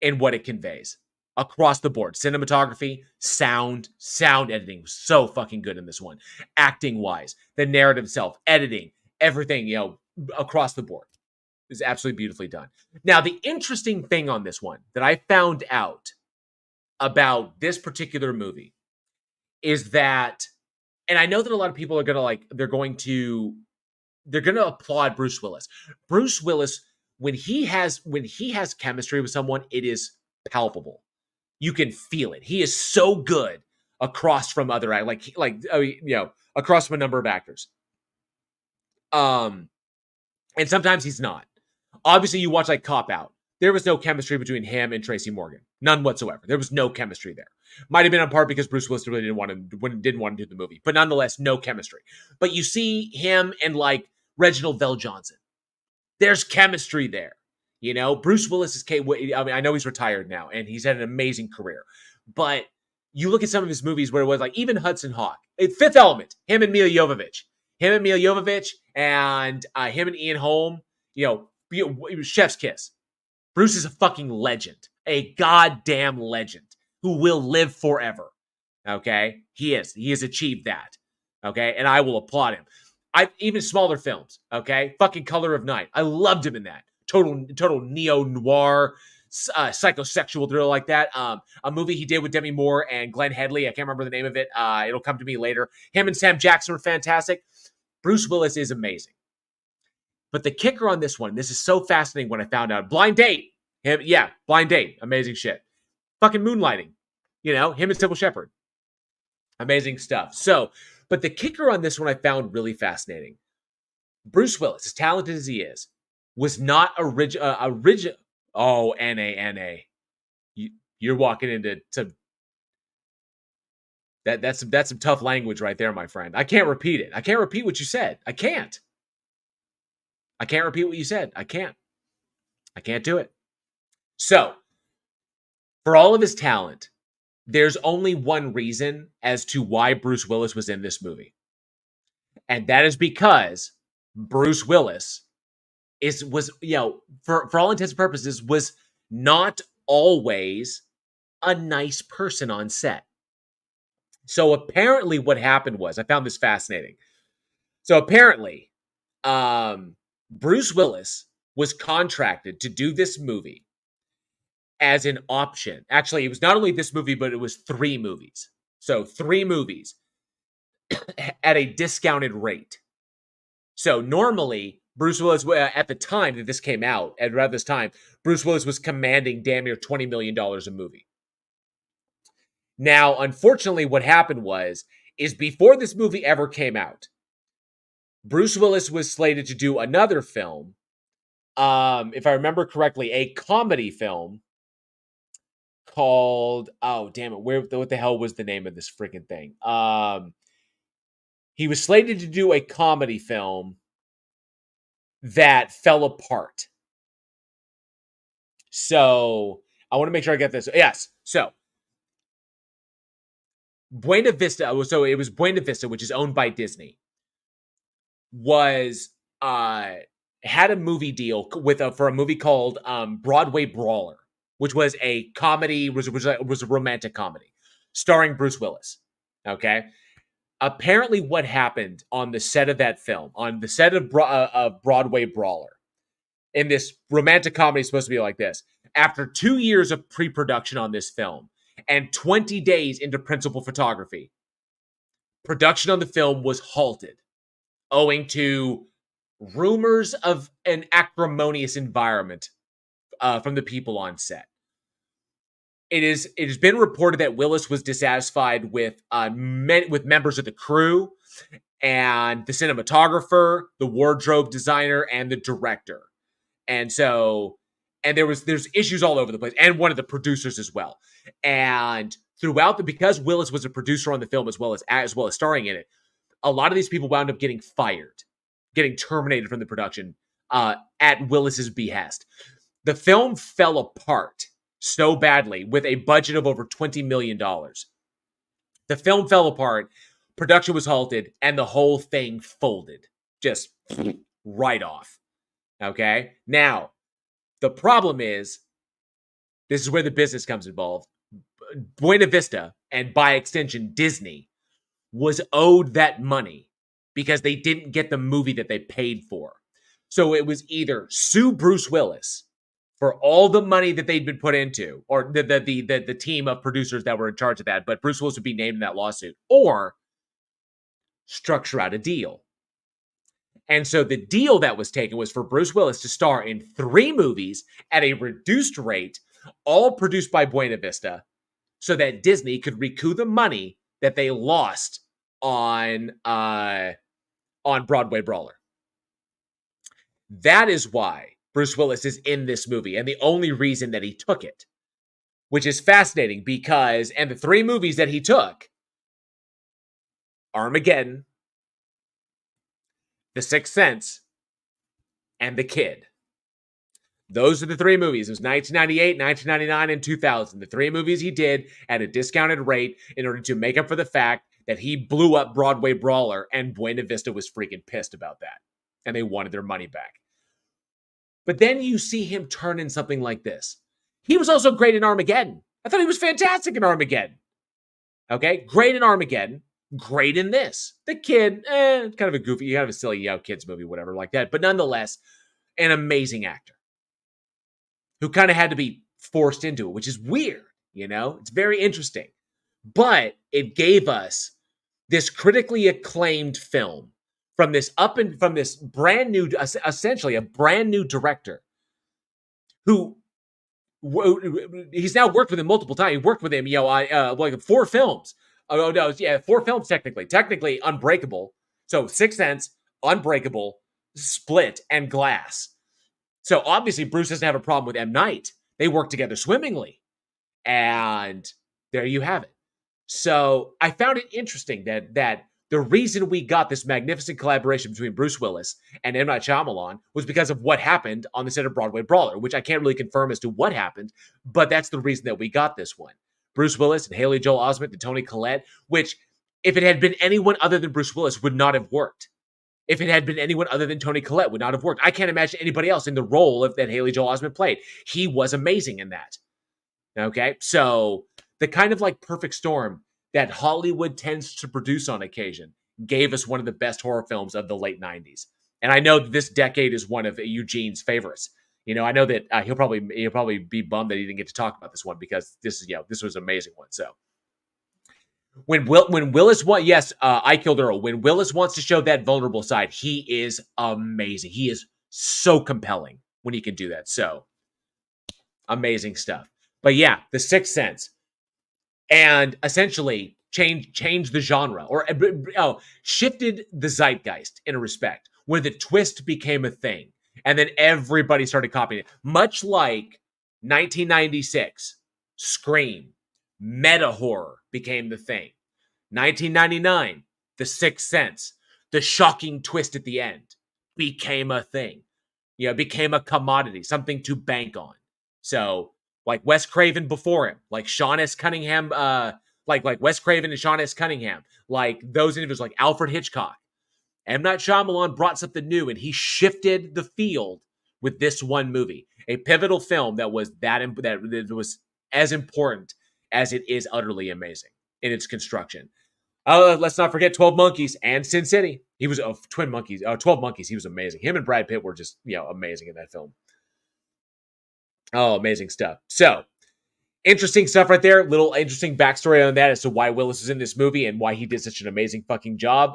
in what it conveys across the board. Cinematography, sound editing was so fucking good in this one. Acting wise, the narrative itself, editing, everything, across the board is absolutely beautifully done. Now, the interesting thing on this one that I found out about this particular movie is that, and I know that a lot of people are they're going to applaud Bruce Willis. Bruce Willis, when he has chemistry with someone, it is palpable. You can feel it. He is so good across from other across from a number of actors. And sometimes he's not. Obviously, you watch Cop Out. There was no chemistry between him and Tracy Morgan. None whatsoever. There was no chemistry there. Might have been in part because Bruce Willis really didn't want to do the movie. But nonetheless, no chemistry. But you see him and Reginald Vell Johnson. There's chemistry there. Bruce Willis is I know he's retired now and he's had an amazing career. But you look at some of his movies where it was even Hudson Hawk. Fifth Element, him and Mila Jovovich. And him and Ian Holm, chef's kiss. Bruce is a fucking legend. A goddamn legend who will live forever. Okay? He has achieved that. Okay? And I will applaud him. Even smaller films, okay? Fucking Color of Night. I loved him in that. Total neo-noir, psychosexual thriller like that. A movie he did with Demi Moore and Glenn Headley. I can't remember the name of it. It'll come to me later. Him and Sam Jackson were fantastic. Bruce Willis is amazing. But the kicker on this one, this is so fascinating when I found out. Blind Date. Blind Date. Amazing shit. Fucking Moonlighting. Him and Sybil Shepherd. Amazing stuff. So, but the kicker on this one I found really fascinating. Bruce Willis, as talented as he is, was not original. Oh, N-A. You're walking into some... That's some tough language right there, my friend. I can't repeat it. I can't repeat what you said. I can't repeat what you said. I can't do it. So, for all of his talent, there's only one reason as to why Bruce Willis was in this movie. And that is because Bruce Willis was, for all intents and purposes, was not always a nice person on set. So apparently what happened was, I found this fascinating. So apparently, Bruce Willis was contracted to do this movie as an option. Actually, it was not only this movie, but it was 3 movies. So 3 movies at a discounted rate. So normally, Bruce Willis, at the time that this came out, at around this time, Bruce Willis was commanding damn near $20 million a movie. Now, unfortunately, what happened is before this movie ever came out, Bruce Willis was slated to do another film, if I remember correctly, a comedy film called, oh, damn it, what the hell was the name of this freaking thing? He was slated to do a comedy film that fell apart. So, I want to make sure I get this. Yes, so, Buena Vista, so it was Buena Vista, which is owned by Disney, had a movie deal for a movie called Broadway Brawler, which was a comedy, was a romantic comedy starring Bruce Willis. Okay, apparently, what happened on the set of that film, on the set of Broadway Brawler, in this romantic comedy, supposed to be like this. After 2 years of pre-production on this film and 20 days into principal photography, production on the film was halted, owing to rumors of an acrimonious environment from the people on set. It has been reported that Willis was dissatisfied with members of the crew and the cinematographer, the wardrobe designer, and the director. And there's issues all over the place, and one of the producers as well. And because Willis was a producer on the film as well as starring in it, a lot of these people wound up getting fired, getting terminated from the production at Willis's behest. The film fell apart so badly with a budget of over $20 million. The film fell apart, production was halted, and the whole thing folded. Just right off. Okay? Now, the problem is, this is where the business comes involved. Buena Vista, and by extension Disney, was owed that money because they didn't get the movie that they paid for. So it was either sue Bruce Willis for all the money that they'd been put into, or the team of producers that were in charge of that, but Bruce Willis would be named in that lawsuit, or structure out a deal. And so the deal that was taken was for Bruce Willis to star in 3 movies at a reduced rate, all produced by Buena Vista, so that Disney could recoup the money that they lost on Broadway Brawler. That is why Bruce Willis is in this movie, and the only reason that he took it, which is fascinating because, and the 3 movies that he took, Armageddon, The Sixth Sense, and The Kid. Those are the 3 movies. It was 1998, 1999, and 2000. The 3 movies he did at a discounted rate in order to make up for the fact that he blew up Broadway Brawler, and Buena Vista was freaking pissed about that. And they wanted their money back. But then you see him turn in something like this. He was also great in Armageddon. I thought he was fantastic in Armageddon. Okay? Great in Armageddon. Great in this. The Kid, kind of a goofy, kind of a silly kids movie, whatever like that. But nonetheless, an amazing actor who kind of had to be forced into it, which is weird, you know? It's very interesting. But it gave us this critically acclaimed film from this brand new, essentially a brand new director who he's now worked with him multiple times. He worked with him, like 4 films. Oh no, yeah, 4 films technically. Technically, Unbreakable. So Sixth Sense, Unbreakable, Split, and Glass. So obviously Bruce doesn't have a problem with M. Night. They work together swimmingly. And there you have it. So I found it interesting that the reason we got this magnificent collaboration between Bruce Willis and M. Night Shyamalan was because of what happened on the set of Broadway Brawler, which I can't really confirm as to what happened, but that's the reason that we got this one. Bruce Willis and Haley Joel Osment and Toni Collette, which, if it had been anyone other than Bruce Willis, would not have worked. If it had been anyone other than Toni Collette, would not have worked. I can't imagine anybody else in the role that Haley Joel Osment played. He was amazing in that. Okay? So the kind of like perfect storm that Hollywood tends to produce on occasion gave us one of the best horror films of the late 90s. And I know that this decade is one of Eugene's favorites. You know, I know that he'll probably be bummed that he didn't get to talk about this one because this was an amazing one. So when Willis I Killed Earl. When Willis wants to show that vulnerable side, he is amazing. He is so compelling when he can do that. So amazing stuff. But yeah, The Sixth Sense, and essentially change the genre or shifted the zeitgeist in a respect where the twist became a thing. And then everybody started copying it. Much like 1996, Scream, meta horror became the thing. 1999, The Sixth Sense, the shocking twist at the end became a thing. You know, it became a commodity, something to bank on. So, like Wes Craven before him, like Sean S. Cunningham, like Wes Craven and Sean S. Cunningham, like those individuals, like Alfred Hitchcock. M. Night Shyamalan brought something new, and he shifted the field with this one movie, a pivotal film that was that was as important as it is utterly amazing in its construction. Let's not forget 12 Monkeys and Sin City. He was 12 Monkeys. He was amazing. Him and Brad Pitt were just amazing in that film. Oh, amazing stuff. So, interesting stuff right there. Little interesting backstory on that as to why Willis is in this movie and why he did such an amazing fucking job.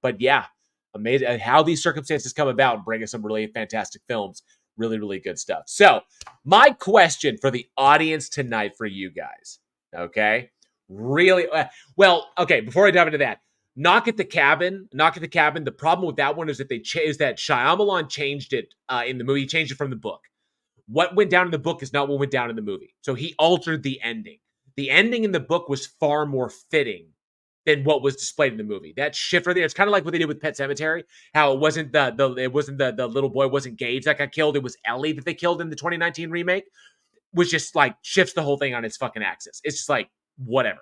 But yeah, amazing how these circumstances come about and bring us some really fantastic films. Really, really good stuff. So, my question for the audience tonight for you guys, okay? Really, okay, before I dive into that, Knock at the Cabin. The problem with that one is that Shyamalan changed it in the movie. He changed it from the book. What went down in the book is not what went down in the movie. So he altered the ending. The ending in the book was far more fitting than what was displayed in the movie. That shift right there, it's kind of like what they did with Pet Sematary, how it wasn't the little boy, wasn't Gage that got killed, it was Ellie that they killed in the 2019 remake, which just like shifts the whole thing on its fucking axis. It's just like, whatever.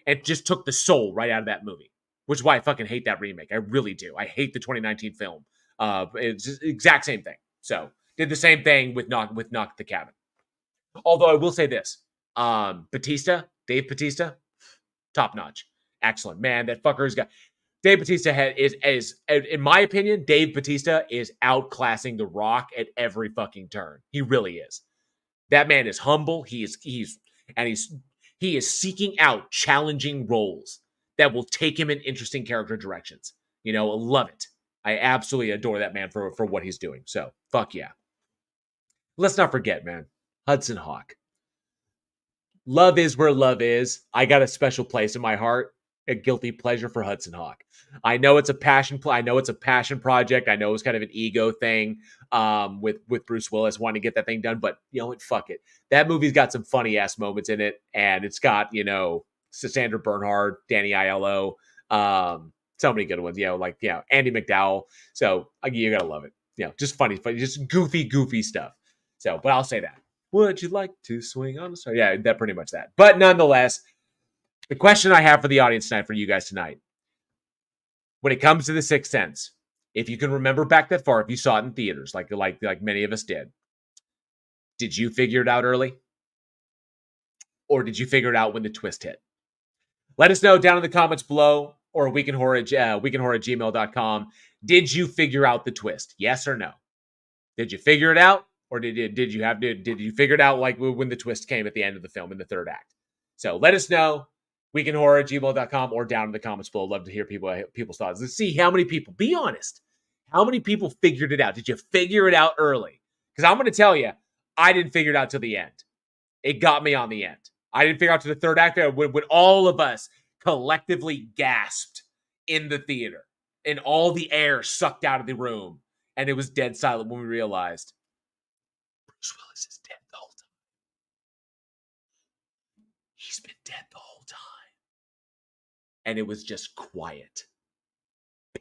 It just took the soul right out of that movie, which is why I fucking hate that remake. I really do. I hate the 2019 film. It's just the exact same thing. So, did the same thing with Knock at the Cabin. Although I will say this, Dave Bautista, top notch, excellent, man. That fucker's got Dave Bautista is in my opinion, Dave Bautista is outclassing The Rock at every fucking turn. He really is. That man is humble. He is seeking out challenging roles that will take him in interesting character directions. I love it. I absolutely adore that man for what he's doing. So fuck yeah. Let's not forget, man, Hudson Hawk. Love is where love is. I got a special place in my heart, a guilty pleasure for Hudson Hawk. I know it's a passion I know it's a passion project. I know it was kind of an ego thing with Bruce Willis wanting to get that thing done, but fuck it. That movie's got some funny ass moments in it, and it's got Sandra Bernhard, Danny Aiello, so many good ones. Andy McDowell. So you gotta love it. Just funny, just goofy stuff. So, but I'll say that. Would you like to swing on the star? Yeah, that pretty much that. But nonetheless, the question I have for the audience tonight, for you guys tonight, when it comes to The Sixth Sense, if you can remember back that far, if you saw it in theaters, like many of us did you figure it out early? Or did you figure it out when the twist hit? Let us know down in the comments below, or weekinhorror@gmail.com. Did you figure out the twist? Yes or no? Did you figure it out? Or did you figure it out like when the twist came at the end of the film in the third act? So let us know. weekinhorror@gmail.com or down in the comments below. Love to hear people's thoughts. Let's see how many people, be honest, how many people figured it out? Did you figure it out early? Because I'm going to tell you, I didn't figure it out till the end. It got me on the end. I didn't figure out to the third act when all of us collectively gasped in the theater and all the air sucked out of the room and it was dead silent when we realized Bruce Willis is dead the whole time. He's been dead the whole time. And it was just quiet.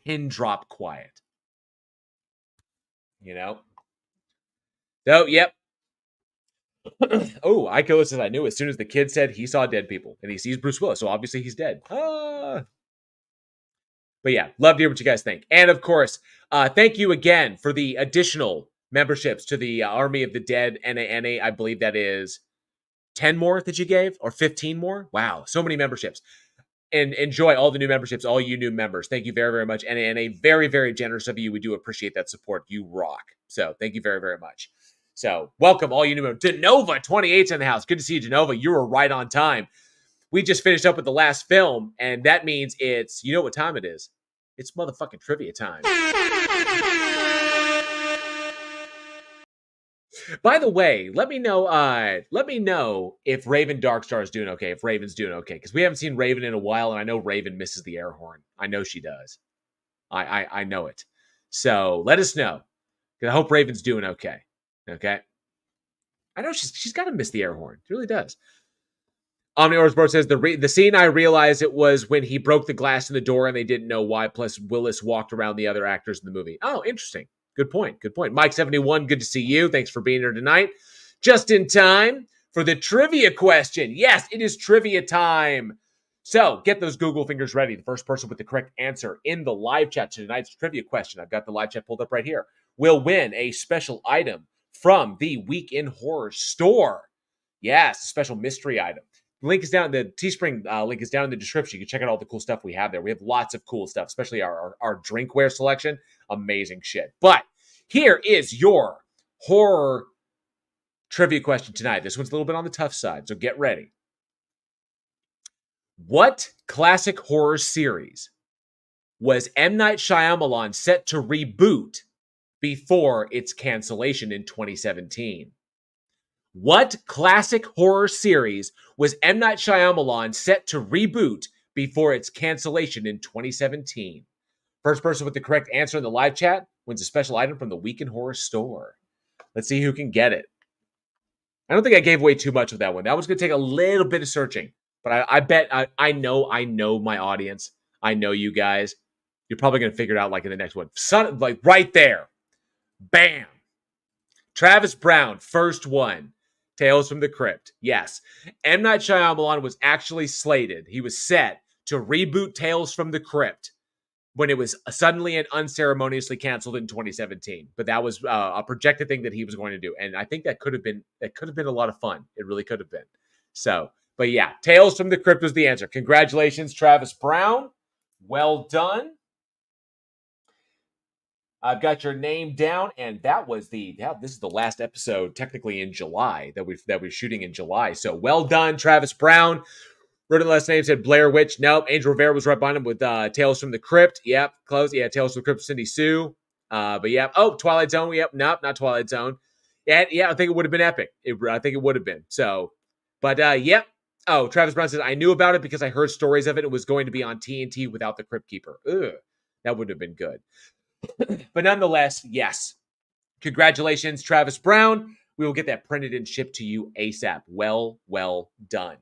Pin drop quiet. You know? So, yep. Oh, Iko says, I knew as soon as the kid said he saw dead people. And he sees Bruce Willis, so obviously he's dead. But yeah, love to hear what you guys think. And of course, thank you again for the additional memberships to the Army of the Dead NA. I believe that is 10 more that you gave, or 15 more. Wow, so many memberships. And enjoy all the new memberships, all you new members. Thank you very, very much. NA, very, very generous of you. We do appreciate that support. You rock. So thank you very, very much. So welcome all you new members. Denova 28's in the house. Good to see you, Denova. You were right on time. We just finished up with the last film, and that means it's, you know what time it is. It's motherfucking trivia time. By the way, let me know if Raven Darkstar is doing okay, if Raven's doing okay, because we haven't seen Raven in a while, and I know Raven misses the air horn. I know she does. I know it. So let us know. I hope Raven's doing okay. Okay. I know she's got to miss the air horn. She really does. Omnior's says the scene I realized it was when he broke the glass in the door and they didn't know why. Plus Willis walked around the other actors in the movie. Oh, interesting. Good point. Good point. Mike71, good to see you. Thanks for being here tonight. Just in time for the trivia question. Yes, it is trivia time. So get those Google fingers ready. The first person with the correct answer in the live chat to tonight's trivia question, I've got the live chat pulled up right here, will win a special item from the Week in Horror store. Yes, a special mystery item. The link is down. The Teespring link is down in the description. You can check out all the cool stuff we have there. We have lots of cool stuff, especially our drinkware selection. Amazing shit. But here is your horror trivia question tonight. This one's a little bit on the tough side, so get ready. What classic horror series was M. Night Shyamalan set to reboot before its cancellation in 2017? What classic horror series was M. Night Shyamalan set to reboot before its cancellation in 2017? First person with the correct answer in the live chat wins a special item from the Week in Horror store. Let's see who can get it. I don't think I gave away too much of that one. That one's going to take a little bit of searching. But I bet I know my audience. I know you guys. You're probably going to figure it out like in the next one. Like right there. Bam. Travis Brown, first one. Tales from the Crypt. Yes. M. Night Shyamalan was actually slated. He was set to reboot Tales from the Crypt when it was suddenly and unceremoniously canceled in 2017. But that was a projected thing that he was going to do. And I think that could have been a lot of fun. It really could have been. So, but yeah, Tales from the Crypt was the answer. Congratulations, Travis Brown. Well done. I've got your name down, and this is the last episode technically in July that we're shooting in July. So well done, Travis Brown. Wrote in the last name, said Blair Witch. Nope. Angel Rivera was right behind him with Tales from the Crypt. Yep, close. Yeah, Tales from the Crypt, Cindy Sue. But yeah. Oh, Twilight Zone. Yep. Nope, not Twilight Zone. Yeah, I think it would have been epic. I think it would have been. So, but yep. Oh, Travis Brown says, I knew about it because I heard stories of it. It was going to be on TNT without the Crypt Keeper. Ugh, that wouldn't have been good. But nonetheless, yes. Congratulations, Travis Brown. We will get that printed and shipped to you ASAP. Well done.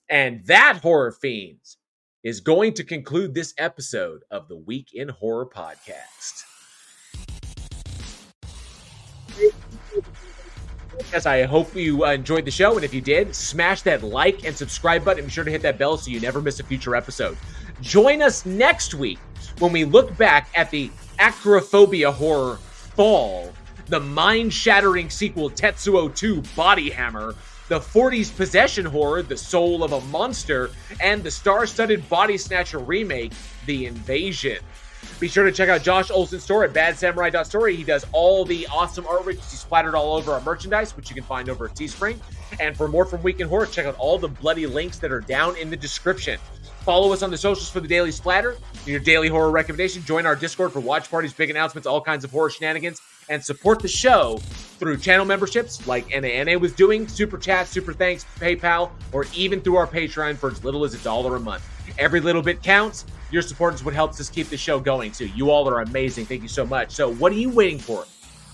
And that, Horror Fiends, is going to conclude this episode of the Week in Horror podcast. Yes, I hope you enjoyed the show. And if you did, smash that like and subscribe button. Be sure to hit that bell so you never miss a future episode. Join us next week when we look back at the acrophobia horror Fall, the mind-shattering sequel Tetsuo 2 Body Hammer, the 40s possession horror The Soul of a Monster, and the star-studded Body Snatcher remake The Invasion. Be sure to check out Josh Olsen's store at badsamurai.story. He does all the awesome artwork. He's splattered all over our merchandise, which you can find over at Teespring. And for more from Week in Horror, check out all the bloody links that are down in the description. Follow us on the socials for the Daily Splatter, your daily horror recommendation. Join our Discord for watch parties, big announcements, all kinds of horror shenanigans, and support the show through channel memberships like NANA was doing, Super Chat, Super Thanks, PayPal, or even through our Patreon for as little as $1 a month. Every little bit counts. Your support is what helps us keep the show going, too. You all are amazing. Thank you so much. So what are you waiting for?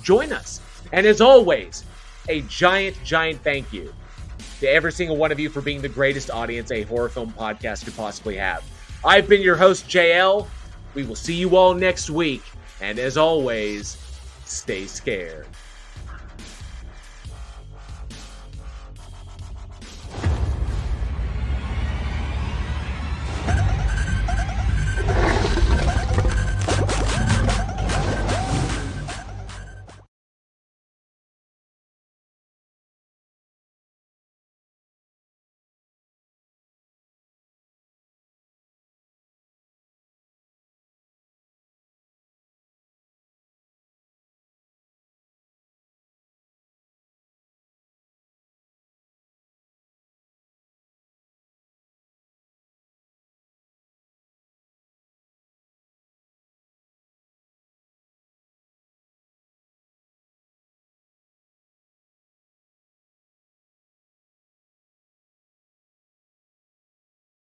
Join us. And as always, a giant, giant thank you to every single one of you for being the greatest audience a horror film podcast could possibly have. I've been your host, JL. We will see you all next week. And as always, stay scared.